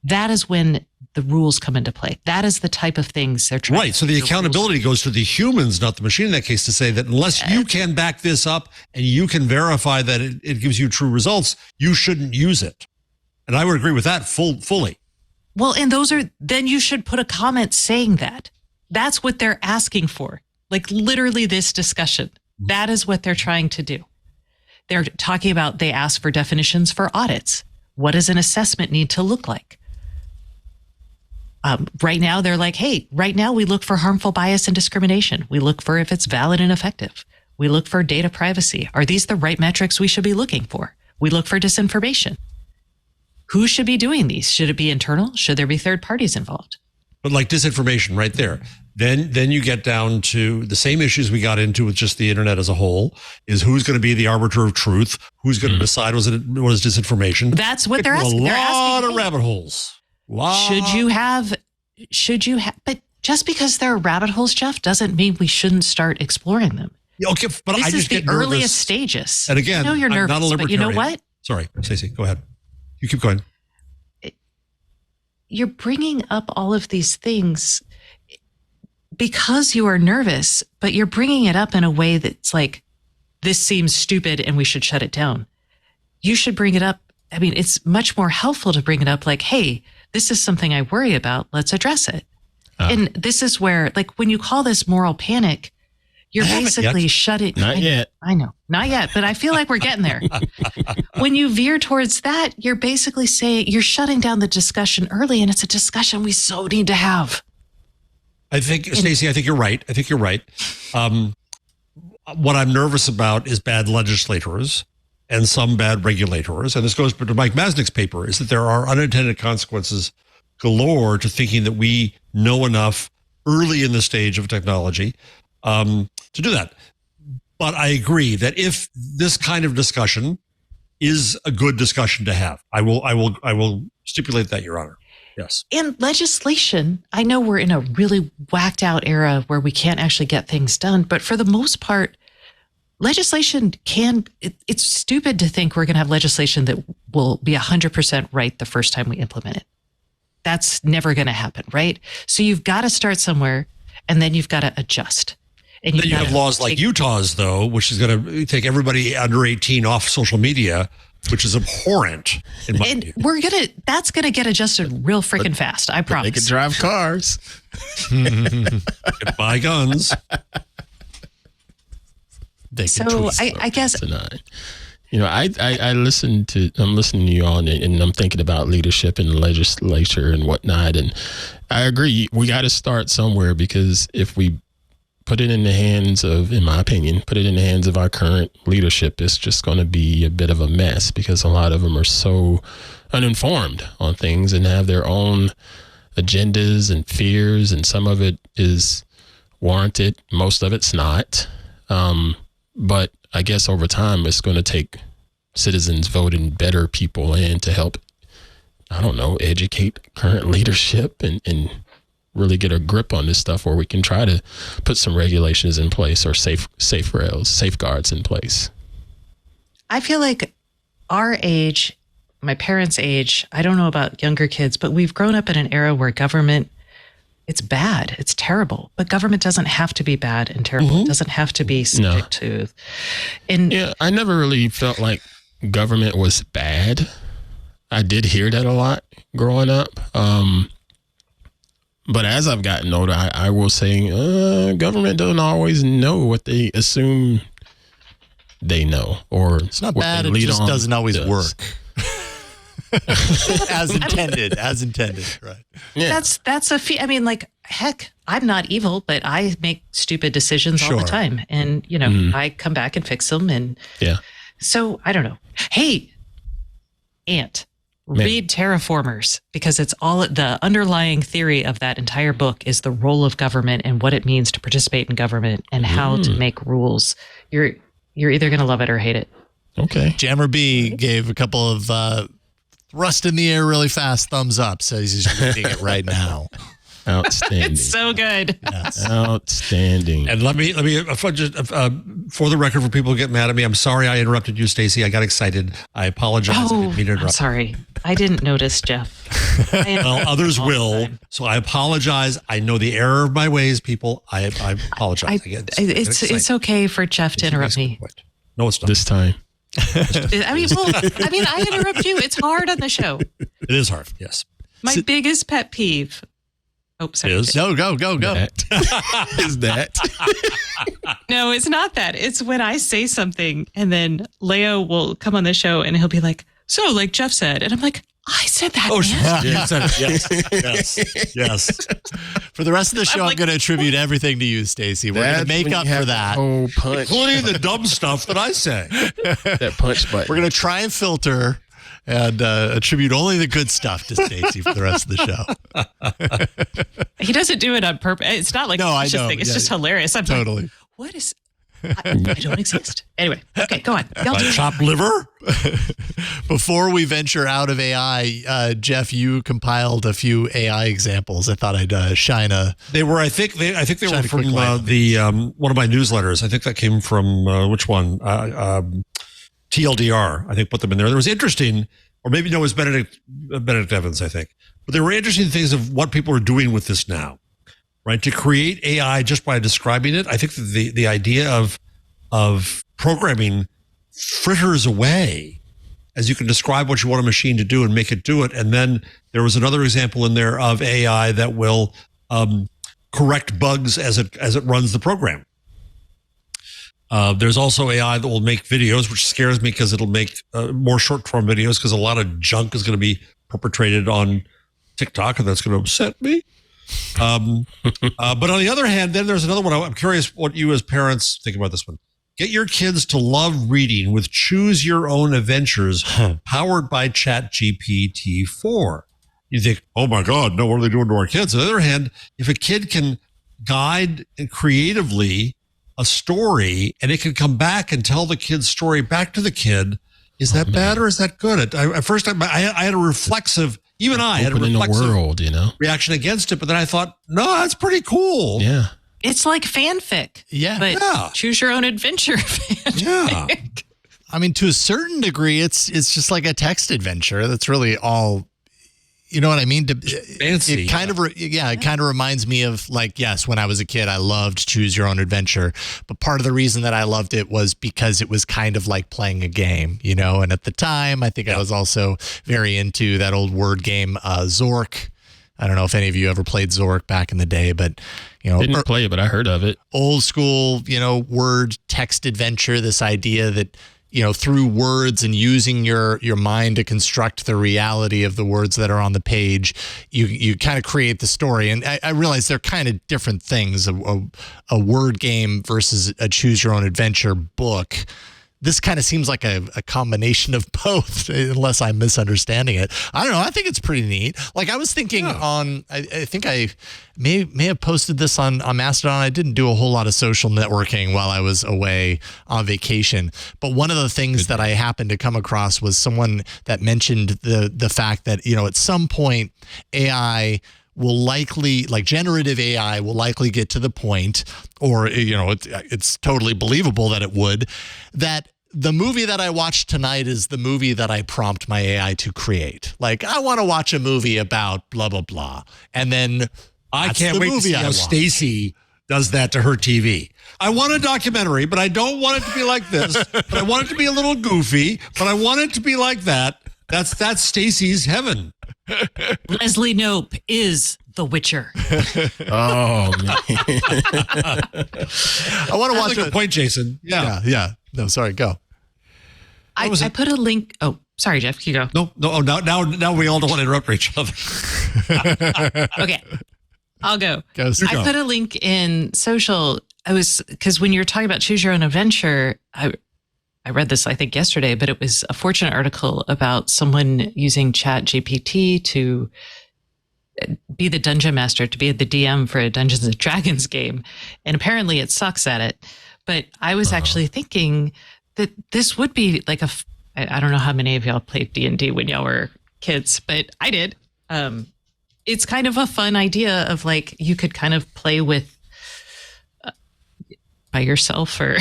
That is when the rules come into play. That is the type of things they're trying to do. Right. So the accountability goes to the humans, not the machine in that case, to say that unless you can back this up and you can verify that it gives you true results, you shouldn't use it. And I would agree with that fully. Well, and then you should put a comment saying that. That's what they're asking for. Like literally this discussion. That is what they're trying to do. They're talking about, they ask for definitions for audits. What does an assessment need to look like? Right now, they're like, hey, right now we look for harmful bias and discrimination. We look for if it's valid and effective. We look for data privacy. Are these the right metrics we should be looking for? We look for disinformation. Who should be doing these? Should it be internal? Should there be third parties involved? but like disinformation right there. Then you get down to the same issues we got into with just the internet as a whole, is who's going to be the arbiter of truth, who's going to decide what is disinformation. That's what they're asking. A lot of rabbit holes. Should you have, but just because there are rabbit holes, Jeff, doesn't mean we shouldn't start exploring them. Okay, but this I just is the get nervous. earliest stages. And again, I know you're nervous, I'm not a but you know libertarian. what? Sorry, Stacey, go ahead. You keep going. You're bringing up all of these things because you are nervous, but you're bringing it up in a way that's like, this seems stupid and we should shut it down. You should bring it up. I mean, it's much more helpful to bring it up like, hey, this is something I worry about. Let's address it. And this is where, like, when you call this moral panic, you're basically shutting. Not yet. I know. Not yet, but I feel like we're getting there. When you veer towards that, you're basically saying you're shutting down the discussion early, and it's a discussion we so need to have. I think, Stacey, I think you're right. What I'm nervous about is bad legislators and some bad regulators. And this goes to Mike Masnick's paper, is that there are unintended consequences galore to thinking that we know enough early in the stage of technology to do that. But I agree that if this kind of discussion is a good discussion to have, I will stipulate that, Your Honor. Yes. And legislation, I know we're in a really whacked out era where we can't actually get things done, but for the most part, legislation it's stupid to think we're going to have legislation that will be 100% right the first time we implement it. That's never going to happen, right? So you've got to start somewhere, and then you've got to adjust. And then you have laws like Utah's, though, which is going to take everybody under 18 off social media, which is abhorrent. And that's going to get adjusted real freaking fast. I promise. They could drive cars. Buy guns. So I guess. You know, I'm listening to you all, and I'm thinking about leadership in the legislature and whatnot. And I agree, we got to start somewhere, because if we put it in the hands of, in my opinion, put it in the hands of our current leadership, it's just going to be a bit of a mess, because a lot of them are so uninformed on things and have their own agendas and fears. And some of it is warranted. Most of it's not. But I guess over time, it's going to take citizens voting better people in to help, I don't know, educate current leadership and really get a grip on this stuff, where we can try to put some regulations in place, or safeguards in place. I feel like our age, my parents' age, I don't know about younger kids, but we've grown up in an era where government, it's bad. It's terrible. But government doesn't have to be bad and terrible. Mm-hmm. It doesn't have to be subject to. Yeah, I never really felt like government was bad. I did hear that a lot growing up. But as I've gotten older, I will say government doesn't always know what they assume they know. Or it's not bad. It just doesn't always work. As intended, right? Yeah. That's I mean, like, heck, I'm not evil, but I make stupid decisions all the time, and I come back and fix them, and so I don't know. Hey, Ant, read Terraformers, because it's all the underlying theory of that entire book is the role of government and what it means to participate in government and how to make rules. You're either going to love it or hate it. Okay. Jammer B gave a couple of thrust in the air really fast thumbs up, says he's reading it right now. Outstanding. It's so good. Yes. Outstanding. And let me just, for the record, for people who get mad at me, I'm sorry I interrupted you, Stacey. I got excited. I apologize. I didn't mean to interrupt. I'm sorry. I didn't notice, Jeff. Well, others will. So I apologize. I know the error of my ways, people. I apologize. It's okay for Jeff to interrupt me. No, it's not. This time. I interrupt you. It's hard on the show. It is hard. Yes. My biggest pet peeve. Oh, sorry. No, go. Is that? No, it's not that. It's when I say something and then Leo will come on the show and he'll be like, so like Jeff said. And I'm like, I said that. Oh, yes. Yes. For the rest of the show, I'm going to attribute everything to you, Stacey. We're going to make up for that. Oh, punch. Including the dumb stuff that I say. That punch button. We're going to try and filter and attribute only the good stuff to Stacey for the rest of the show. He doesn't do it on purpose. It's not like No, I know. thing. It's just hilarious. I'm totally. like, what is... I don't exist. Anyway, okay, go on. Chopped liver? Before we venture out of AI, Jeff, you compiled a few AI examples. I thought I'd shine a... They were, I think they Shine were a from quick light. one of my newsletters. I think that came from, which one? TLDR, I think, put them in there. There was interesting, or maybe no, it was Benedict Evans, I think. But there were interesting things of what people are doing with this now. Right, to create AI just by describing it, I think that the idea of programming fritters away as you can describe what you want a machine to do and make it do it. And then there was another example in there of AI that will correct bugs as it runs the program. There's also AI that will make videos, which scares me because it'll make more short-form videos because a lot of junk is going to be perpetrated on TikTok, and that's going to upset me. But on the other hand, then there's another one. I'm curious what you as parents think about this one. Get your kids to love reading with Choose Your Own Adventures powered by ChatGPT-4. You think, oh my God, no, what are they doing to our kids? On the other hand, if a kid can guide creatively a story and it can come back and tell the kid's story back to the kid, is that bad or is that good? At first, I had a reflexive... Even I had a reflexive reaction against it, but then I thought, no, that's pretty cool. Yeah. It's like fanfic. Yeah. But choose your own adventure fanfic. Yeah. I mean, to a certain degree, it's just like a text adventure. That's really all, you know what I mean? Fancy. It kind of reminds me of, like, yes, when I was a kid, I loved Choose Your Own Adventure. But part of the reason that I loved it was because it was kind of like playing a game, you know? And at the time, I think I was also very into that old word game, Zork. I don't know if any of you ever played Zork back in the day, but, you know. Didn't play it, but I heard of it. Old school, you know, word text adventure, this idea that, you know, through words and using your mind to construct the reality of the words that are on the page, you kind of create the story. And I realize they're kind of different things, a word game versus a choose your own adventure book. This kind of seems like a combination of both, unless I'm misunderstanding it. I don't know. I think it's pretty neat. Like I was thinking I think I may have posted this on Mastodon. I didn't do a whole lot of social networking while I was away on vacation. But one of the things that I happened to come across was someone that mentioned the fact that, you know, at some point AI will likely, like generative AI will likely get to the point, or, you know, it's totally believable that it would, that the movie that I watched tonight is the movie that I prompt my AI to create. Like, I want to watch a movie about blah, blah, blah. And then I can't wait to see how Stacy does that to her TV. I want a documentary, but I don't want it to be like this. But I want it to be a little goofy, but I want it to be like that. That's Stacy's heaven. Leslie Knope is The Witcher. Oh, man. I want to watch a point, Jason. Yeah. No, sorry, go. I put a link. Oh, sorry, Jeff. You go. No. Oh, now we all don't want to interrupt each other. Okay, I'll go. Go. I put a link in social. Because when you were talking about choose your own adventure, I read this, I think, yesterday, but it was a Fortune article about someone using ChatGPT to be the dungeon master, to be the DM for a Dungeons and Dragons game. And apparently it sucks at it. But I was actually thinking that this would be like I don't know how many of y'all played D&D when y'all were kids, but I did. It's kind of a fun idea of like, you could kind of play with by yourself or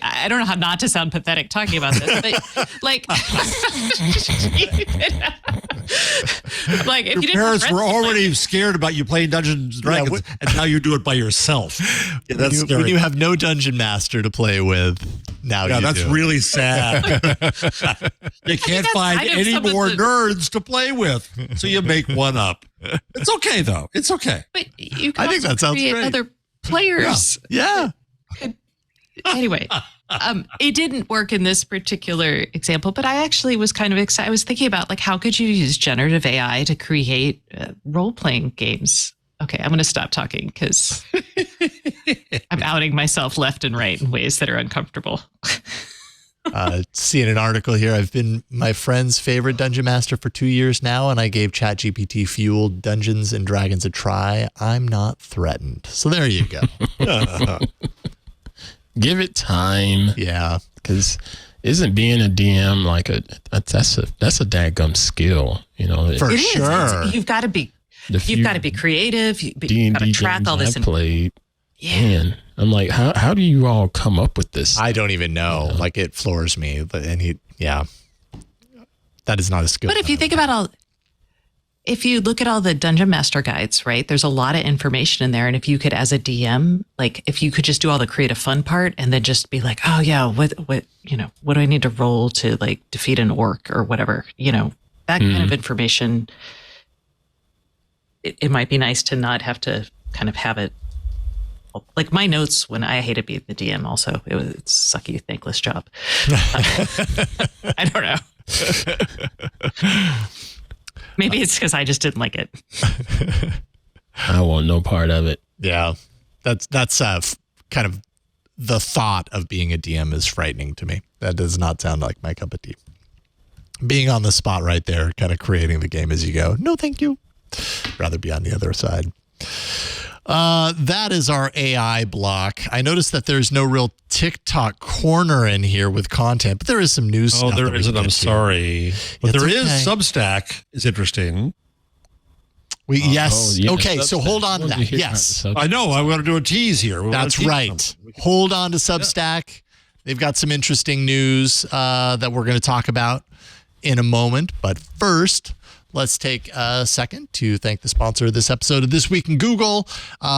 I don't know how not to sound pathetic talking about this, but like, like if your parents were already scared about you playing Dungeons and Dragons, and now you do it by yourself. Yeah, that's scary. When you have no dungeon master to play with, now you that's do. really sad. You can't find any more nerds to play with, so you make one up. It's okay though. It's okay. But you can I think that sounds create great. Other players. Yeah. Anyway, it didn't work in this particular example, but I actually was kind of excited. I was thinking about like, how could you use generative AI to create role-playing games? Okay, I'm going to stop talking because I'm outing myself left and right in ways that are uncomfortable. Seeing an article here. I've been my friend's favorite dungeon master for 2 years now, and I gave ChatGPT fueled Dungeons and Dragons a try. I'm not threatened. So there you go. Give it time. Yeah. Because isn't being a DM like that's a dadgum skill, you know? For sure. You've got to be creative. You've got to track all this. Played. Yeah. Man, I'm like, how do you all come up with this? I don't even know. You know? Like, it floors me. And that is not a skill. But if you think about if you look at all the dungeon master guides, right, there's a lot of information in there. And if you could, as a DM, like if you could just do all the creative fun part and then just be like, oh yeah, what do I need to roll to like defeat an orc or whatever, that kind of information, it might be nice to not have to kind of have it. Like my notes when I hated being the DM also, it's a sucky, thankless job. I don't know. Maybe it's because I just didn't like it. I want no part of it. Yeah. That's kind of the thought of being a DM is frightening to me. That does not sound like my cup of tea. Being on the spot right there, kind of creating the game as you go. No, thank you. Rather be on the other side. That is our AI block. I noticed that there's no real TikTok corner in here with content, but there is some news stuff. Oh, there isn't. I'm sorry. But there is Substack. Is interesting. Yes. Okay, so hold on to that. Yes. I know. I want to do a tease here. That's right. Hold on to Substack. Yeah. They've got some interesting news that we're going to talk about in a moment. But first, let's take a second to thank the sponsor of this episode of This Week in Google,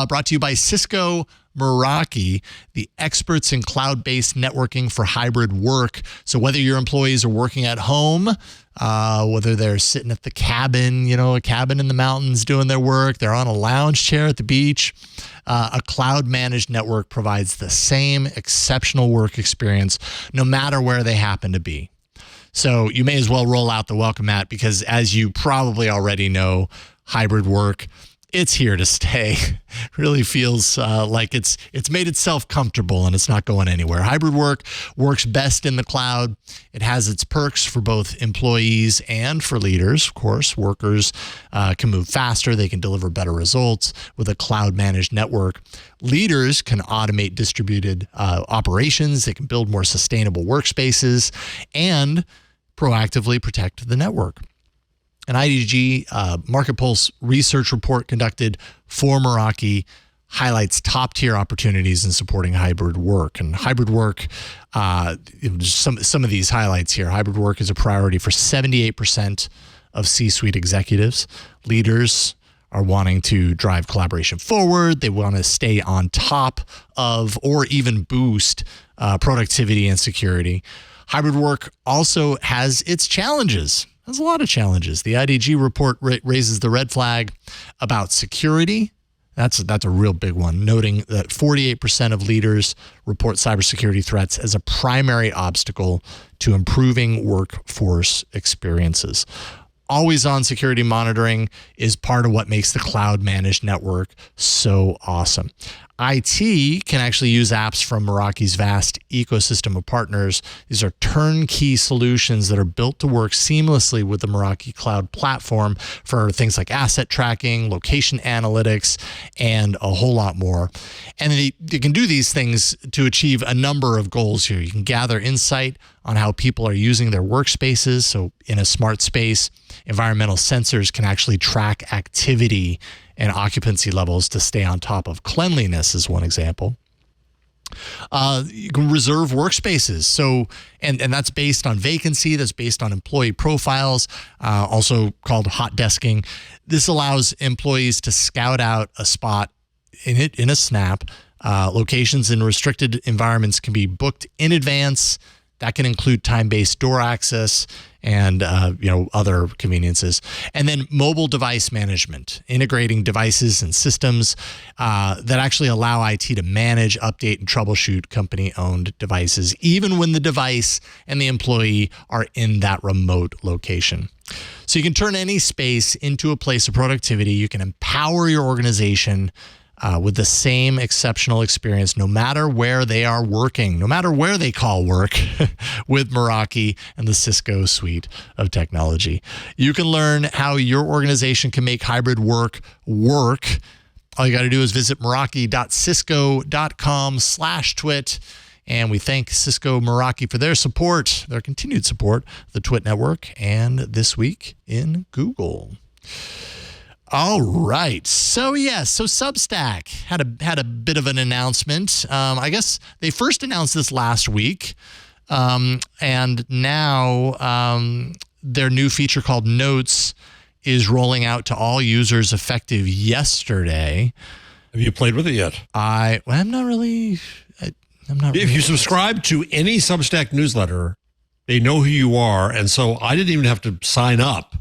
brought to you by Cisco Meraki, the experts in cloud-based networking for hybrid work. So whether your employees are working at home, whether they're sitting at the cabin, a cabin in the mountains doing their work, they're on a lounge chair at the beach, a cloud-managed network provides the same exceptional work experience no matter where they happen to be. So you may as well roll out the welcome mat because, as you probably already know, hybrid work, it's here to stay. Really feels like it's made itself comfortable and it's not going anywhere. Hybrid work works best in the cloud. It has its perks for both employees and for leaders. Of course, workers can move faster. They can deliver better results with a cloud-managed network. Leaders can automate distributed operations. They can build more sustainable workspaces and proactively protect the network. An IDG Market Pulse research report conducted for Meraki highlights top-tier opportunities in supporting hybrid work. And hybrid work, some of these highlights here. Hybrid work is a priority for 78% of C-suite executives. Leaders are wanting to drive collaboration forward. They want to stay on top of or even boost productivity and security. Hybrid work also has its challenges. There's a lot of challenges. The IDG report raises the red flag about security. That's a real big one, noting that 48% of leaders report cybersecurity threats as a primary obstacle to improving workforce experiences. Always-on security monitoring is part of what makes the cloud-managed network so awesome. IT can actually use apps from Meraki's vast ecosystem of partners. These are turnkey solutions that are built to work seamlessly with the Meraki cloud platform for things like asset tracking, location analytics, and a whole lot more. And you can do these things to achieve a number of goals here. You can gather insight on how people are using their workspaces. So in a smart space, environmental sensors can actually track activity and occupancy levels to stay on top of cleanliness is one example. You can reserve workspaces. So, and that's based on vacancy, that's based on employee profiles, also called hot desking. This allows employees to scout out a spot in a snap. Locations in restricted environments can be booked in advance. That can include time-based door access and other conveniences. And then mobile device management, integrating devices and systems that actually allow IT to manage, update, and troubleshoot company-owned devices, even when the device and the employee are in that remote location. So you can turn any space into a place of productivity. You can empower your organization with the same exceptional experience, no matter where they are working, no matter where they call work, with Meraki and the Cisco suite of technology. You can learn how your organization can make hybrid work work. All you got to do is visit meraki.cisco.com/twit. And we thank Cisco Meraki for their support, their continued support of the Twit Network and This Week in Google. All right. So Substack had a bit of an announcement. I guess they first announced this last week. And now their new feature called Notes is rolling out to all users effective yesterday. Have you played with it yet? I'm not really. If you subscribe to any Substack newsletter, they know who you are. And so I didn't even have to sign up.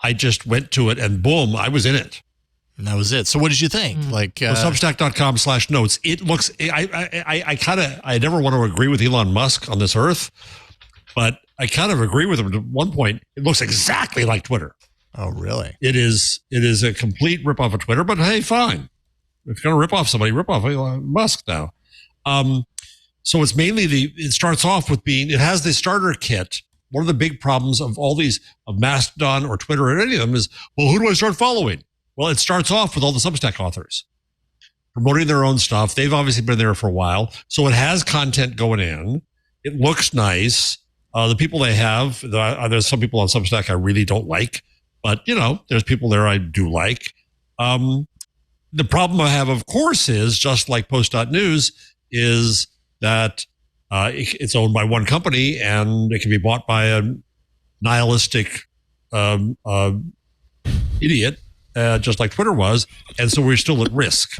I just went to it and boom, I was in it. And that was it. So what did you think? Substack.com/notes. It looks, I never want to agree with Elon Musk on this earth, but I kind of agree with him at one point. It looks exactly like Twitter. Oh, really? It is a complete ripoff of Twitter, but hey, fine. If you're going to rip off somebody, rip off Elon Musk now. So it's mainly it starts off with it has the starter kit. One of the big problems of all these, of Mastodon or Twitter or any of them is, well, who do I start following? Well, it starts off with all the Substack authors promoting their own stuff. They've obviously been there for a while. So it has content going in. It looks nice. The people they have, there's some people on Substack I really don't like, but there's people there I do like. The problem I have, of course, is just like Post.News, is that it's owned by one company and it can be bought by a nihilistic idiot, just like Twitter was. And so we're still at risk.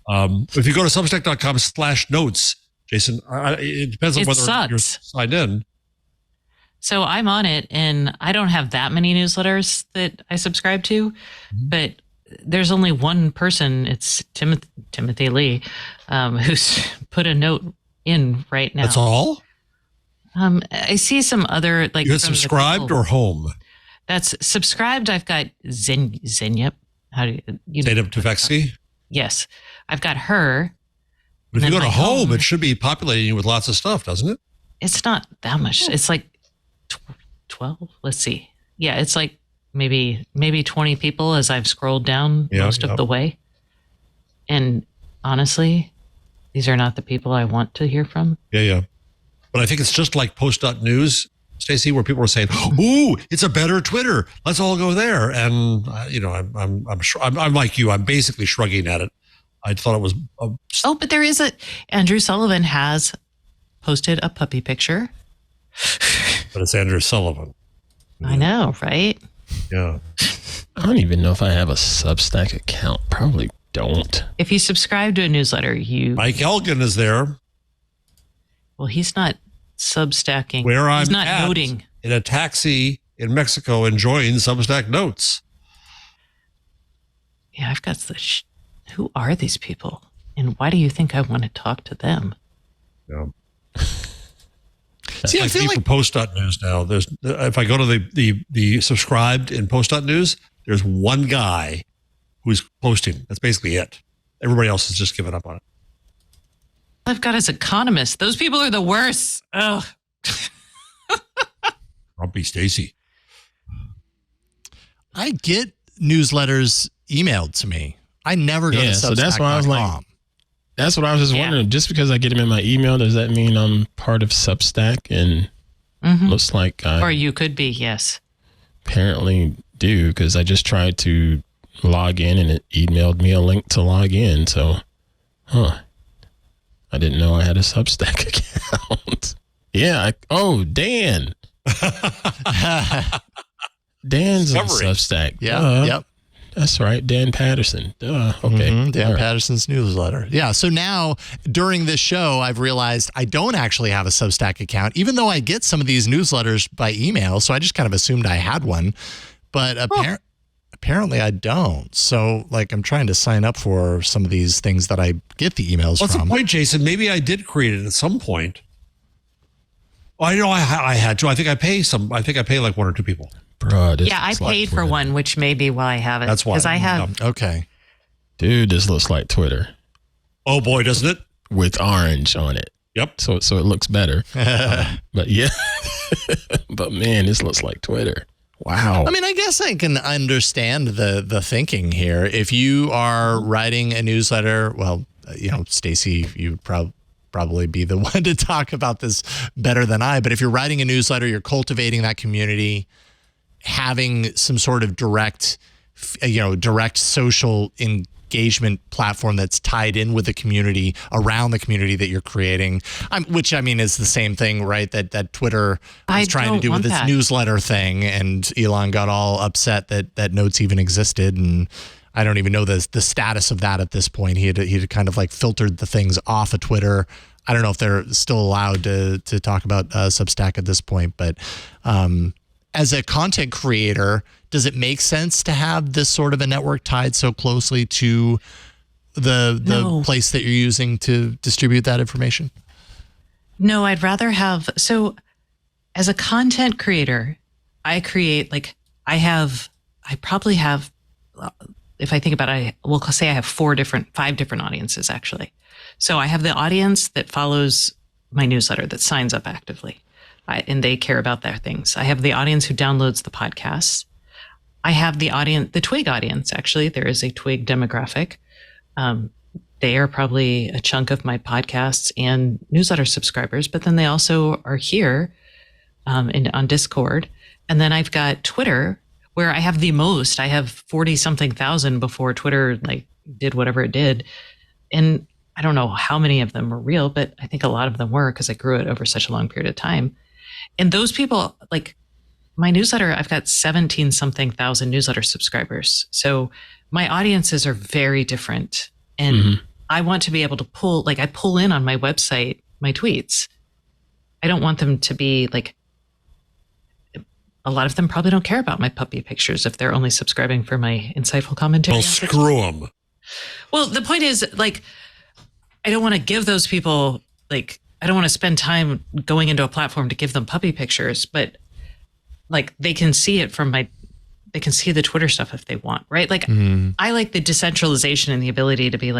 If you go to substack.com/notes, Jason, it depends on whether you're signed in. So I'm on it, and I don't have that many newsletters that I subscribe to, but there's only one person. It's Timothy Lee, who's put a note in right now. That's all? I see some other, like, you had subscribed or home? That's subscribed. I've got Zenyep. How do you know? Zeynep Tufekci? Yes. I've got her. But if you go to home, it should be populating you with lots of stuff, doesn't it? It's not that much. It's like 12. Let's see. Yeah, it's like maybe 20 people as I've scrolled down most of the way. And honestly, these are not the people I want to hear from. Yeah. But I think it's just like Post.News, Stacey, where people are saying, "Ooh, it's a better Twitter. Let's all go there." And I'm like you. I'm basically shrugging at it. I thought it was. But there is Andrew Sullivan has posted a puppy picture. But it's Andrew Sullivan. I know, right? Yeah. I don't even know if I have a Substack account. Probably don't. If you subscribe to a newsletter, Mike Elgin is there. Well, he's not Substacking. He's not noting. In a taxi in Mexico enjoying Substack Notes. Yeah, I've got who are these people? And why do you think I want to talk to them? Yeah. See, I feel like Post.News now. If I go to the subscribed in Post.News, there's one guy who's posting. That's basically it. Everybody else has just given up on it. I've got as economists. Those people are the worst. Ugh. Grumpy Stacey. I get newsletters emailed to me. I never go to Substack.com. So that's why I was like, that's what I was just wondering. Just because I get them in my email, does that mean I'm part of Substack? And looks like or you could be, yes. Apparently do, because I just tried to log in and it emailed me a link to log in. So, I didn't know I had a Substack account. Dan. Dan's on Substack. Yeah. Yep. That's right. Dan Patterson. Okay. Dan Patterson's newsletter. Yeah. So now during this show, I've realized I don't actually have a Substack account, even though I get some of these newsletters by email. So I just kind of assumed I had one, but apparently I don't. So I'm trying to sign up for some of these things that I get the emails What's from. What's the point, Jason? Maybe I did create it at some point. I know I had to. I think I pay like one or two people. Bro, I paid for one, which may be why I have it. That's why. Because I have. Okay. Dude, this looks like Twitter. Oh boy, doesn't it? With orange on it. Yep. So it looks better. But yeah. But man, this looks like Twitter. Wow. I mean, I guess I can understand the thinking here. If you are writing a newsletter, well, Stacey, you would probably be the one to talk about this better than I. But if you're writing a newsletter, you're cultivating that community, having some sort of direct social engagement platform that's tied in with the community, around the community that you're creating, which I mean is the same thing, right? That Twitter is trying to do with this newsletter thing, and Elon got all upset that Notes even existed, and I don't even know the status of that at this point. He had kind of like filtered the things off of Twitter. I don't know if they're still allowed to talk about Substack at this point, but as a content creator, does it make sense to have this sort of a network tied so closely to the place that you're using to distribute that information? No, I'd rather have. So as a content creator, I create I probably have, if I think about it, we'll say I have 5 different audiences actually. So I have the audience that follows my newsletter, that signs up actively, and they care about their things. I have the audience who downloads the podcasts. I have the Twig audience, actually. There is a Twig demographic. They are probably a chunk of my podcasts and newsletter subscribers, but then they also are here on Discord. And then I've got Twitter, where I have the most. I have 40-something thousand before Twitter did whatever it did. And I don't know how many of them were real, but I think a lot of them were, because I grew it over such a long period of time. And those people, my newsletter, I've got 17-something thousand newsletter subscribers. So my audiences are very different. And I want to be able to I pull in on my website, my tweets. I don't want them to be a lot of them probably don't care about my puppy pictures if they're only subscribing for my insightful commentary. Well, screw them. Well, the point is, I don't want to give those people, I don't want to spend time going into a platform to give them puppy pictures, but they can see it they can see the Twitter stuff if they want, right? I like the decentralization and the ability to be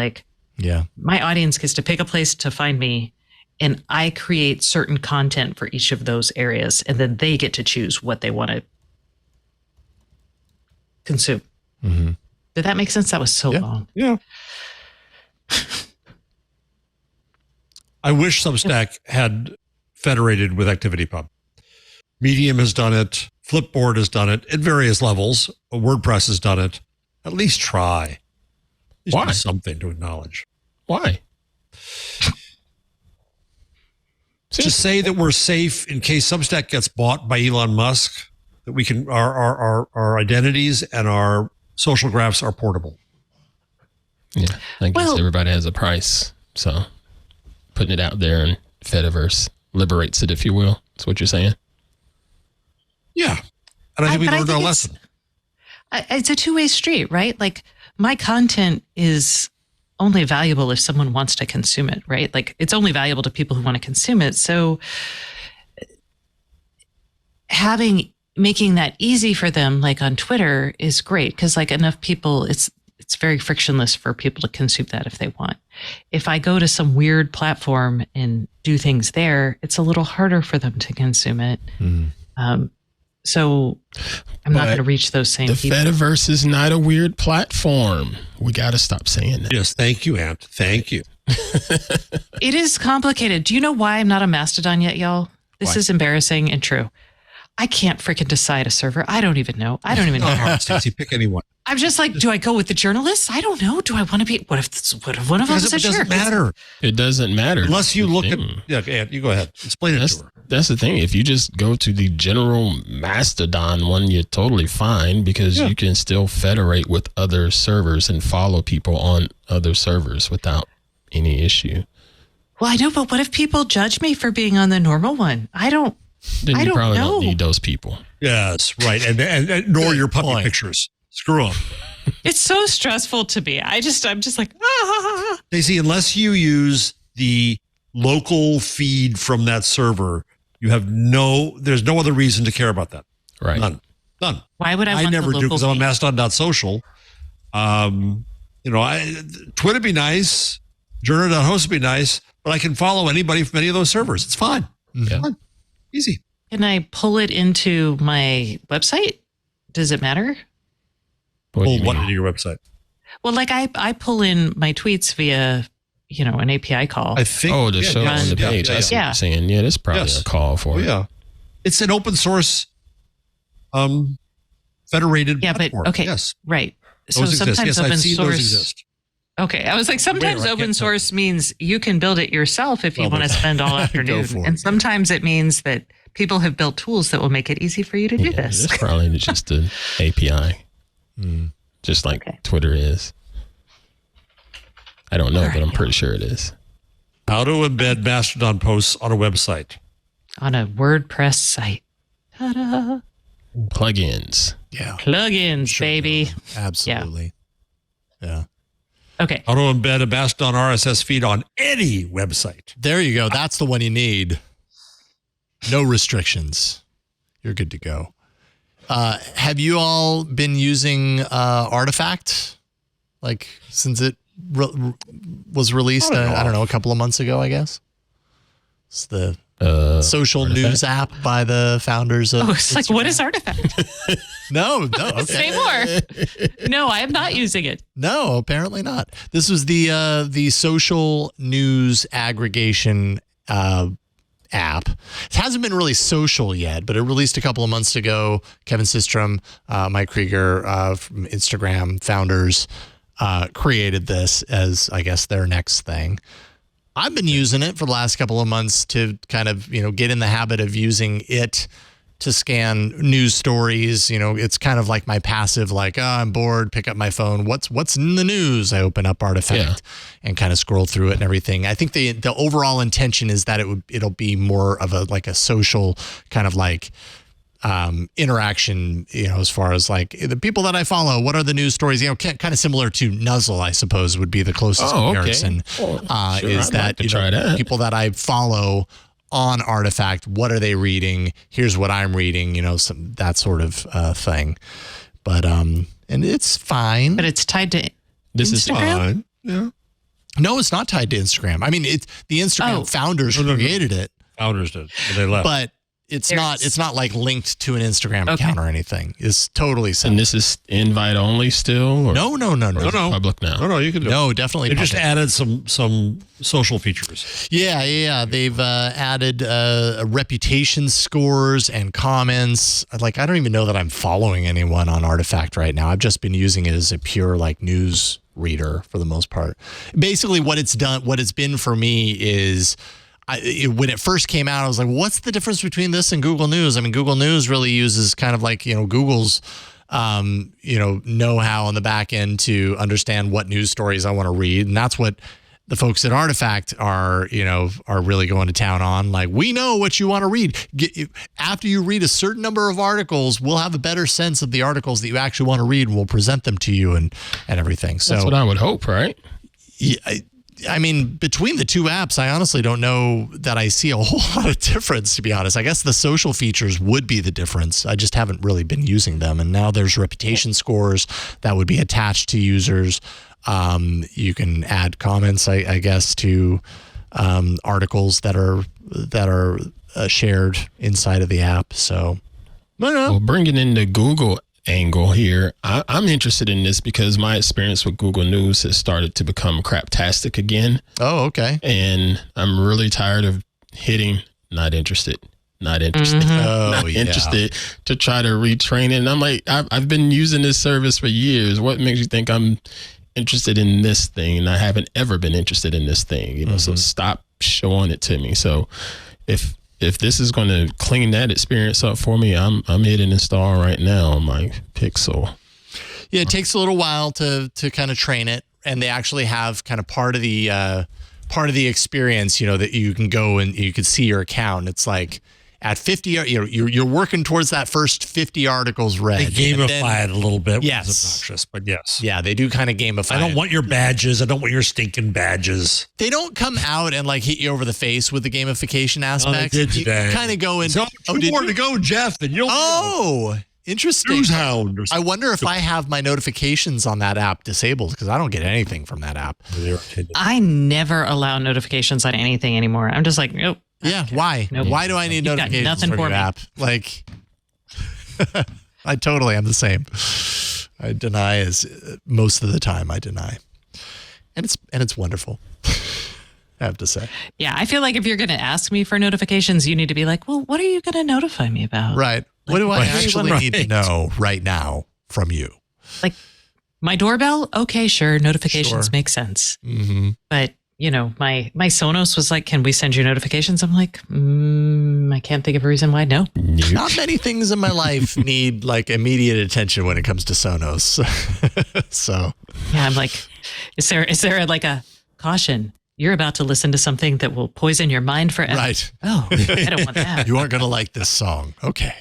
my audience gets to pick a place to find me, and I create certain content for each of those areas, and then they get to choose what they want to consume. Mm-hmm. Did that make sense? That was so long. Yeah. I wish Substack had federated with ActivityPub. Medium has done it. Flipboard has done it at various levels. WordPress has done it. At least try. At least Why? do something to acknowledge. Why? Just say that we're safe in case Substack gets bought by Elon Musk, that we can our identities and our social graphs are portable. Yeah, I guess everybody has a price. So putting it out there in Fediverse liberates it, if you will. That's what you're saying. Yeah. And I think we learned our lesson. It's a two-way street, right? My content is only valuable if someone wants to consume it, right? It's only valuable to people who want to consume it. So making that easy for them, on Twitter, is great, because enough people, it's very frictionless for people to consume that if they want. If I go to some weird platform and do things there, it's a little harder for them to consume it. So I'm not going to reach those same people. The Fediverse is not a weird platform. We got to stop saying that. Yes, thank you, Ant. Thank you. It is complicated. Do you know why I'm not a Mastodon yet, y'all? This is embarrassing and true. I can't freaking decide a server. I don't even know. Stacey, pick anyone. I'm just do I go with the journalists? I don't know. Do I want to be? What if one of them is a jerk? It doesn't matter. It doesn't matter. Unless you look at. Yeah, Ant, you go ahead. Explain it to her. That's the thing. If you just go to the general Mastodon one, you're totally fine, because you can still federate with other servers and follow people on other servers without any issue. Well, I know, but what if people judge me for being on the normal one? Then you probably don't need those people. Yes, right. And ignore your puppy pictures. Screw them. It's so stressful to me. I'm just Stacey, unless you use the local feed from that server, there's no other reason to care about that. Right. None. Why would I want never the do, because I'm on feed? Mastodon.social. Twitter would be nice. Journal.host would be nice, but I can follow anybody from any of those servers. It's fine. Yeah. Fine. Easy. Can I pull it into my website? Does it matter? Pull what into your website? Well, like I pull in my tweets via, an API call. I think. Oh, to show on the page. I see what you're saying. Yeah, that's probably a call for it. Yeah. It's an open source federated platform. But okay. Yes. Right. So Those exist. sometimes Yes, open I've seen source those exist. Okay. I was like, sometimes open source means you can build it yourself if you want to spend all afternoon. And sometimes it means that people have built tools that will make it easy for you to do this. It's probably just an API, just like Twitter is. I don't know, but I'm pretty sure it is. How to embed Mastodon posts on a website. On a WordPress site. Ta-da. Plugins. Yeah. Plugins, baby. Absolutely. Yeah. Okay. How to embed a Mastodon RSS feed on any website. There you go. That's the one you need. No restrictions. You're good to go. Have you all been using Artifact? Like since it was released, I don't know, a couple of months ago, I guess. It's the social Artifact? news app by the founders of it's like, what is Artifact? No. Okay. Say more. No, I am not using it. No, apparently not. This was the social news aggregation app. It hasn't been really social yet, but it released a couple of months ago. Kevin Systrom, Mike Krieger from Instagram founders created this as, I guess, their next thing. I've been using it for the last couple of months to kind of, get in the habit of using it to scan news stories. It's kind of like my passive, like, I'm bored, pick up my phone. What's in the news? I open up Artifact and kind of scroll through it and everything. I think the overall intention is that it'll be more of a social kind of like interaction, as far as like the people that I follow, what are the news stories, kind of similar to Nuzzle, I suppose would be the closest comparison. Is that, people that I follow on Artifact, what are they reading? Here's what I'm reading, some that sort of thing. But and it's fine. But it's tied to this Instagram? Is fine. Yeah. No, it's not tied to Instagram. I mean, it's the Instagram founders created it. Founders did. They left. But it's not like linked to an Instagram account or anything. It's totally separate. And this is invite only still? Or No. Public now? No, you can do it. No, definitely. They just added some social features. Yeah. They've added reputation scores and comments. Like, I don't even know that I'm following anyone on Artifact right now. I've just been using it as a pure like news reader for the most part. Basically, what it's been for me is, when it first came out, I was like, what's the difference between this and Google News? I mean, Google News really uses kind of like, Google's, know-how on the back end to understand what news stories I want to read. And that's what the folks at Artifact are really going to town on. Like, we know what you want to read. After you read a certain number of articles, we'll have a better sense of the articles that you actually want to read, and we'll present them to you and everything. So that's what I would hope, right? Yeah. I mean, between the two apps, I honestly don't know that I see a whole lot of difference, to be honest. I guess the social features would be the difference. I just haven't really been using them. And now there's reputation scores that would be attached to users. You can add comments, I guess, to articles that are shared inside of the app. So, well, bringing in the Google angle here, I'm interested in this because my experience with Google News has started to become craptastic again. Oh, okay. And I'm really tired of hitting not interested to try to retrain it. And I'm like, I've been using this service for years. What makes you think I'm interested in this thing? And I haven't ever been interested in this thing, so stop showing it to me. So if this is going to clean that experience up for me, I'm hitting install right now on my Pixel. Yeah, it takes a little while to kind of train it, and they actually have kind of part of the experience, that you can go and you can see your account. It's like at 50, you're working towards that first 50 articles read. They gamify it a little bit. Yes. Which is obnoxious, but yes. Yeah, they do kind of gamify. I don't want your badges. I don't want your stinking badges. They don't come out and like hit you over the face with the gamification aspect. They did today. You kind of go in. So two more to go, Jeff, and you'll. Oh, Interesting. News hound. I wonder if I have my notifications on that app disabled because I don't get anything from that app. I never allow notifications on anything anymore. I'm just like, nope. Yeah, why? Nope. Why do I need You've got notifications nothing from for your me. app? Like, I totally am the same. I deny most of the time. I deny, and it's wonderful. I have to say. Yeah, I feel like if you're going to ask me for notifications, you need to be like, well, what are you going to notify me about? Right. Like, what do I what actually you need to know right now from you? Like my doorbell? Okay, sure. Notifications Sure. make sense. Mm-hmm. But, my Sonos was like, can we send you notifications? I'm like, I can't think of a reason why. No. Not many things in my life need like immediate attention when it comes to Sonos. So Yeah, I'm like, is there like a caution? You're about to listen to something that will poison your mind forever. right. Oh, I don't want that. You aren't going to like this song. Okay.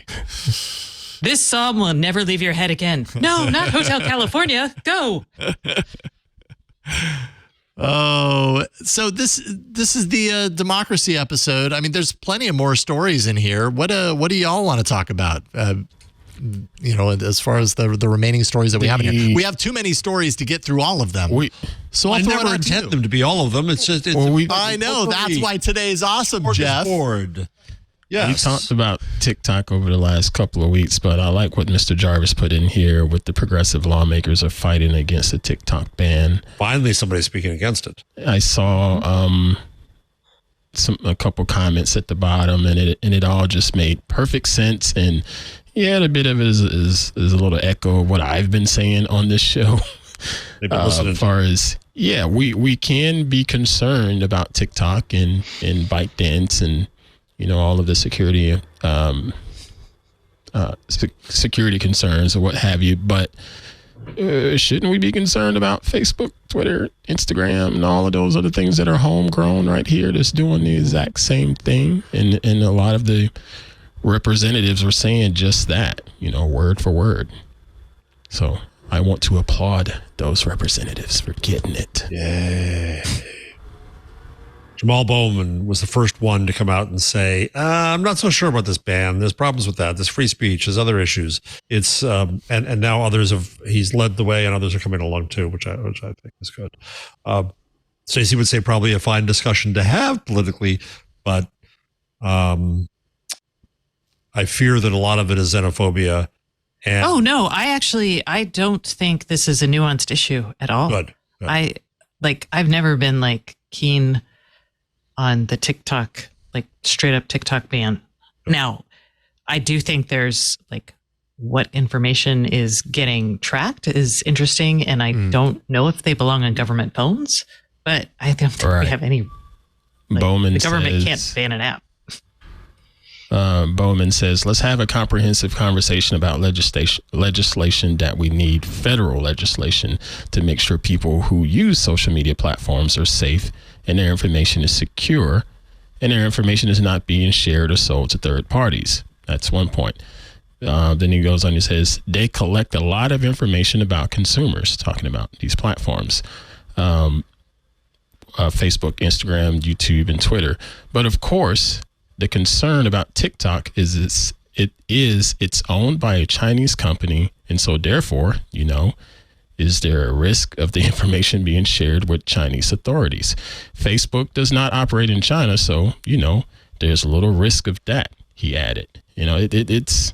This song will never leave your head again. No, not Hotel California. Go. Oh, so this is the democracy episode. I mean, there's plenty of more stories in here. What do y'all want to talk about? As far as the remaining stories that we have in here, we have too many stories to get through all of them. So I I'll throw it never out to intend you. them to be all of them. It's just I know that's why today's awesome, Jeff. Board. Yes. We talked about TikTok over the last couple of weeks, but I like what Mr. Jarvis put in here with the progressive lawmakers are fighting against the TikTok ban. Finally, somebody's speaking against it. I saw a couple comments at the bottom, and it all just made perfect sense. And yeah, a bit of it is a little echo of what I've been saying on this show. As far as we can be concerned about TikTok and ByteDance and all of the security security concerns or what have you, but shouldn't we be concerned about Facebook, Twitter, Instagram, and all of those other things that are homegrown right here that's doing the exact same thing? And a lot of the representatives were saying just that, word for word. So I want to applaud those representatives for getting it. Yeah. Jamal Bowman was the first one to come out and say, I'm not so sure about this ban. There's problems with that. There's free speech. There's other issues. It's and now others he's led the way and others are coming along too, which I think is good. Stacey would say probably a fine discussion to have politically, but I fear that a lot of it is xenophobia. And Oh no, I don't think this is a nuanced issue at all. Good. I've never been like keen on the TikTok, like straight up TikTok ban. Now, I do think there's like what information is getting tracked is interesting, and I don't know if they belong on government phones, but I don't think we have any. Bowman the government says, can't ban an app. Bowman says, let's have a comprehensive conversation about legislation that we need, federal legislation, to make sure people who use social media platforms are safe and their information is secure and their information is not being shared or sold to third parties. That's one point. Then he goes on and says, they collect a lot of information about consumers, talking about these platforms, Facebook, Instagram, YouTube, and Twitter. But of course, the concern about TikTok is it's owned by a Chinese company. And so therefore, is there a risk of the information being shared with Chinese authorities? Facebook does not operate in China. So, there's a little risk of that, he added. It's,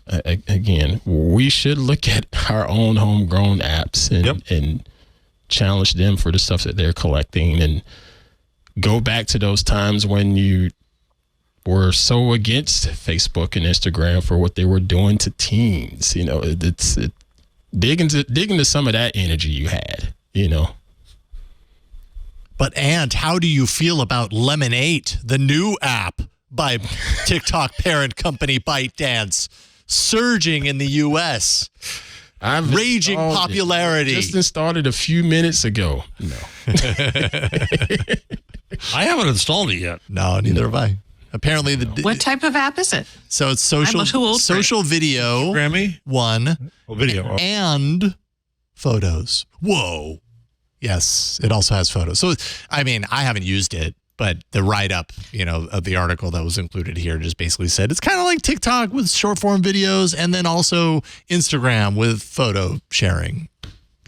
again, we should look at our own homegrown apps and challenge them for the stuff that they're collecting and go back to those times when you were so against Facebook and Instagram for what they were doing to teens. Dig into some of that energy you had, But Ant, how do you feel about Lemonade, the new app by TikTok parent company ByteDance, surging in the U.S.? Raging popularity. Just installed it a few minutes ago. No. I haven't installed it yet. No, neither have I. Apparently, What type of app is it? So it's social video, Grammy? one, Video. and photos. Whoa. Yes, it also has photos. So, I mean, I haven't used it. But the write-up, of the article that was included here just basically said it's kind of like TikTok with short-form videos and then also Instagram with photo sharing.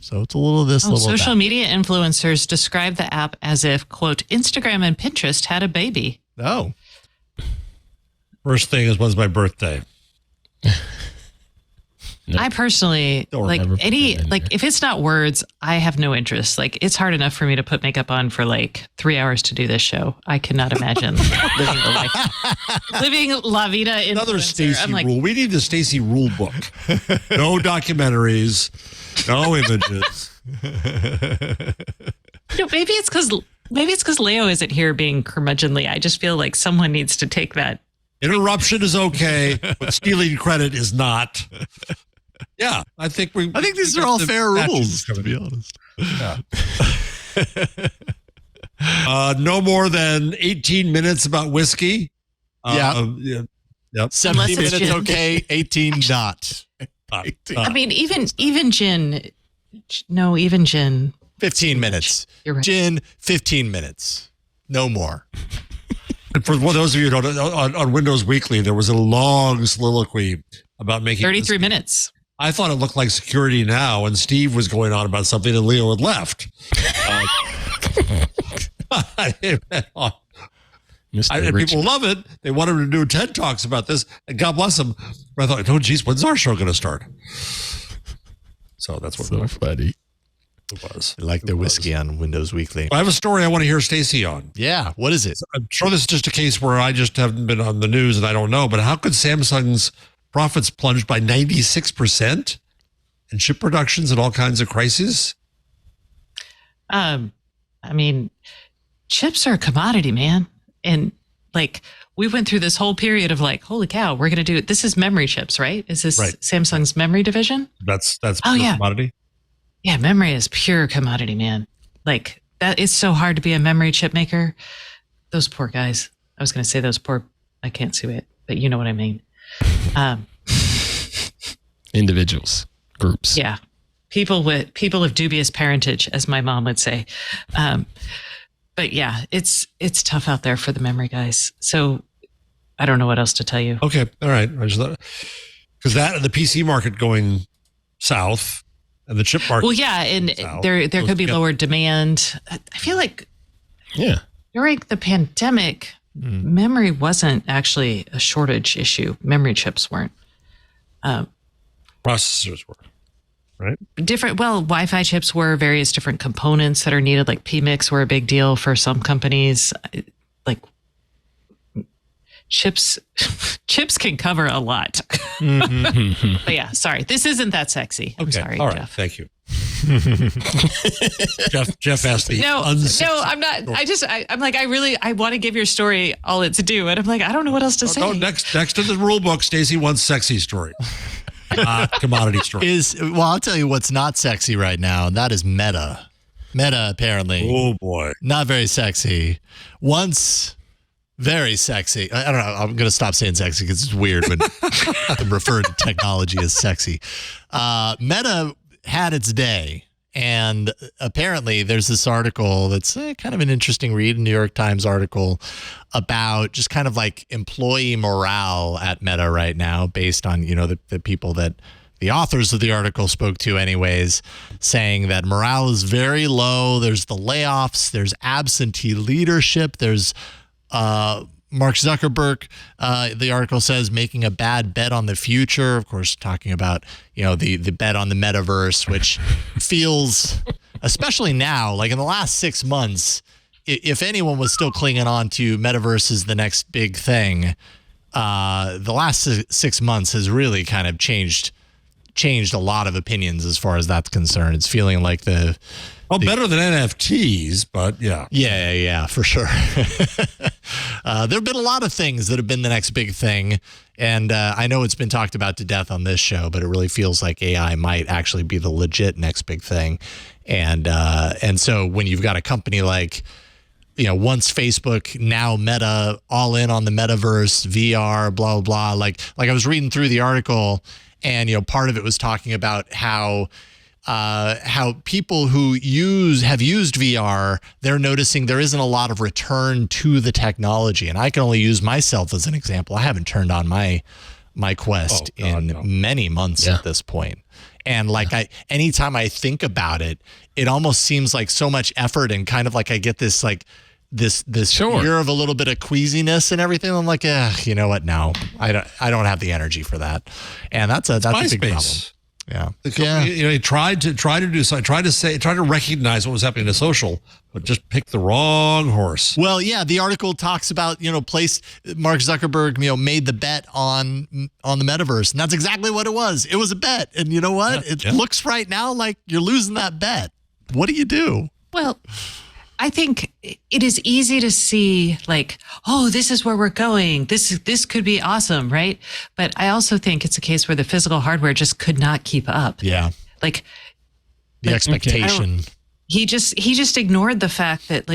So it's a little of this, a little of that. Social media influencers describe the app as if, quote, Instagram and Pinterest had a baby. Oh. First thing is, when's my birthday? No. I personally if it's not words, I have no interest. Like, it's hard enough for me to put makeup on for 3 hours to do this show. I cannot imagine living the life, living La Vida influencer. Another Stacey rule. We need the Stacey rule book. No documentaries, no images. Maybe it's because Leo isn't here being curmudgeonly. I just feel like someone needs to take that. Interruption is okay, but stealing credit is not. Yeah, I think these are all fair rules, to be honest. Yeah. No more than 18 minutes about whiskey. Yep. 17 minutes gin. Okay, 18 not. 18. I mean, even gin. No, even gin. 15 minutes. You're right. Gin, 15 minutes. No more. And for those of you who don't know, on Windows Weekly, there was a long soliloquy about making 33 minutes. I thought it looked like Security Now, and Steve was going on about something, and Leo had left. And people love it. They want him to do TED Talks about this, and God bless him. But I thought, oh, geez, when's our show going to start? So that's what funny. It was. I like their whiskey on Windows Weekly. I have a story I want to hear Stacey on. Yeah, what is it? I'm sure this is just a case where I just haven't been on the news and I don't know, but how could Samsung's profits plunged by 96% and chip productions and all kinds of crises? I mean, chips are a commodity, man. And we went through this whole period of holy cow, we're going to do it. This is memory chips, right? Is this right. Samsung's memory division? That's commodity. Yeah, memory is pure commodity, man. That is so hard to be a memory chip maker. Those poor guys. I was going to say I can't see it, but you know what I mean. Individuals, groups. Yeah. People of dubious parentage, as my mom would say. But yeah, it's tough out there for the memory guys. So I don't know what else to tell you. Okay. All right. I just thought, because the PC market going south and the chip market. Well, yeah. And there could be lower demand. I feel like during the pandemic, memory wasn't actually a shortage issue. Memory chips weren't. Processors were, right? Wi-Fi chips were, various different components that are needed, like PMICs were a big deal for some companies. Chips can cover a lot. But yeah, sorry. This isn't that sexy. I'm sorry, all right. Jeff. Thank you. Jeff asked the No, I'm not. I want to give your story all it's due. And I'm I don't know what else to say. No, next to the rule book, Stacey wants sexy story. Commodity story. I'll tell you what's not sexy right now. And that is Meta. Meta, apparently. Oh, boy. Not very sexy. Once very sexy. I don't know. I'm going to stop saying sexy because it's weird when I'm referring to technology as sexy. Meta had its day. And apparently there's this article that's kind of an interesting read, a New York Times article about just kind of employee morale at Meta right now based on, the people that the authors of the article spoke to anyways, saying that morale is very low. There's the layoffs. There's absentee leadership. There's Mark Zuckerberg, the article says, making a bad bet on the future. Of course, talking about, the bet on the metaverse, which feels, especially now, in the last 6 months, if anyone was still clinging on to metaverse as the next big thing, the last 6 months has really kind of changed a lot of opinions as far as that's concerned. It's feeling like better than NFTs, but yeah. Yeah, for sure. There have been a lot of things that have been the next big thing. And I know it's been talked about to death on this show, but it really feels like AI might actually be the legit next big thing. And so when you've got a company like, once Facebook, now Meta, all in on the metaverse, VR, blah, blah, blah. Like I was reading through the article and, part of it was talking about how how people who have used VR, they're noticing there isn't a lot of return to the technology. And I can only use myself as an example. I haven't turned on my Quest in many months at this point. And anytime I think about it, it almost seems like so much effort, and kind of like I get this this fear of a little bit of queasiness and everything. I'm like, you know what? No, I don't have the energy for that. And that's a big problem. Yeah. He tried to do something, tried to recognize what was happening to social, but just picked the wrong horse. Well, yeah, the article talks about, Mark Zuckerberg, made the bet on the metaverse, and that's exactly what it was. It was a bet. And you know what? It looks right now like you're losing that bet. What do you do? Well, I think it is easy to see this is where we're going. This could be awesome, right? But I also think it's a case where the physical hardware just could not keep up. Yeah. The expectation. He just ignored the fact that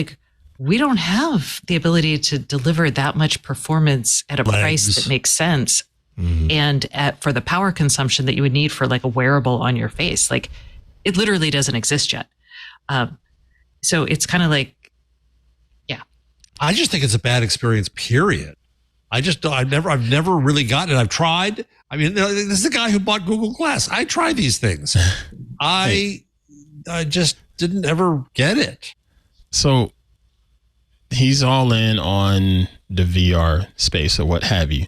we don't have the ability to deliver that much performance at a price that makes sense. Mm-hmm. And for the power consumption that you would need for a wearable on your face. It literally doesn't exist yet. So it's kind of I just think it's a bad experience, period. I've never really gotten it. I've tried. I mean, this is the guy who bought Google Glass. I tried these things. I just didn't ever get it. So he's all in on the VR space or what have you,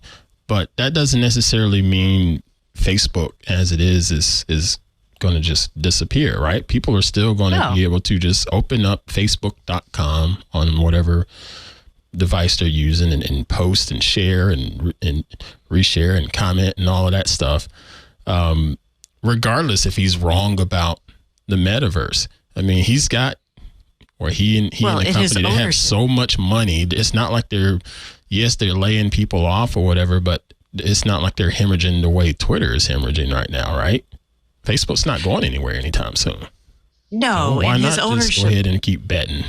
but that doesn't necessarily mean Facebook as it is going to just disappear, right? People are still going to be able to just open up facebook.com on whatever device they're using and post and share and reshare and comment and all of that stuff. Regardless if he's wrong about the metaverse. I mean, he and the company, they have so much money. It's not like they're laying people off or whatever, but it's not like they're hemorrhaging the way Twitter is hemorrhaging right now, right? Facebook's not going anywhere anytime soon. No, so why and not his ownership, just go ahead and keep betting?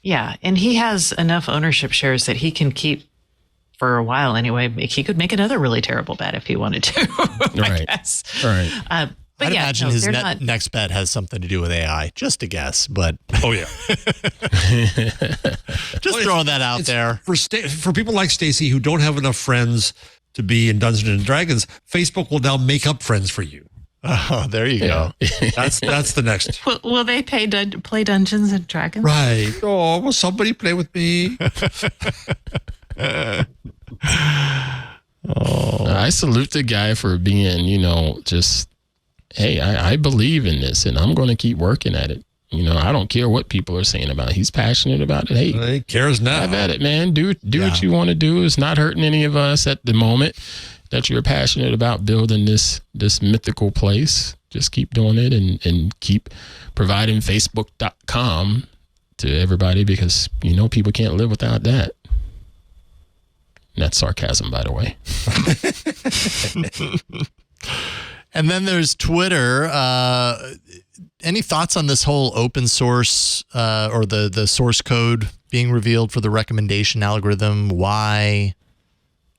Yeah, and he has enough ownership shares that he can keep for a while anyway. He could make another really terrible bet if he wanted to. I guess. Right. I'd imagine his next bet has something to do with AI. Just a guess, but just throwing that out there for people like Stacy who don't have enough friends to be in Dungeons and Dragons. Facebook will now make up friends for you. Oh, there you go. That's the next. Will they play Dungeons and Dragons? Right. Oh, will somebody play with me? I salute the guy for being, just, hey, I believe in this and I'm going to keep working at it. I don't care what people are saying about it. He's passionate about it. Hey, he cares now. Have at it, man. Do what you want to do. It's not hurting any of us at the moment that you're passionate about building this mythical place. Just keep doing it and keep providing facebook.com to everybody because, people can't live without that. And that's sarcasm, by the way. And then there's Twitter. Any thoughts on this whole open source or the source code being revealed for the recommendation algorithm? Why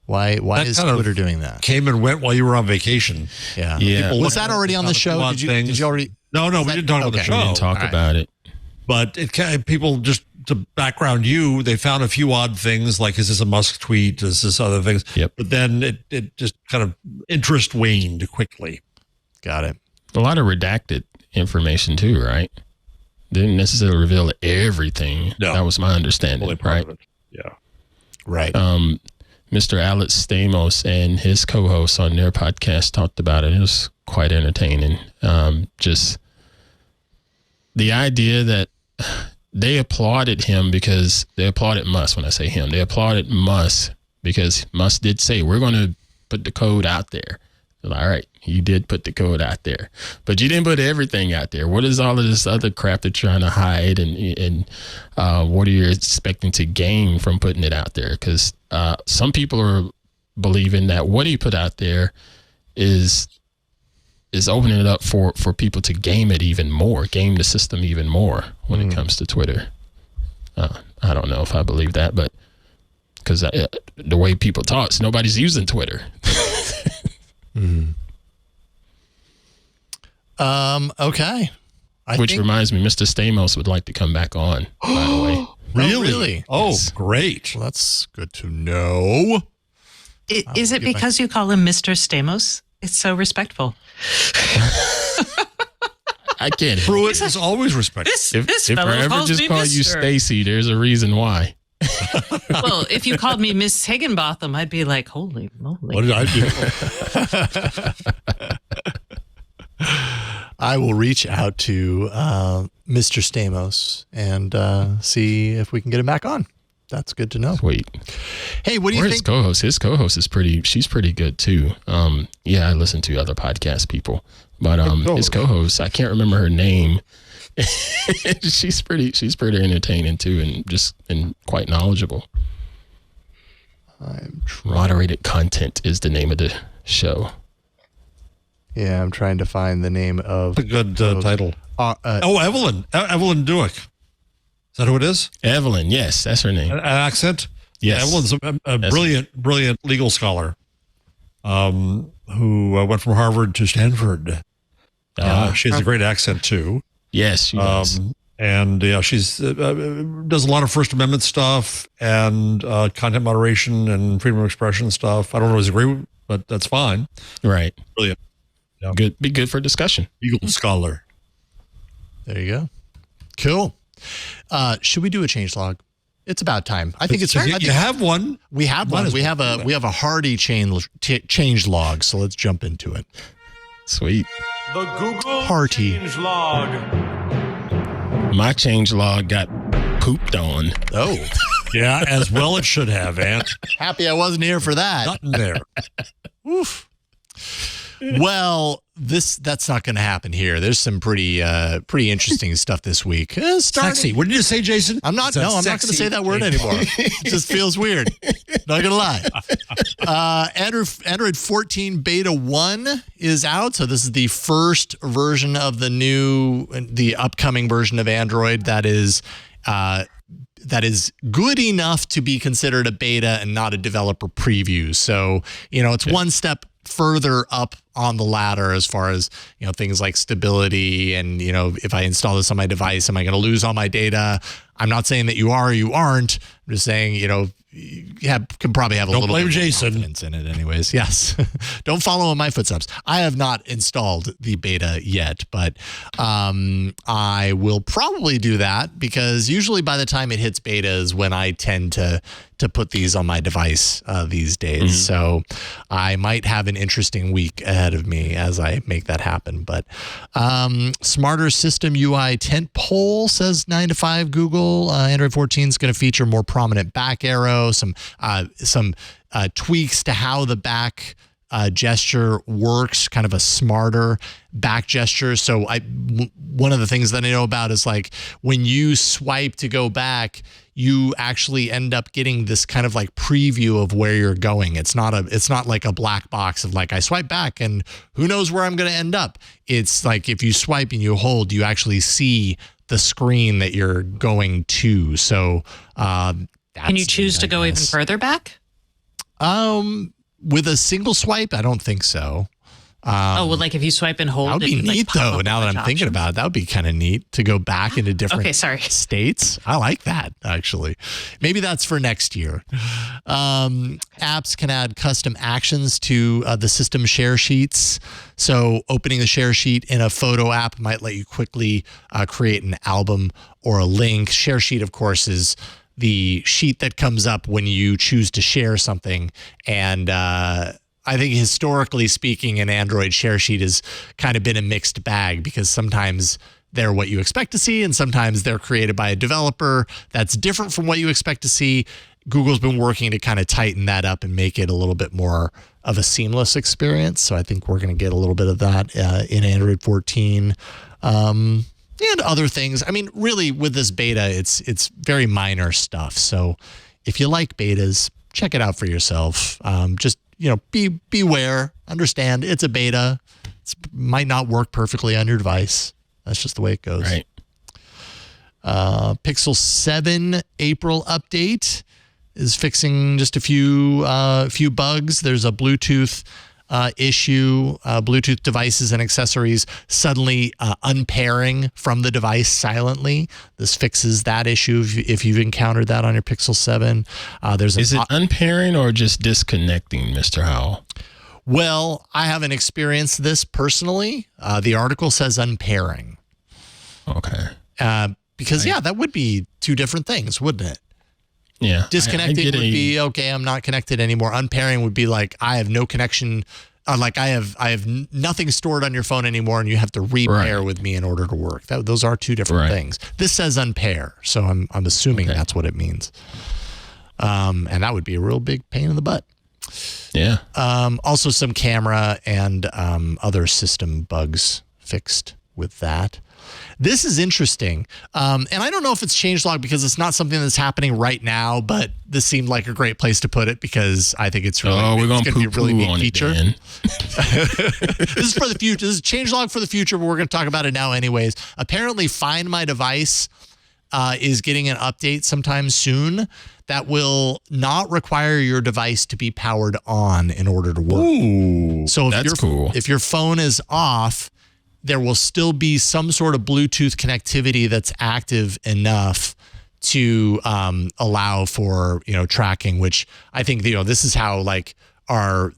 is Twitter doing that? Came and went while you were on vacation. Yeah. Was that already on the show? Did you already? No, we didn't talk about the show. We didn't talk about it. But people just to background you, they found a few odd things like, is this a Musk tweet? Is this other things? Yep. But then it just kind of interest waned quickly. Got it. A lot of redacted information too, right? Didn't necessarily reveal everything. No. That was my understanding, right? Yeah. Right. Mr. Alex Stamos and his co-hosts on their podcast talked about it. It was quite entertaining. Just the idea that they applauded him because they applauded Musk. When I say him, they applauded Musk because Musk did say, we're going to put the code out there. All right, you did put the code out there, but you didn't put everything out there. What is all of this other crap they're trying to hide, and what are you expecting to gain from putting it out there? Because some people are believing that what he put out there is opening it up for people to game it even more, game the system even more when it comes to Twitter. I don't know if I believe that, but because the way people talk, so nobody's using Twitter. Okay. Which reminds me, Mr. Stamos would like to come back on, by the way. Really? Oh, Yes. great. Well, that's good to know. Is it because you call him Mr. Stamos? It's so respectful. I get it. Pruitt is always respected. This If I fellow ever calls just me call you Mr. Stacy, there's a reason why. Well, if you called me Miss Higginbotham, I'd be like, holy moly. What did I do? I will reach out to Mr. Stamos and see if we can get him back on. That's good to know. Sweet. Hey, what do you His think? co-host? His co-host is she's pretty good too. Yeah, I listen to other podcast people, but his co-host, I can't remember her name. she's pretty entertaining too, and quite knowledgeable. Moderated Content is the name of the show. Yeah, I'm trying to find the name of A good title. Evelyn. Evelyn Duick. Is that who it is? Evelyn, yes, that's her name. An accent? Yes. Evelyn's a brilliant legal scholar who went from Harvard to Stanford. She has a great accent too. Yes, she does. And she's does a lot of First Amendment stuff and content moderation and freedom of expression stuff. I don't always agree with, but that's fine. Right. Brilliant. Yeah. Good. Be good for discussion. Legal scholar. There you go. Cool. Should we do a changelog? It's about time. I think it's. You have one. We have one. We have a hearty change log. So let's jump into it. Sweet. The Google Hearty. changelog. My change log got pooped on. Oh, Yeah, as well it should have, Ant. happy I wasn't here for that. Nothing there. Oof. Well, that's not going to happen here. There's some pretty interesting stuff this week. Sexy. What did you say, Jason? I'm not going to say that word anymore. It just feels weird. Not going to lie. Android 14 Beta 1 is out. So this is the first version of the upcoming version of Android that is good enough to be considered a beta and not a developer preview. So, it's one step further up on the ladder as far as, things like stability and, if I install this on my device, am I going to lose all my data? I'm not saying that you are or you aren't. I'm just saying, you can probably have a little bit of confidence in it anyways. Yes. Don't follow in my footsteps. I have not installed the beta yet, but I will probably do that because usually by the time it hits beta is when I tend to put these on my device these days. Mm-hmm. So I might have an interesting week ahead of me as I make that happen. But Smarter System UI tent pole says 9 to 5 Google. Android 14 is going to feature more prominent back arrow, some tweaks to how the back gesture works, kind of a smarter back gesture. So one of the things that I know about is like when you swipe to go back, you actually end up getting this kind of like preview of where you're going. It's not like a black box of like I swipe back and who knows where I'm going to end up. It's like if you swipe and you hold, you actually see the screen that you're going to. So can you choose to go even further back? With a single swipe, I don't think so. Like if you swipe and hold, that would be neat though. Now that I'm thinking about it, that would be kind of neat to go back into different states. I like that actually. Maybe that's for next year. Apps can add custom actions to the system share sheets. So opening the share sheet in a photo app might let you quickly create an album or a link. Share sheet, of course, is the sheet that comes up when you choose to share something. And I think historically speaking, an Android share sheet has kind of been a mixed bag because sometimes they're what you expect to see and sometimes they're created by a developer that's different from what you expect to see. Google's been working to kind of tighten that up and make it a little bit more of a seamless experience. So I think we're going to get a little bit of that in Android 14. And other things. I mean, really, with this beta, it's very minor stuff. So if you like betas, check it out for yourself. Just, beware, understand it's a beta. It might not work perfectly on your device. That's just the way it goes. Right. Pixel 7 April update is fixing just a few bugs. There's a Bluetooth issue, Bluetooth devices and accessories suddenly unpairing from the device silently. This fixes that issue if you've encountered that on your Pixel 7. Is it unpairing or just disconnecting, Mr. Howell? Well, I haven't experienced this personally. The article says unpairing. Okay. Because, that would be two different things, wouldn't it? Yeah. Disconnecting would be, okay, I'm not connected anymore. Unpairing would be like, I have no connection. Like I have nothing stored on your phone anymore, and you have to repair with me in order to work. Those are two different things. This says unpair, so I'm assuming that's what it means. And that would be a real big pain in the butt. Yeah. Also some camera and other system bugs fixed with that. This is interesting. And I don't know if it's changelog because it's not something that's happening right now, but this seemed like a great place to put it because I think it's really we're going to be a really neat feature. This is for the future. This is changelog for the future, but we're going to talk about it now anyways. Apparently Find My Device is getting an update sometime soon that will not require your device to be powered on in order to work. Ooh, so that's cool. If your phone is off, there will still be some sort of Bluetooth connectivity that's active enough to allow for tracking. Which I think this is how like our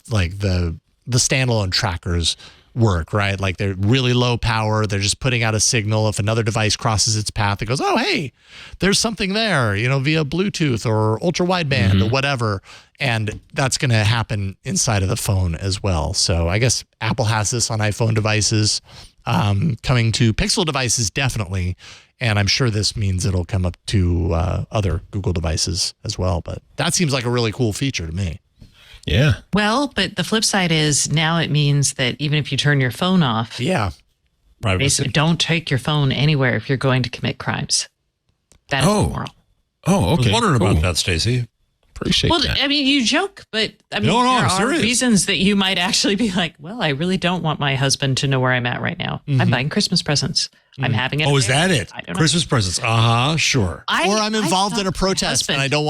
like the standalone trackers work, right? Like they're really low power. They're just putting out a signal. If another device crosses its path, it goes, oh, hey, there's something there, via Bluetooth or ultra wideband or whatever. And that's going to happen inside of the phone as well. So I guess Apple has this on iPhone devices, coming to Pixel devices, definitely. And I'm sure this means it'll come up to other Google devices as well. But that seems like a really cool feature to me. Yeah. Well, but the flip side is now it means that even if you turn your phone off, basically don't take your phone anywhere if you're going to commit crimes. That is immoral. Oh, okay. I was wondering about that, Stacey. Appreciate that. I mean, you joke, but I mean, there are serious reasons that you might actually be like, well, I really don't want my husband to know where I'm at right now. I'm buying Christmas presents. I'm having it. Oh, is that it? I don't know. Christmas presents. Sure. Or I'm involved in a protest and I don't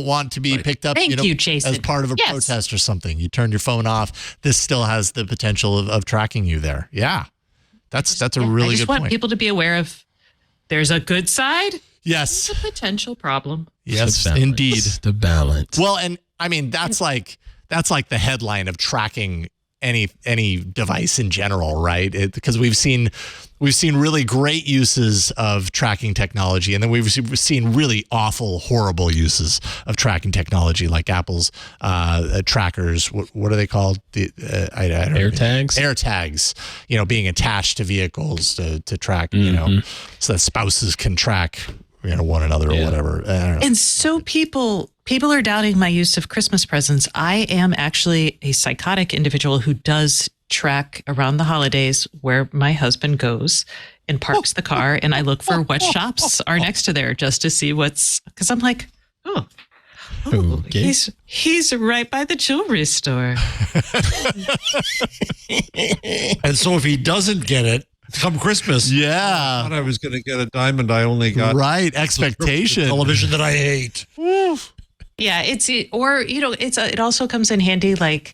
want to be picked up Thank you, Jason. as part of a protest or something. You turn your phone off. This still has the potential of tracking you there. Yeah. That's a really good point. I just want people to be aware of there's a good side. Yes. There's a potential problem. Yes, indeed. The balance. Well, and I mean, that's like the headline of tracking any device in general, right? Because we've seen really great uses of tracking technology, and then we've seen really awful, horrible uses of tracking technology, like Apple's trackers. What are they called? AirTags. AirTags. Being attached to vehicles to track. So that spouses can track one another or whatever. I don't know. And so people are doubting my use of Christmas presents. I am actually a psychotic individual who does track around the holidays where my husband goes and parks the car, and I look for what shops are next to there just to see because I'm like, okay. He's right by the jewelry store. And so if he doesn't get it, come Christmas. Yeah. I thought I was going to get a diamond. I only got expectation. Television that I hate. Yeah, it also comes in handy, like,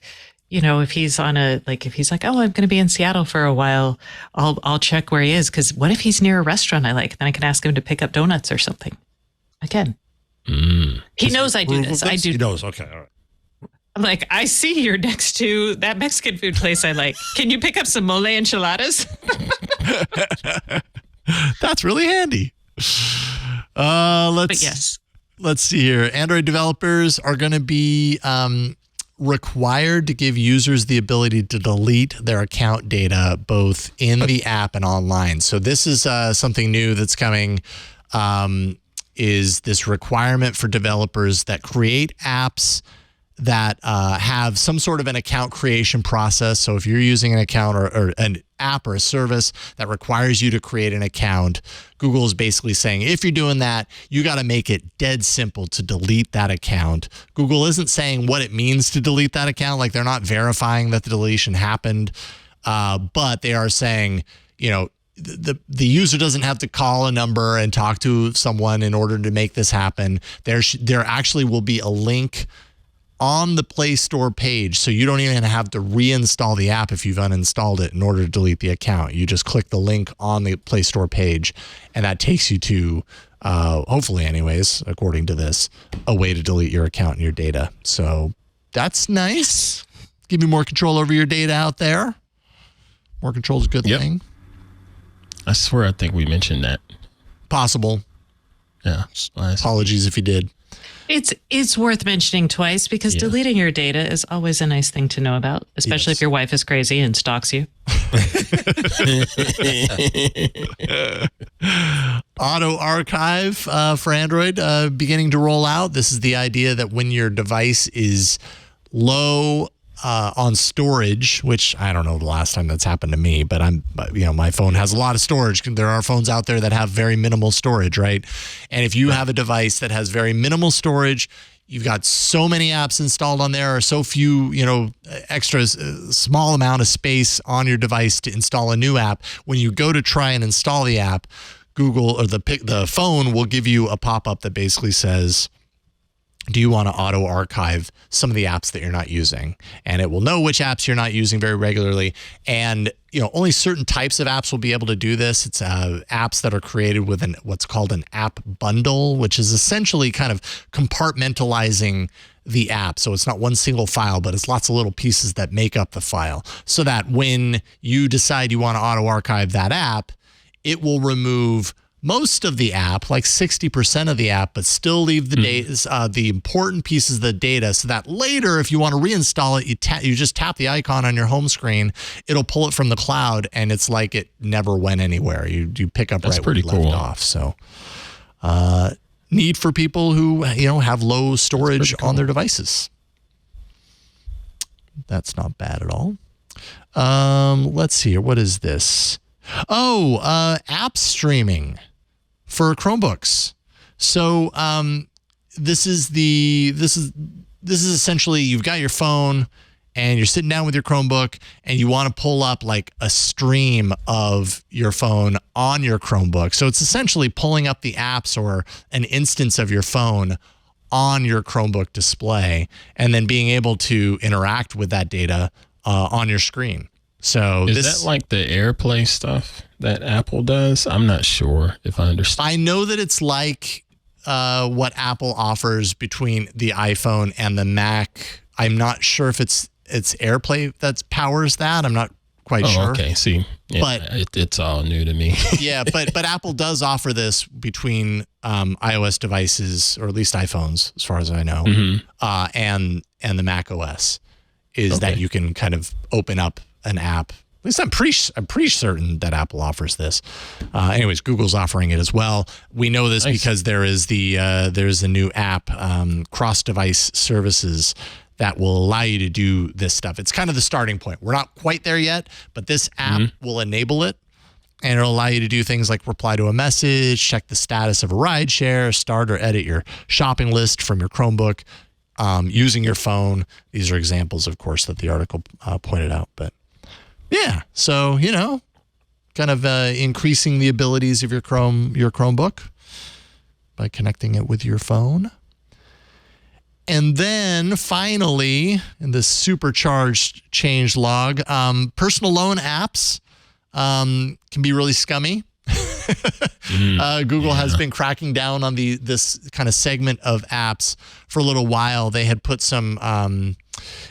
if he's like, oh, I'm going to be in Seattle for a while, I'll check where he is. Because what if he's near a restaurant I like? Then I can ask him to pick up donuts or something. Again, he knows I do this. I do. He knows. Okay, all right. I'm like, I see you're next to that Mexican food place I like. Can you pick up some mole enchiladas? That's really handy. Let's see here. Android developers are going to be required to give users the ability to delete their account data both in the app and online. So this is something new that's coming. Is this requirement for developers that create apps that have some sort of an account creation process. So if you're using an account or an app or a service that requires you to create an account, Google is basically saying, if you're doing that, you got to make it dead simple to delete that account. Google isn't saying what it means to delete that account. Like they're not verifying that the deletion happened, but they are saying, the user doesn't have to call a number and talk to someone in order to make this happen. There actually will be a link on the Play Store page. So you don't even have to reinstall the app if you've uninstalled it in order to delete the account. You just click the link on the Play Store page, and that takes you to, hopefully anyways, according to this, a way to delete your account and your data. So that's nice. Give you more control over your data out there. More control is a good thing. I swear I think we mentioned that. Possible. Yeah. Apologies if you did. It's worth mentioning twice because deleting your data is always a nice thing to know about, especially if your wife is crazy and stalks you. Auto archive for Android beginning to roll out. This is the idea that when your device is low on storage, which I don't know the last time that's happened to me, but my phone has a lot of storage. There are phones out there that have very minimal storage, right? And if you have a device that has very minimal storage, you've got so many apps installed on there, or so few, extra small amount of space on your device to install a new app. When you go to try and install the app, Google or the phone will give you a pop-up that basically says, do you want to auto archive some of the apps that you're not using? And it will know which apps you're not using very regularly. And, only certain types of apps will be able to do this. It's apps that are created with what's called an app bundle, which is essentially kind of compartmentalizing the app. So it's not one single file, but it's lots of little pieces that make up the file, so that when you decide you want to auto archive that app, it will remove most of the app, like 60% of the app, but still leave the data, the important pieces of the data, so that later, if you want to reinstall it, you just tap the icon on your home screen, it'll pull it from the cloud, and it's like it never went anywhere. You pick up right where you left off. So, neat for people who have low storage on their devices. That's not bad at all. Let's see here. What is this? App streaming for Chromebooks. So this is essentially, you've got your phone and you're sitting down with your Chromebook and you want to pull up like a stream of your phone on your Chromebook. So it's essentially pulling up the apps or an instance of your phone on your Chromebook display and then being able to interact with that data on your screen. So is that like the AirPlay stuff that Apple does? I'm not sure if I understand. I know that it's like what Apple offers between the iPhone and the Mac. I'm not sure if it's AirPlay that powers that. I'm not quite sure. Okay. See, but it's all new to me. Yeah, but Apple does offer this between iOS devices, or at least iPhones, as far as I know, and the Mac OS, is that you can kind of open up an app. At least I'm pretty certain that Apple offers this. Anyways, Google's offering it as well. We know this because there's a new app, cross-device services, that will allow you to do this stuff. It's kind of the starting point. We're not quite there yet, but this app will enable it, and it'll allow you to do things like reply to a message, check the status of a ride share, start or edit your shopping list from your Chromebook using your phone. These are examples, of course, that the article pointed out, but yeah, so, kind of increasing the abilities of your Chromebook by connecting it with your phone. And then finally, in this supercharged change log, personal loan apps can be really scummy. Google has been cracking down on this kind of segment of apps for a little while. They had put some...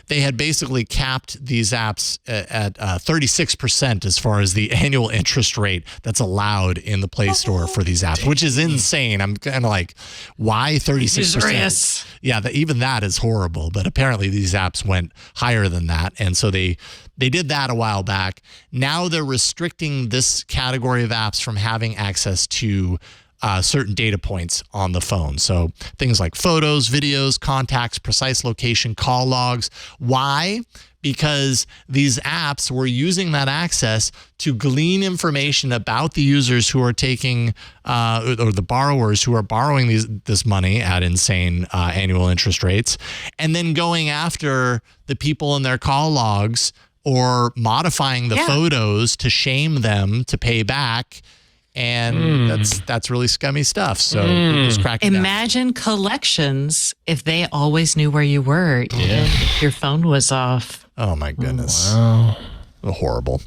they had basically capped these apps at 36% as far as the annual interest rate that's allowed in the Play Store for these apps, which is insane. I'm kind of like, why 36%? Yeah, even that is horrible. But apparently these apps went higher than that. And so they did that a while back. Now they're restricting this category of apps from having access to certain data points on the phone. So things like photos, videos, contacts, precise location, call logs. Why? Because these apps were using that access to glean information about the users who are taking, or the borrowers who are borrowing this money at insane annual interest rates, and then going after the people in their call logs or modifying the photos to shame them to pay back And that's really scummy stuff. So Google's cracking down. Imagine collections if they always knew where you were, even if your phone was off. Oh my goodness. Wow. Horrible.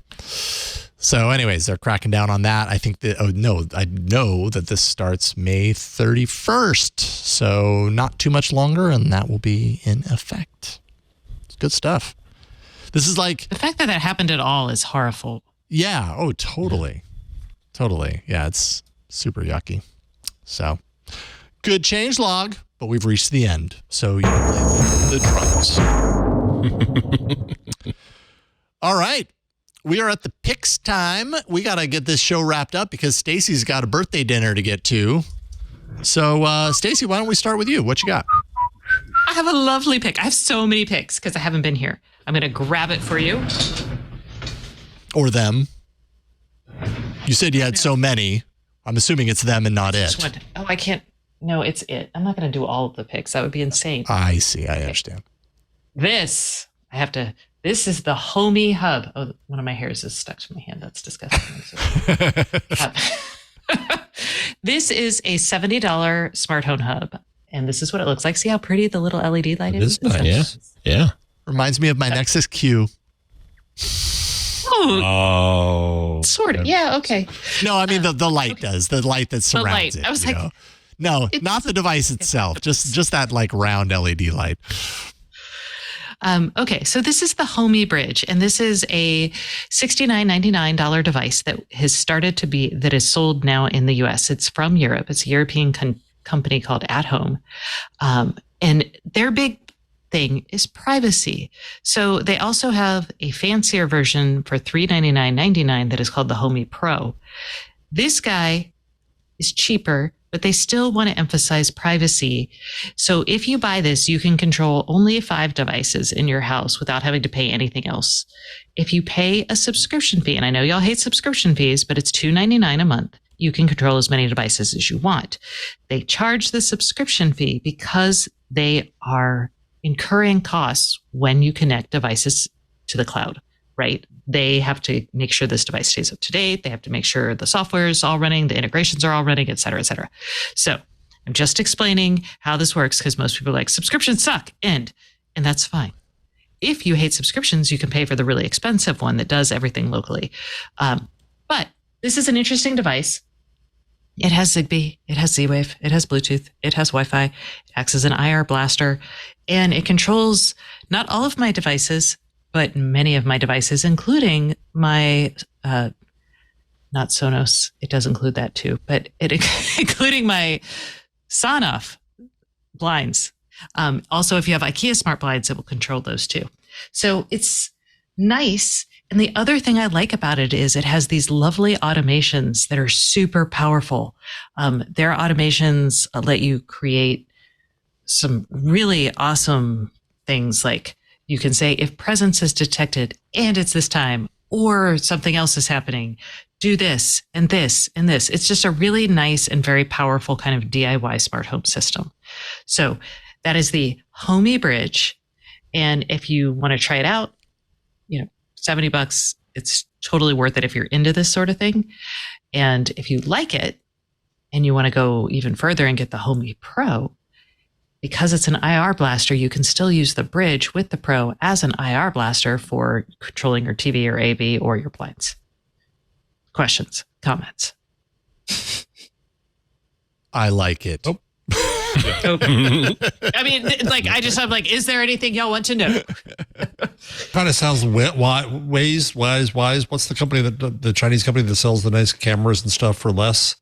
So anyways, they're cracking down on that. I think that, I know that this starts May 31st. So not too much longer, and that will be in effect. It's good stuff. This is like... The fact that happened at all is horrible. Yeah. Oh, totally. Totally. Yeah, it's super yucky. So good change log, but we've reached the end. So you play the drums. All right. We are at the picks time. We got to get this show wrapped up because Stacy's got a birthday dinner to get to. So, Stacy, why don't we start with you? What you got? I have a lovely pick. I have so many picks because I haven't been here. I'm going to grab it for you. Or them. You said you had so many. I'm assuming it's them and not it. Oh, I can't. No, it's it. I'm not going to do all of the picks. That would be insane. I see. I understand. This is the Homey Hub. Oh, one of my hairs is stuck to my hand. That's disgusting. This is a $70 smart home hub. And this is what it looks like. See how pretty the little LED light is? Yeah. Reminds me of my Nexus Q. Oh. Sort of. Yeah, okay. No, I mean the light does. The light that surrounds it. I was like... know? No, not the device itself. Just that like round LED light. Okay, so this is the Homey Bridge, and this is a $69.99 device that is sold now in the US. It's from Europe. It's a European company called At Home. And their big thing is privacy. So they also have a fancier version for $399.99 that is called the Homey Pro. This guy is cheaper, but they still want to emphasize privacy. So if you buy this, you can control only 5 devices in your house without having to pay anything else. If you pay a subscription fee, and I know y'all hate subscription fees, but it's $2.99 a month, you can control as many devices as you want. They charge the subscription fee because they are incurring costs when you connect devices to the cloud, right? They have to make sure this device stays up to date. They have to make sure the software is all running, the integrations are all running, et cetera, et cetera. So I'm just explaining how this works because most people are like, subscriptions suck, and that's fine. If you hate subscriptions, you can pay for the really expensive one that does everything locally. But this is an interesting device. It has Zigbee, it has Z-Wave, it has Bluetooth, it has Wi-Fi, it acts as an IR blaster, and it controls not all of my devices, but many of my devices, including my, not Sonos, it does include that too, but including my Sonoff blinds. Also, if you have IKEA smart blinds, it will control those too. So it's nice. And the other thing I like about it is it has these lovely automations that are super powerful. Their automations let you create some really awesome things, like you can say, if presence is detected and it's this time, or something else is happening, do this and this and this. It's just a really nice and very powerful kind of DIY smart home system. So that is the Homey Bridge. And if you want to try it out, $70, it's totally worth it if you're into this sort of thing. And if you like it and you want to go even further and get the Homey Pro, because it's an IR blaster, you can still use the Bridge with the Pro as an IR blaster for controlling your TV or AV or your blinds. Questions, comments? I like it. Oh. I mean, I'm like, is there anything y'all want to know? Kind of sounds wise. What's the company the Chinese company that sells the nice cameras and stuff for less?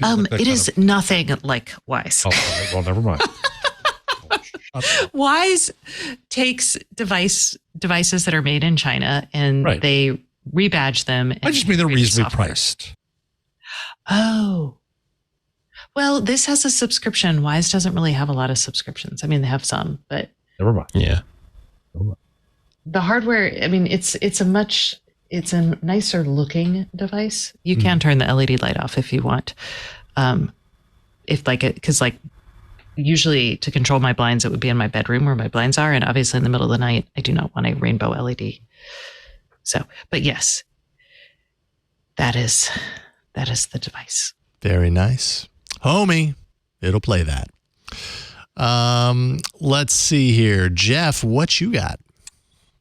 It is nothing like Wise. Oh, well, never mind. Wise takes devices that are made in China and they rebadge them. I just mean they're reasonably priced. Oh. Well, this has a subscription. Wise doesn't really have a lot of subscriptions. I mean, they have some, but never mind. Yeah. The hardware, I mean, it's a nicer looking device. You can turn the LED light off if you want. Because usually to control my blinds, it would be in my bedroom where my blinds are. And obviously in the middle of the night, I do not want a rainbow LED. So, but yes, that is That is the device. Very nice. Homie, it'll play that. Let's see here. Jeff, what you got?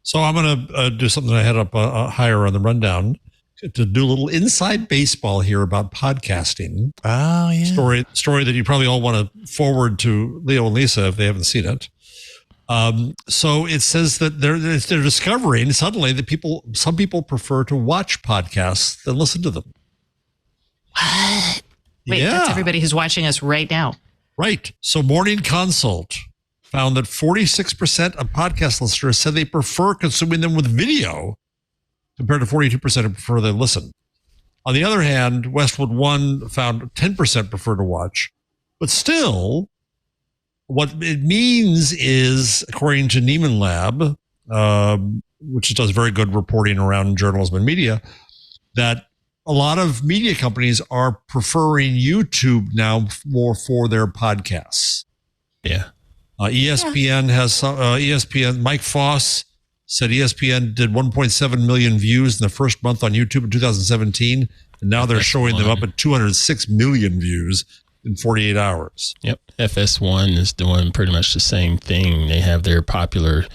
So I'm going to do something I had up higher on the rundown to do a little inside baseball here about podcasting. Oh, yeah. Story that you probably all want to forward to Leo and Lisa if they haven't seen it. So it says that they're discovering suddenly that some people prefer to watch podcasts than listen to them. What? Wait, that's everybody who's watching us right now. Right. So Morning Consult found that 46% of podcast listeners said they prefer consuming them with video compared to 42% who prefer they listen. On the other hand, Westwood One found 10% prefer to watch. But still, what it means is, according to Neiman Lab, which does very good reporting around journalism and media, that a lot of media companies are preferring YouTube now more for their podcasts. Yeah. ESPN has some, Mike Foss said ESPN did 1.7 million views in the first month on YouTube in 2017. And now they're showing them up at 206 million views in 48 hours. Yep. FS1 is doing pretty much the same thing. They have their popular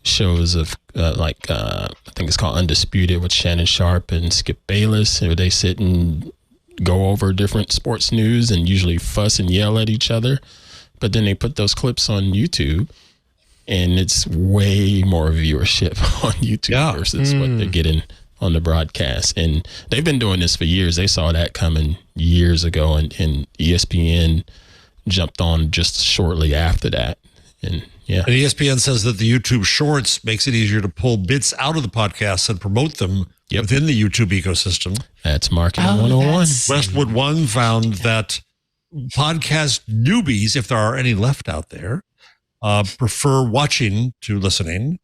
shows of I think it's called Undisputed with Shannon Sharp and Skip Bayless, where they sit and go over different sports news and usually fuss and yell at each other. But then they put those clips on YouTube, and it's way more viewership on YouTube versus what they're getting on the broadcast. And they've been doing this for years. They saw that coming years ago, and ESPN jumped on just shortly after that. And yeah. And ESPN says that the YouTube Shorts makes it easier to pull bits out of the podcasts and promote them within the YouTube ecosystem. That's marketing 101. Westwood One found that podcast newbies, if there are any left out there, prefer watching to listening,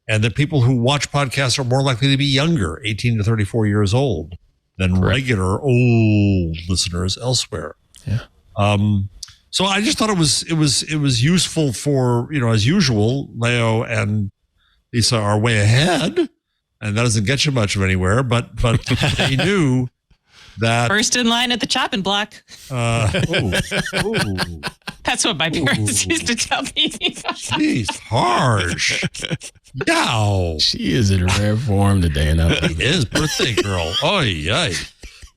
and that people who watch podcasts are more likely to be younger, 18 to 34 years old, than regular old listeners elsewhere. Yeah. So I just thought it was useful for, as usual, Leo and Lisa are way ahead, and that doesn't get you much of anywhere, but they knew that first in line at the chopping block. That's what my parents used to tell me. She's harsh. Yow. She is in rare form today. And she is birthday girl. Oh, yeah.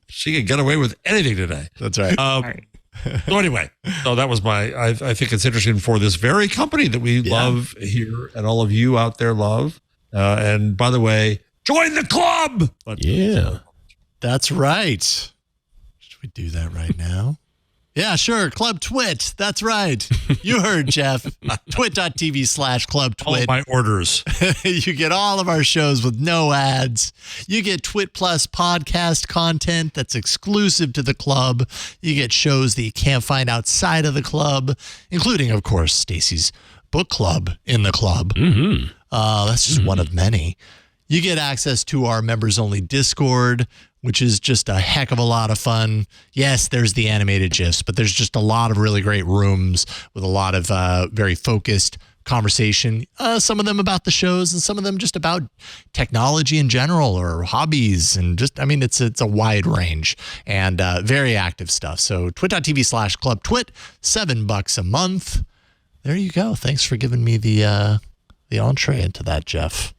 She can get away with anything today. That's right. So anyway, that was I think it's interesting for this very company that we love here and all of you out there love. And by the way, join the club. That's right. Should we do that right now? Yeah, sure. Club Twit. That's right. You heard, Jeff. Twit.tv/Club Twit. All of my orders. You get all of our shows with no ads. You get Twit Plus podcast content that's exclusive to the club. You get shows that you can't find outside of the club, including, of course, Stacy's book club in the club. Mm-hmm. That's just one of many. You get access to our members-only Discord, which is just a heck of a lot of fun. Yes, there's the animated GIFs, but there's just a lot of really great rooms with a lot of very focused conversation. Some of them about the shows and some of them just about technology in general or hobbies. And just, it's a wide range and very active stuff. So twit.tv/Club Twit, $7 a month. There you go. Thanks for giving me the entree into that, Jeff.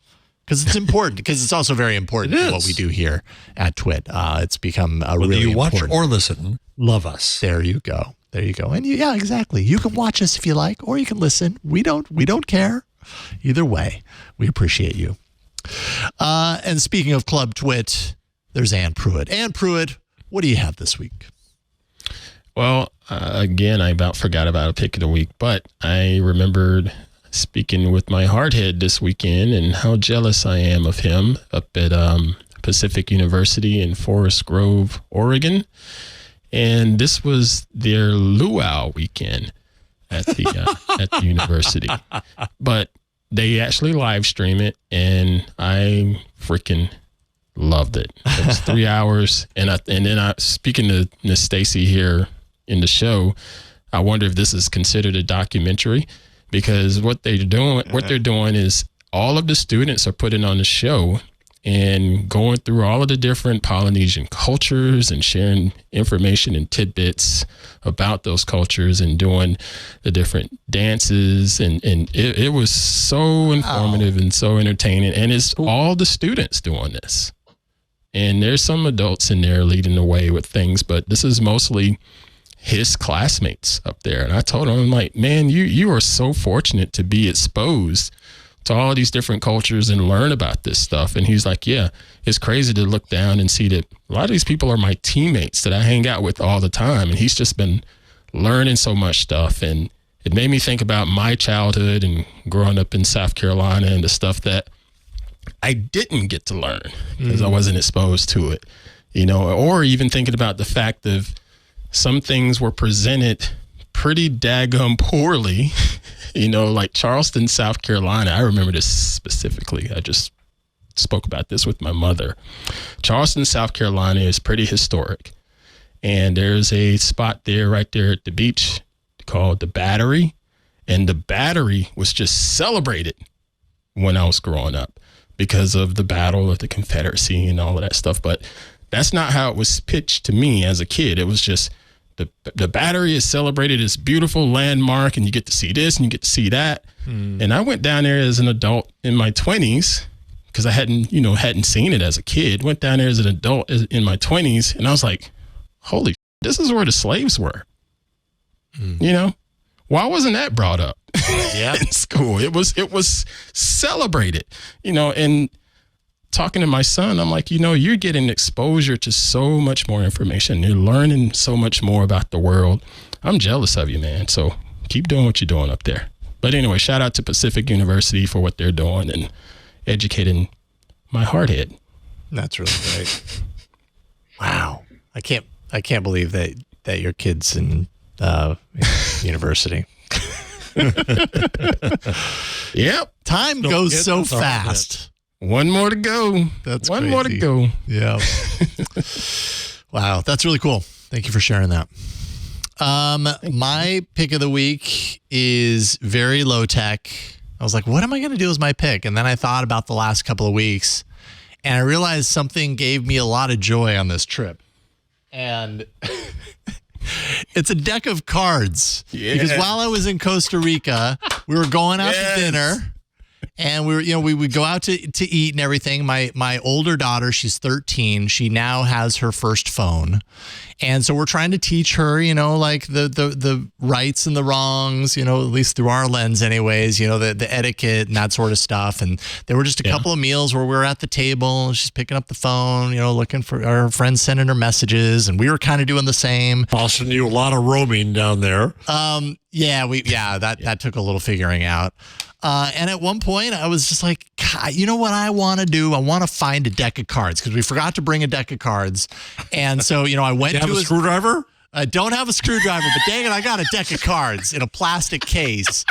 Because it's important, because it's also very important to what we do here at Twit. It's become a really important. Whether you watch or listen, love us. There you go. And exactly. You can watch us if you like, or you can listen. We don't care. Either way, we appreciate you. And speaking of Club Twit, there's Ann Pruitt. Ann Pruitt, what do you have this week? Well, again, I about forgot about a pick of the week, but I remembered speaking with my hardhead this weekend and how jealous I am of him up at Pacific University in Forest Grove, Oregon. And this was their luau weekend at the university. But they actually live stream it, and I freaking loved it. It was 3 hours. And then speaking to Miss Stacy here in the show, I wonder if this is considered a documentary. Because what they're doing is all of the students are putting on the show, and going through all of the different Polynesian cultures and sharing information and tidbits about those cultures and doing the different dances. And it was so informative and so entertaining. And it's all the students doing this. And there's some adults in there leading the way with things, but this is mostly his classmates up there. And I told him, I'm like, man, you are so fortunate to be exposed to all these different cultures and learn about this stuff. And he's like, yeah, it's crazy to look down and see that a lot of these people are my teammates that I hang out with all the time. And he's just been learning so much stuff. And it made me think about my childhood and growing up in South Carolina and the stuff that I didn't get to learn because I wasn't exposed to it, you know, or even thinking about the fact of some things were presented pretty daggum poorly, you know, like Charleston, South Carolina. I remember this specifically. I just spoke about this with my mother. Charleston, South Carolina is pretty historic. And there's a spot there right there at the beach called the Battery. And the Battery was just celebrated when I was growing up because of the Battle of the Confederacy and all of that stuff. But that's not how it was pitched to me as a kid. It was just the Battery is celebrated as beautiful landmark, and you get to see this and you get to see that. And I went down there as an adult in my 20s because I hadn't seen it as a kid. Went down there as an adult in my 20s, and I was like, holy, this is where the slaves were. You know, why wasn't that brought up in school? It was celebrated, you know. And talking to my son, I'm like, you know, you're getting exposure to so much more information. You're learning so much more about the world. I'm jealous of you, man. So keep doing what you're doing up there. But anyway, shout out to Pacific University for what they're doing and educating my hardhead. That's really great. Wow. I can't believe that your kid's in university. Yep. Time goes so fast. One more to go. That's one crazy. more to go. Yeah. Wow. That's really cool. Thank you for sharing that. My pick of the week is very low tech. I was like, what am I going to do as my pick? And then I thought about the last couple of weeks and I realized something gave me a lot of joy on this trip. And it's a deck of cards. Yeah. Because while I was in Costa Rica, we were going out to dinner. And we would go out to eat and everything. My older daughter, she's 13. She now has her first phone. And so we're trying to teach her, you know, like the rights and the wrongs, you know, at least through our lens anyways, you know, the etiquette and that sort of stuff. And there were just a couple of meals where we were at the table and she's picking up the phone, you know, looking for our friends sending her messages. And we were kind of doing the same. Austin, you a lot of roaming down there. That took a little figuring out. And at one point, I was just like, God, you know what I want to do? I want to find a deck of cards because we forgot to bring a deck of cards. And so, you know, I went to a screwdriver. I don't have a screwdriver, but dang it, I got a deck of cards in a plastic case.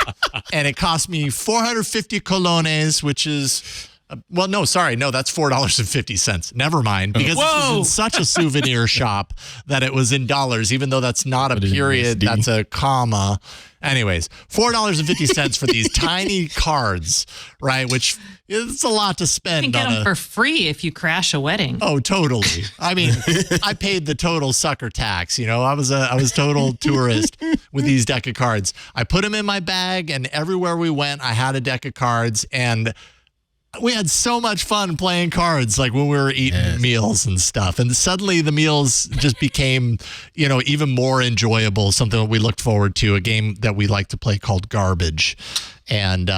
And it cost me 450 colones, which is... that's $4.50. Never mind, because this was in such a souvenir shop that it was in dollars, even though that's not a period, that's a comma. Anyways, $4.50 for these tiny cards, right? Which it's a lot to spend. You can get them for free if you crash a wedding. Oh, totally. I mean, I paid the total sucker tax. You know, I was total tourist with these deck of cards. I put them in my bag, and everywhere we went, I had a deck of cards, and we had so much fun playing cards, like when we were eating meals and stuff. And suddenly the meals just became, you know, even more enjoyable, something that we looked forward to, a game that we like to play called Garbage. And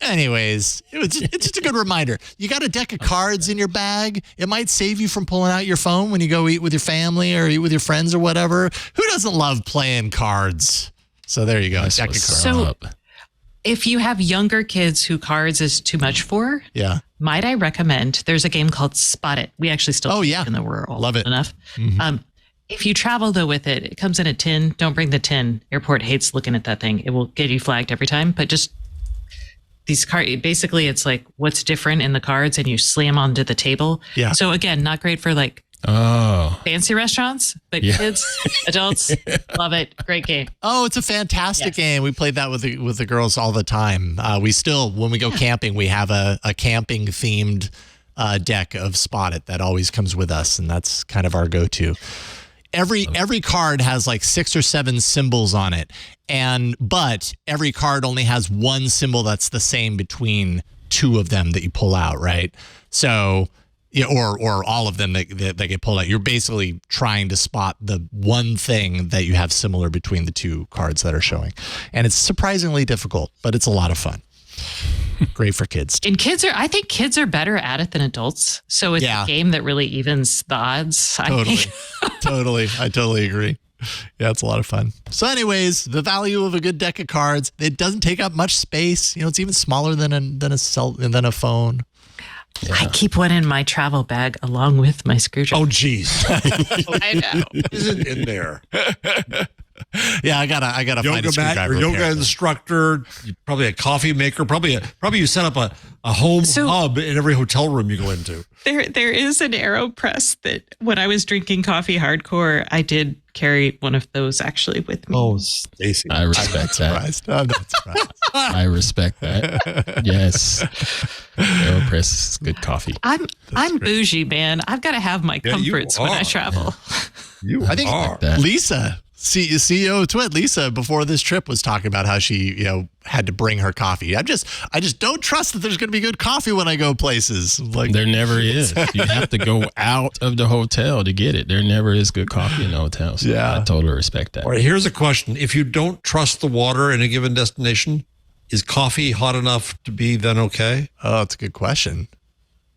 anyways, it's just a good reminder. You got a deck of cards in your bag. It might save you from pulling out your phone when you go eat with your family or eat with your friends or whatever. Who doesn't love playing cards? So there you go, a deck of cards. If you have younger kids who cards is too much for, might I recommend, there's a game called Spot It. We actually still play it in the world. Love it. Enough. Mm-hmm. If you travel, though, with it, it comes in a tin. Don't bring the tin. Airport hates looking at that thing. It will get you flagged every time. But just these cards, basically, it's like what's different in the cards, and you slam onto the table. Yeah. So, again, not great for like fancy restaurants, but kids, adults, love it. Great game. Oh, it's a fantastic game. We played that with the girls all the time. We still, when we go camping, we have a camping themed deck of Spot It that always comes with us, and that's kind of our go-to. Every card has like 6 or 7 symbols on it, but every card only has one symbol that's the same between 2 of them that you pull out, right? So, or all of them that get pulled out. You're basically trying to spot the one thing that you have similar between the 2 cards that are showing, and it's surprisingly difficult, but it's a lot of fun. Great for kids. And I think kids are better at it than adults. So it's a game that really evens the odds. Totally. I totally agree. Yeah, it's a lot of fun. So anyways, the value of a good deck of cards, it doesn't take up much space. It's even smaller than a phone. Yeah. I keep one in my travel bag along with my screwdriver. Oh, geez. I know. Isn't in there. Yeah, I gotta find a screwdriver. Your yoga instructor, probably a coffee maker, probably you set up a home hub in every hotel room you go into. There is an AeroPress that when I was drinking coffee hardcore, I did carry one of those actually with me. Oh, Stacey. I respect that. I'm not surprised. I respect that. Yes. AeroPress is good coffee. I'm bougie, man. I've got to have my comforts when I travel. I think Lisa, CEO of Twit, Lisa, before this trip was talking about how she, had to bring her coffee. I just don't trust that there's going to be good coffee when I go places. Like there never is. You have to go out of the hotel to get it. There never is good coffee in the hotel. So I totally respect that. All right, here's a question. If you don't trust the water in a given destination, is coffee hot enough to be then okay? Oh, that's a good question.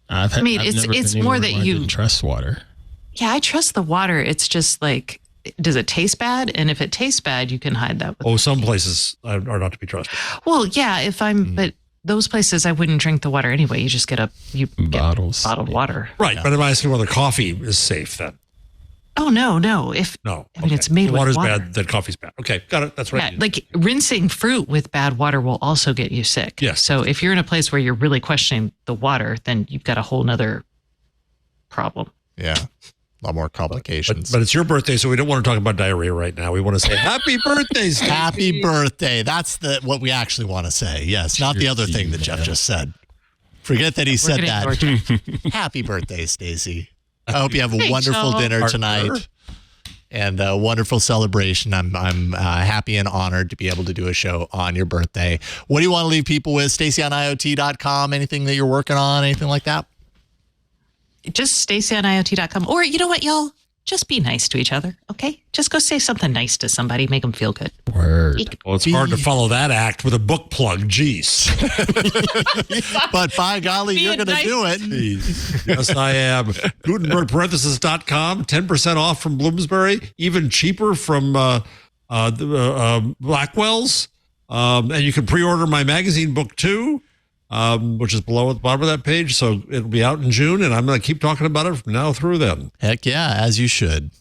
It's more that you trust water. Yeah, I trust the water. It's just like, does it taste bad? And if it tastes bad, you can hide that. Some places are not to be trusted. Well, yeah, but those places I wouldn't drink the water anyway. You just get bottled water. Right, but I'm asking whether coffee is safe then. Oh, no. It's made with water. Water's bad, then coffee's bad. Okay, got it. That's right. Yeah, like rinsing fruit with bad water will also get you sick. Yes. So if you're in a place where you're really questioning the water, then you've got a whole nother problem. Yeah. A lot more complications. But it's your birthday, so we don't want to talk about diarrhea right now. We want to say happy birthday, Stacey. Happy birthday. That's what we actually want to say. Yes, not the other thing that Jeff just said. Forget that he said that. Happy birthday, Stacey. I hope you have a wonderful dinner tonight and a wonderful celebration. I'm happy and honored to be able to do a show on your birthday. What do you want to leave people with? StaceyOnIoT.com, anything that you're working on, anything like that? Just StaceyOnIoT.com. Or you know what, y'all? Just be nice to each other, okay? Just go say something nice to somebody. Make them feel good. Word. Well, it's hard to follow that act with a book plug. Jeez. But by golly, you're going to do it. Jeez. Yes, I am. GutenbergParenthesis.com. 10% off from Bloomsbury. Even cheaper from Blackwell's. And you can pre-order my magazine book, too. Which is below at the bottom of that page. So it'll be out in June, and I'm going to keep talking about it from now through then. Heck yeah, as you should.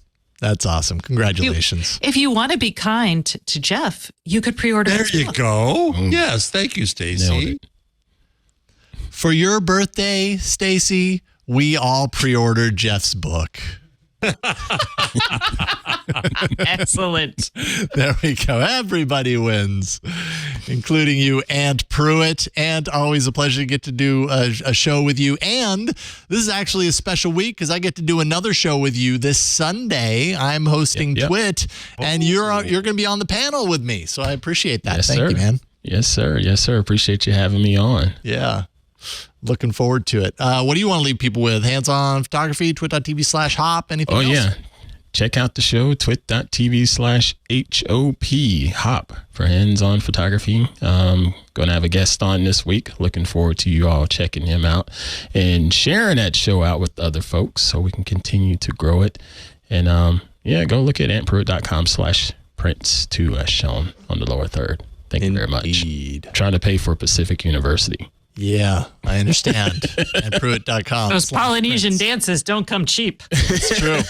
That's awesome. Congratulations. If you want to be kind to Jeff, you could pre-order There you go. Yes, thank you, Stacey. For your birthday, Stacey, we all pre-ordered Jeff's book. Excellent. There we go. Everybody wins, including you, and Pruitt. And always a pleasure to get to do a show with you. And this is actually a special week because I get to do another show with you this Sunday. I'm hosting Twit, and you're going to be on the panel with me. So I appreciate that. Thank you, man. Yes, sir. Yes, sir. Appreciate you having me on. Yeah. Looking forward to it. What do you want to leave people with? Hands-on photography, twit.tv/hop, anything else? Oh, yeah. Check out the show, twit.tv/HOP, hop, for hands-on photography. Going to have a guest on this week. Looking forward to you all checking him out and sharing that show out with other folks so we can continue to grow it. And go look at antpruitt.com/prints too, as shown on the lower third. Thank you very much. Trying to pay for Pacific University. Yeah, I understand. At Pruitt.com. Those Polynesian dances don't come cheap. It's true.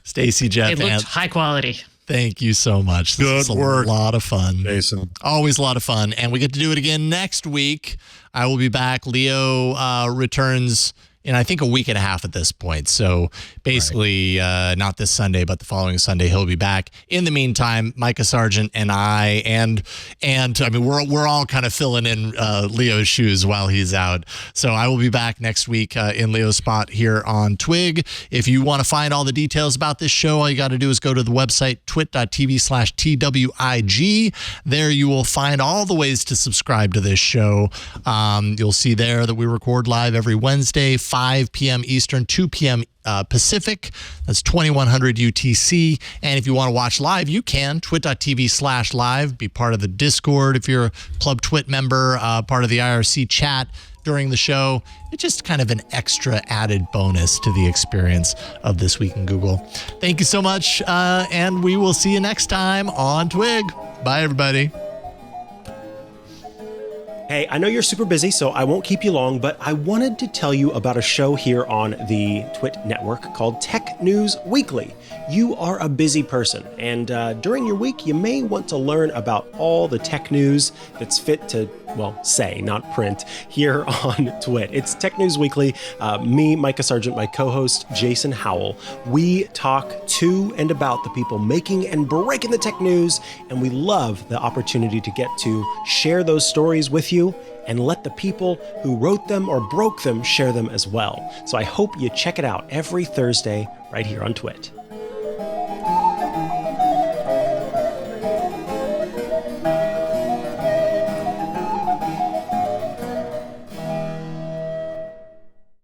Stacey, Jeff, They looked high quality. Thank you so much. This is a lot of fun. Jason. Always a lot of fun. And we get to do it again next week. I will be back. Leo returns in, I think, a week and a half at this point. So basically, not this Sunday, but the following Sunday, he'll be back. In the meantime, Micah Sargent and I, and I mean, we're all kind of filling in Leo's shoes while he's out. So I will be back next week in Leo's spot here on Twig. If you want to find all the details about this show, all you got to do is go to the website twit.tv/TWIG. There you will find all the ways to subscribe to this show. You'll see there that we record live every Wednesday, 5 p.m. Eastern, 2 p.m. Pacific. That's 2100 UTC. And if you want to watch live, you can. twit.tv/live. Be part of the Discord if you're a Club Twit member, part of the IRC chat during the show. It's just kind of an extra added bonus to the experience of This Week in Google. Thank you so much, and we will see you next time on Twig. Bye, everybody. Hey, I know you're super busy, so I won't keep you long, but I wanted to tell you about a show here on the Twit network called Tech News Weekly. You are a busy person, and during your week, you may want to learn about all the tech news that's fit to, well, say, not print, here on Twit. It's Tech News Weekly. Me, Micah Sargent, my co-host, Jason Howell. We talk to and about the people making and breaking the tech news, and we love the opportunity to get to share those stories with you and let the people who wrote them or broke them share them as well. So I hope you check it out every Thursday right here on Twit.